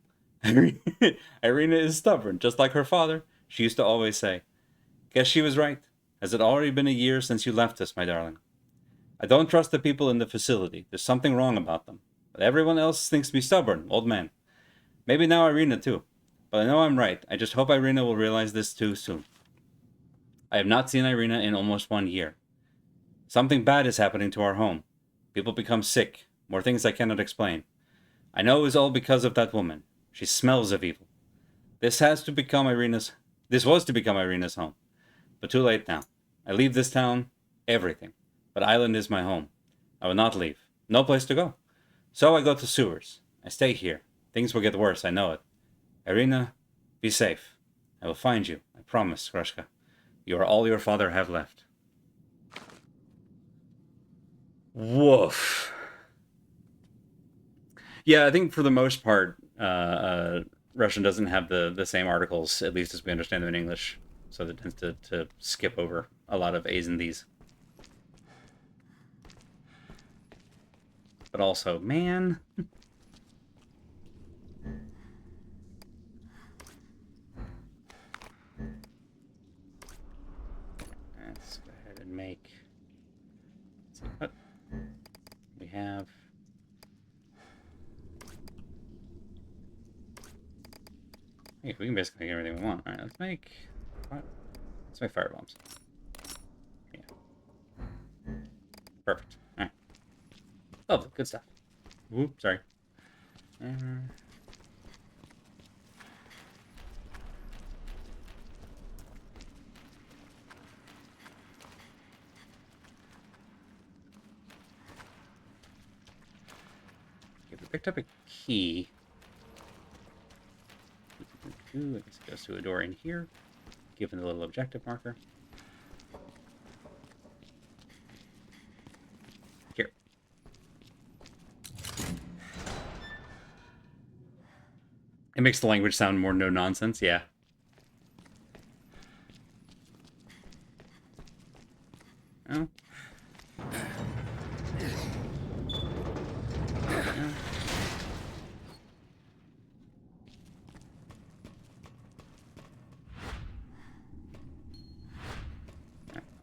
Irina is stubborn, just like her father. She used to always say, guess she was right. Has it already been a year since you left us, my darling? I don't trust the people in the facility. There's something wrong about them. But everyone else thinks me stubborn, old man. Maybe now Irina too. But I know I'm right. I just hope Irina will realize this too soon. I have not seen Irina in almost 1 year. Something bad is happening to our home. People become sick. More things I cannot explain. I know it was all because of that woman. She smells of evil. This was to become Irina's home. But too late now. I leave this town, everything. But island is my home. I will not leave. No place to go. So I go to sewers. I stay here. Things will get worse, I know it. Irina, be safe. I will find you. I promise, Kroshka. You are all your father have left. Woof. Yeah, I think for the most part, Russian doesn't have the same articles, at least as we understand them in English, so it tends to skip over a lot of A's and Th's. But also, man. Let's go ahead and make. Let's see what we have. Hey, we can basically make everything we want. All right, let's make firebombs. Yeah. Perfect. All right. Oh, good stuff. Whoop, sorry. Okay, we picked up a key. I guess it goes to a door in here, given the little objective marker. Here. It makes the language sound more no-nonsense, yeah. Oh.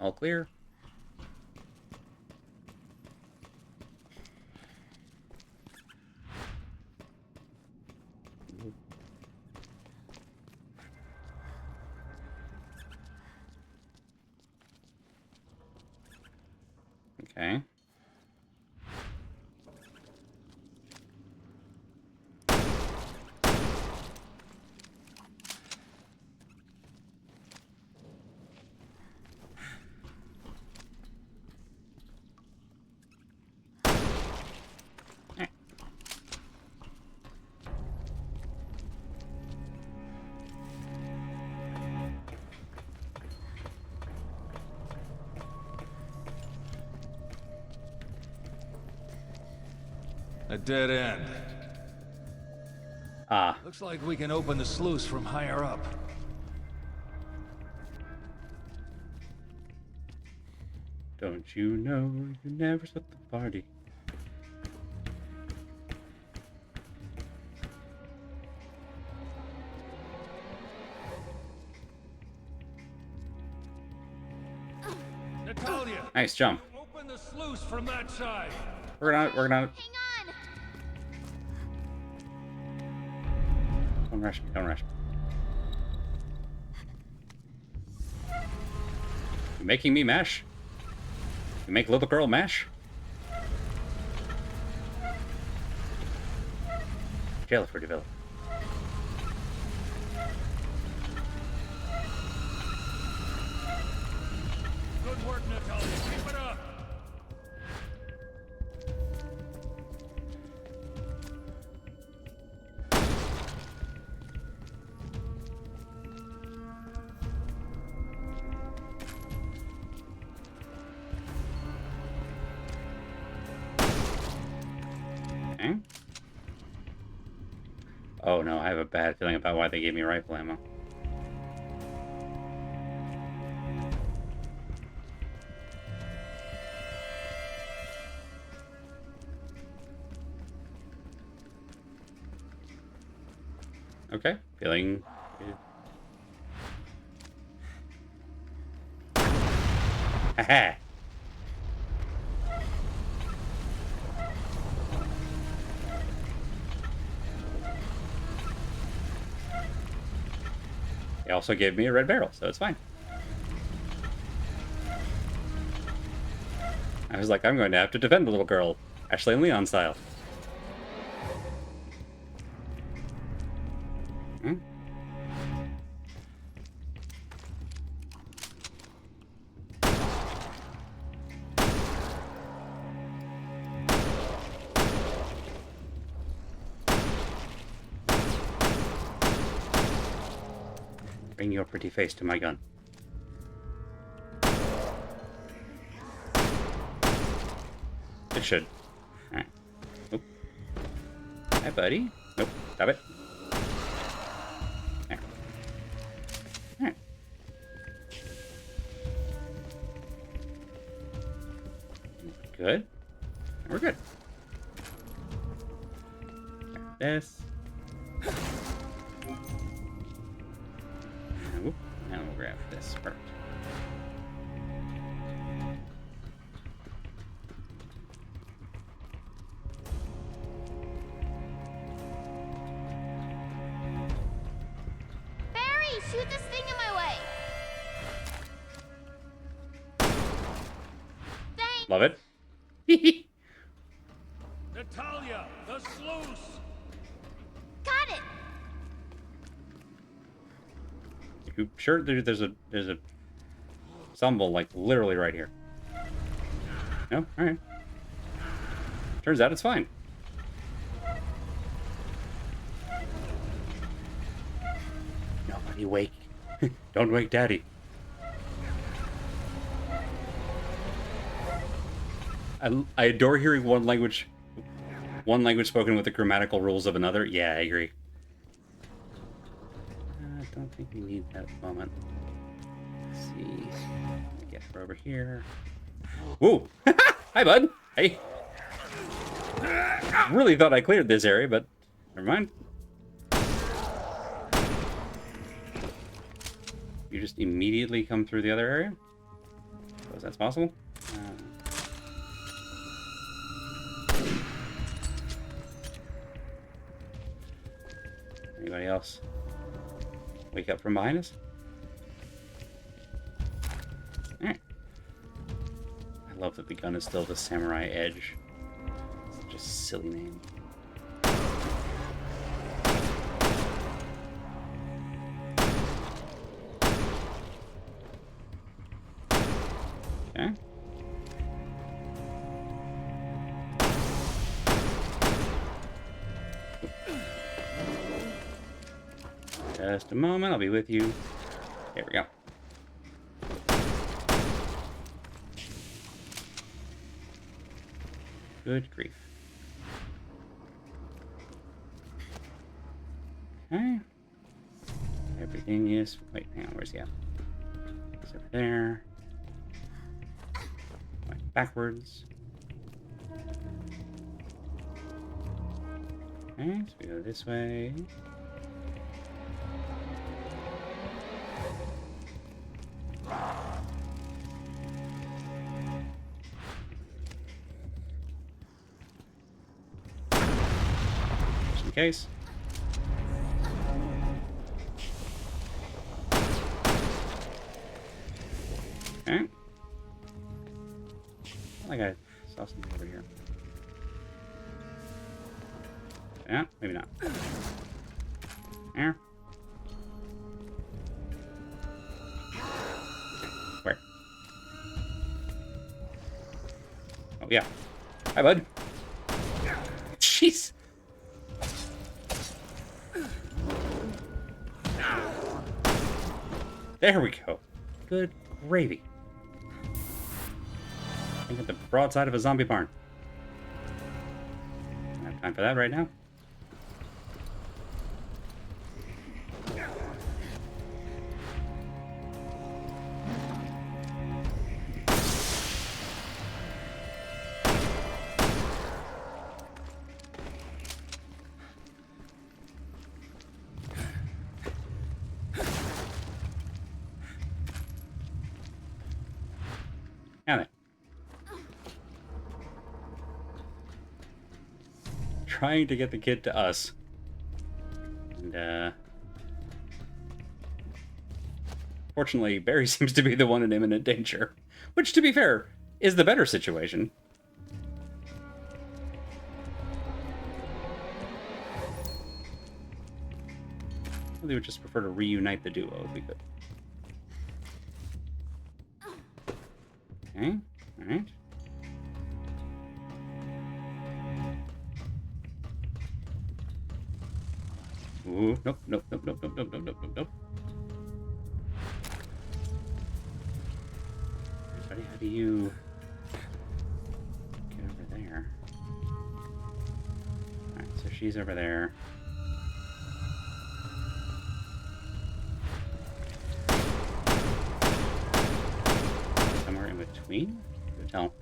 All clear. Okay. A dead end. Ah. Looks like we can open the sluice from higher up. Don't you know you never set the party? Natalia! Nice jump. Open the sluice from that side. Working on it, working on it. Hang on! Don't rush me, don't rush me. You making me mash? You make little girl mash? Jail for develop. Good work, Natalia. Keep it up. Okay. Oh no, I have a bad feeling about why they gave me rifle ammo. Okay, feeling good. Haha. They also gave me a red barrel, so it's fine. I was like, I'm going to have to defend the little girl, Ashley and Leon style. Hmm? Bring your pretty face to my gun. It should. Alright. Oop. Hi, buddy. Nope. Stop it. There. Alright. Good. And we're good. Grab this. Whoop. And we'll grab this. Perfect. Barry, shoot this thing in my way. Thanks. Love it. Natalia, the sluice! Got it. You sure there's a stumble like literally right here? No? Alright. Turns out it's fine. Nobody wake. Don't wake Daddy. I adore hearing one language spoken with the grammatical rules of another. Yeah, I agree. I don't think we need that at the moment. Let's see. Get her over here. Whoa! Hi, bud. Hey. Really thought I cleared this area, but never mind. You just immediately come through the other area? Suppose that's possible. Anybody else wake up from behind us? Alright. I love that the gun is still the Samurai Edge. Such a silly name. Okay. Just a moment, I'll be with you. There we go. Good grief. Okay. Everything is... Wait, hang on, where's he at? It's over there. Going backwards. Okay, so we go this way. Just in case. Okay. I think I saw something over here. Yeah, maybe not. There. Where? Oh, yeah. Hi, bud. Jeez. There we go. Good gravy. Think of the broadside of a zombie barn. Don't have time for that right now. Now then. Trying to get the kid to us. And, fortunately, Barry seems to be the one in imminent danger. Which, to be fair, is the better situation. They would just prefer to reunite the duo if we could. Okay, alright. Ooh, nope, nope, nope, nope, nope, nope, nope, nope, nope, nope. Buddy, how do you get over there? Alright, so she's over there. Queen? Good tell.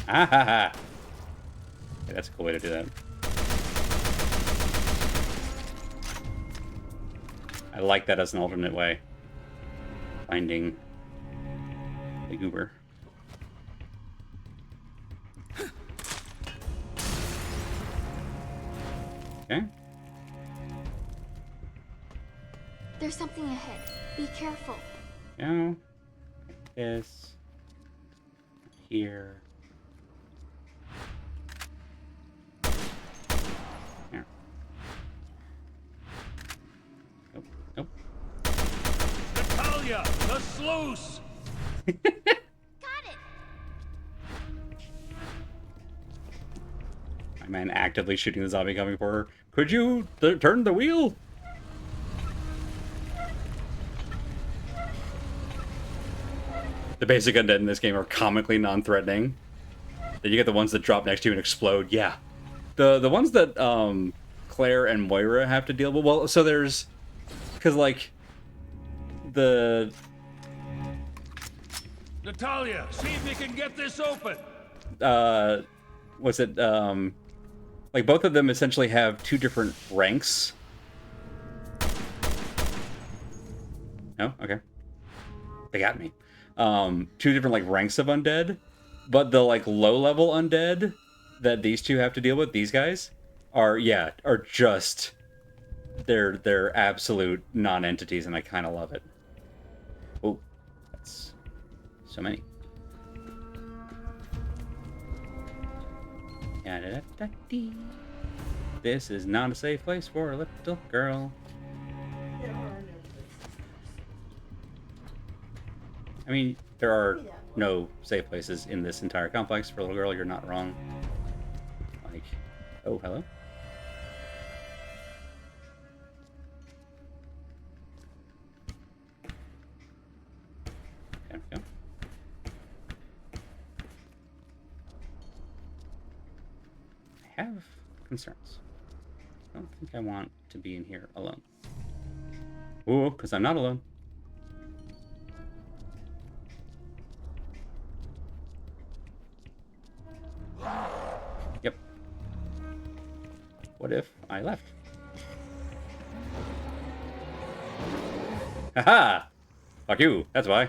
Ah ha ha! Okay, that's a cool way to do that. I like that as an alternate way. Finding the goober. Okay. There's something ahead. Be careful. Go. Like this. Here. There. Nope. Nope. Natalia, the sluice! Got it! My man actively shooting the zombie coming for her. Could you turn the wheel? The basic undead in this game are comically non-threatening. Then you get the ones that drop next to you and explode. Yeah. The ones that Claire and Moira have to deal with. Well, so there's... Because, like... The... Natalia, see if you can get this open! Was it, like, both of them essentially have two different ranks. No? Okay. They got me. Two different, like, ranks of undead. But the, like, low-level undead that these two have to deal with, these guys, are just... They're absolute non-entities, and I kind of love it. Oh, that's so many. This is not a safe place for a little girl. I mean, there are no safe places in this entire complex for a little girl. You're not wrong. Like, oh, hello? There we go. I have concerns. I don't think I want to be in here alone. Ooh, because I'm not alone. Yep. What if I left? Haha! Fuck you, that's why.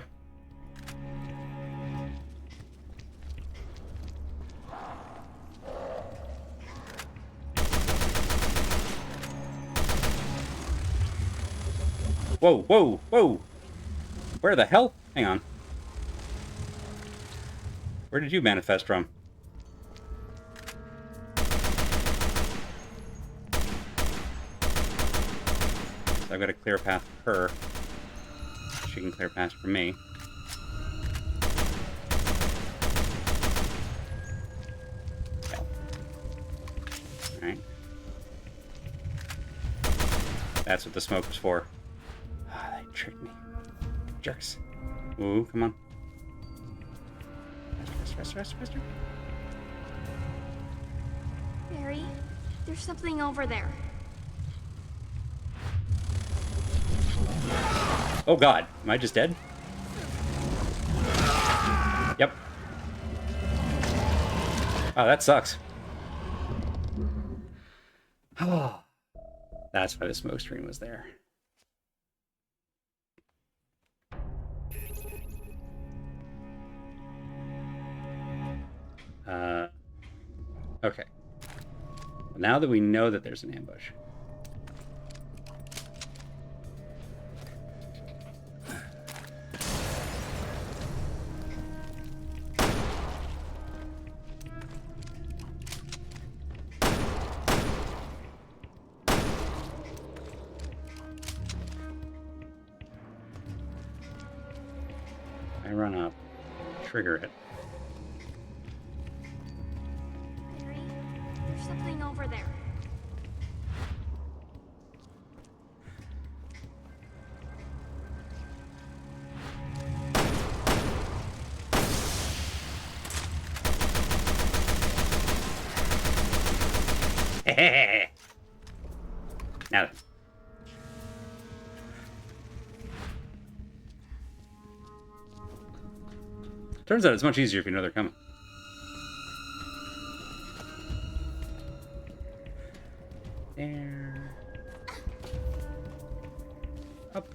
Whoa, whoa, whoa! Where the hell? Hang on. Where did you manifest from? So I've got to clear a path for her. She can clear a path for me. Alright. That's what the smoke was for. Ah, they tricked me. Jerks. Ooh, come on. Faster. Barry, there's something over there. Oh god, am I just dead? Yep. Oh, that sucks. Oh, that's why the smoke screen was there. Okay. Now that we know that there's an ambush. I run up, trigger it. Barry, there's something over there. Now then. Turns out it's much easier if you know they're coming. There. Up.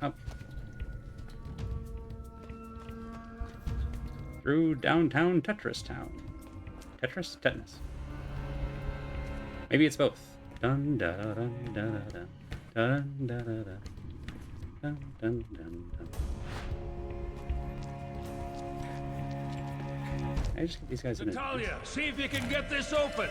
Up. Through downtown Tetris Town. Tetris? Tetanus. Maybe it's both. Dun da dun da da da. Dun da da da. Dun dun dun dun. I just get these guys in a... Natalia, see if you can get this open.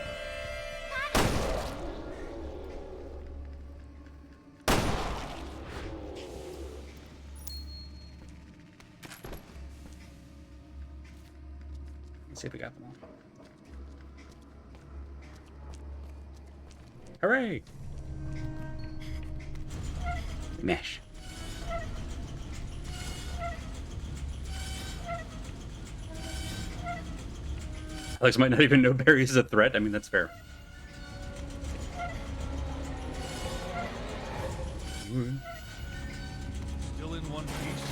Let's see if we got them all. Hooray! Mesh. Alex might not even know Barry is a threat. I mean, that's fair. Still in one piece.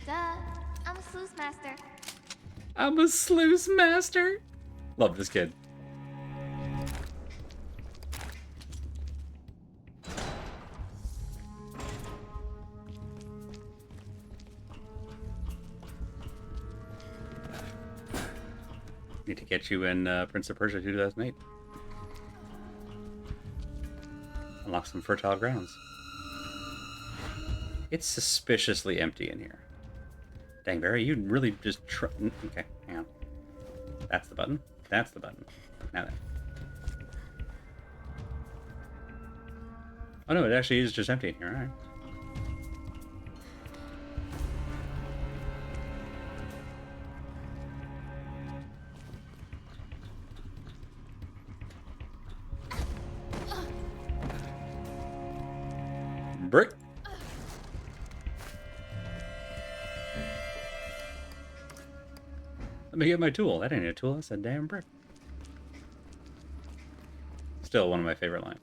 Duh. I'm a sluice master. I'm a sluice master. Love this kid. Need to get you in Prince of Persia 2008. Unlock some fertile grounds. It's suspiciously empty in here. Dang, Barry, you really just okay, hang on. That's the button. That's the button. Now then. Oh no, it actually is just empty in here. Alright. Brick. Let me get my tool. That ain't a tool, that's a damn brick. Still one of my favorite lines.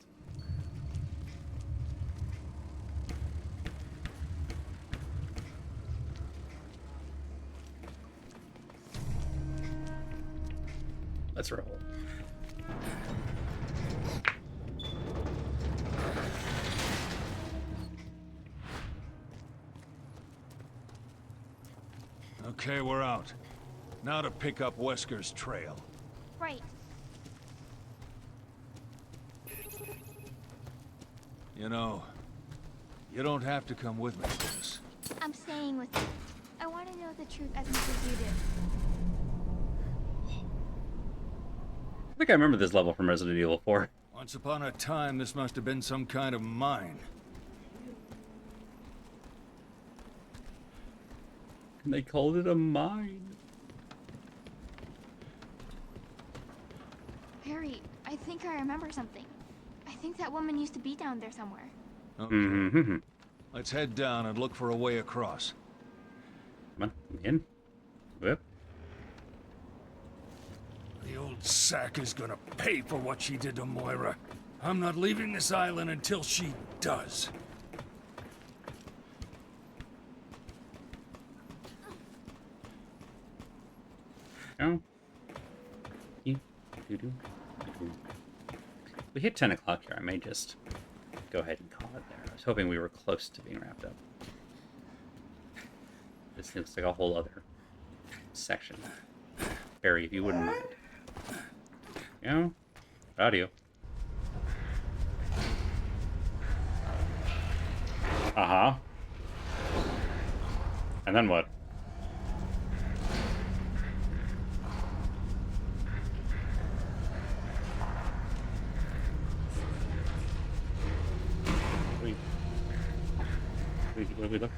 Let's roll. Okay, we're out. Now to pick up Wesker's trail. Right. You know, you don't have to come with me for this. I'm staying with you. I want to know the truth as much as you do. I think I remember this level from Resident Evil 4. Once upon a time, this must have been some kind of mine. And they called it a mine. Harry, I think I remember something. I think that woman used to be down there somewhere. Okay. Mm-hmm. Let's head down and look for a way across. Come on, in. Whip. The old sack is gonna pay for what she did to Moira. I'm not leaving this island until she does. Oh. We hit 10 o'clock here. I may just go ahead and call it there. I was hoping we were close to being wrapped up. This looks like a whole other section. Barry, if you wouldn't mind. You know? Audio. Uh-huh. And then what? Where we look?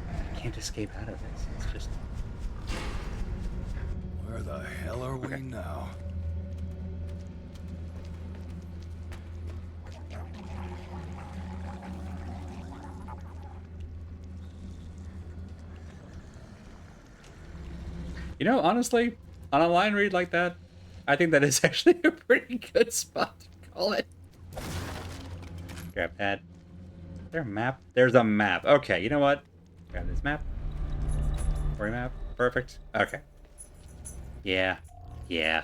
I can't escape out of this. It's just... Where the hell are we now? You know, honestly, on a line read like that, I think that is actually a pretty good spot to call it. Grab that. Is there a map? There's a map. Okay, you know what? Grab this map. Story map. Perfect. Okay. Yeah. Yeah.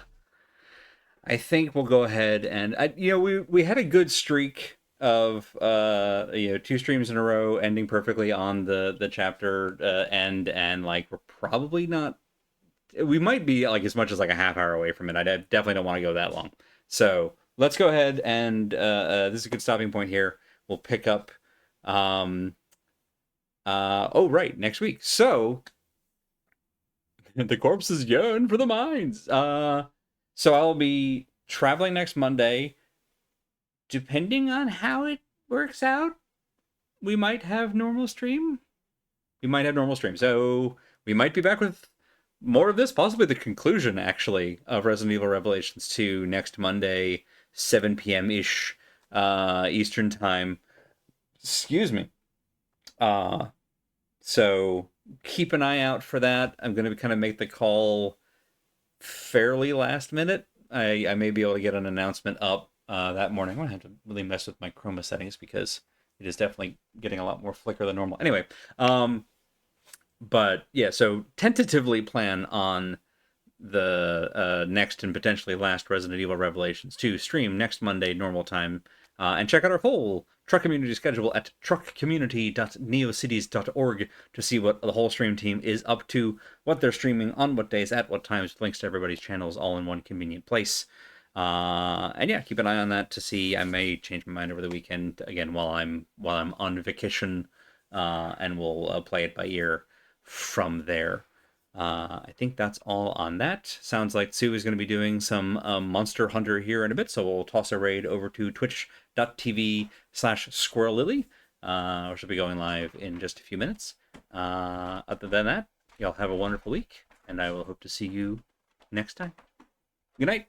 I think we'll go ahead and we had a good streak of 2 streams in a row ending perfectly on the chapter end, and like we're probably not. We might be like as much as like a half hour away from it. I definitely don't want to go that long. So let's go ahead and this is a good stopping point here. We'll pick up. Oh right, next week. So the corpses yearn for the mines. So I'll be traveling next Monday. Depending on how it works out, we might have normal stream. So we might be back with more of this, possibly the conclusion, actually, of Resident Evil Revelations 2 next Monday, 7 p.m.-ish Eastern Time. Excuse me. So keep an eye out for that. I'm going to kind of make the call fairly last minute. I may be able to get an announcement up that morning. I'm going to have to really mess with my chroma settings because it is definitely getting a lot more flicker than normal. Anyway, but yeah, so tentatively plan on the next and potentially last Resident Evil Revelations 2 stream next Monday, normal time. And check out our full Truck Community schedule at truckcommunity.neocities.org to see what the whole stream team is up to, what they're streaming, on what days, at what times, links to everybody's channels all in one convenient place. And yeah, keep an eye on that to see. I may change my mind over the weekend again while I'm on vacation, and we'll play it by ear from there. I think that's all on that. Sounds like Sue is going to be doing some Monster Hunter here in a bit, so we'll toss a raid over to twitch.tv/SquirrelLily, which will be going live in just a few minutes. Other than that, y'all have a wonderful week, and I will hope to see you next time. Good night.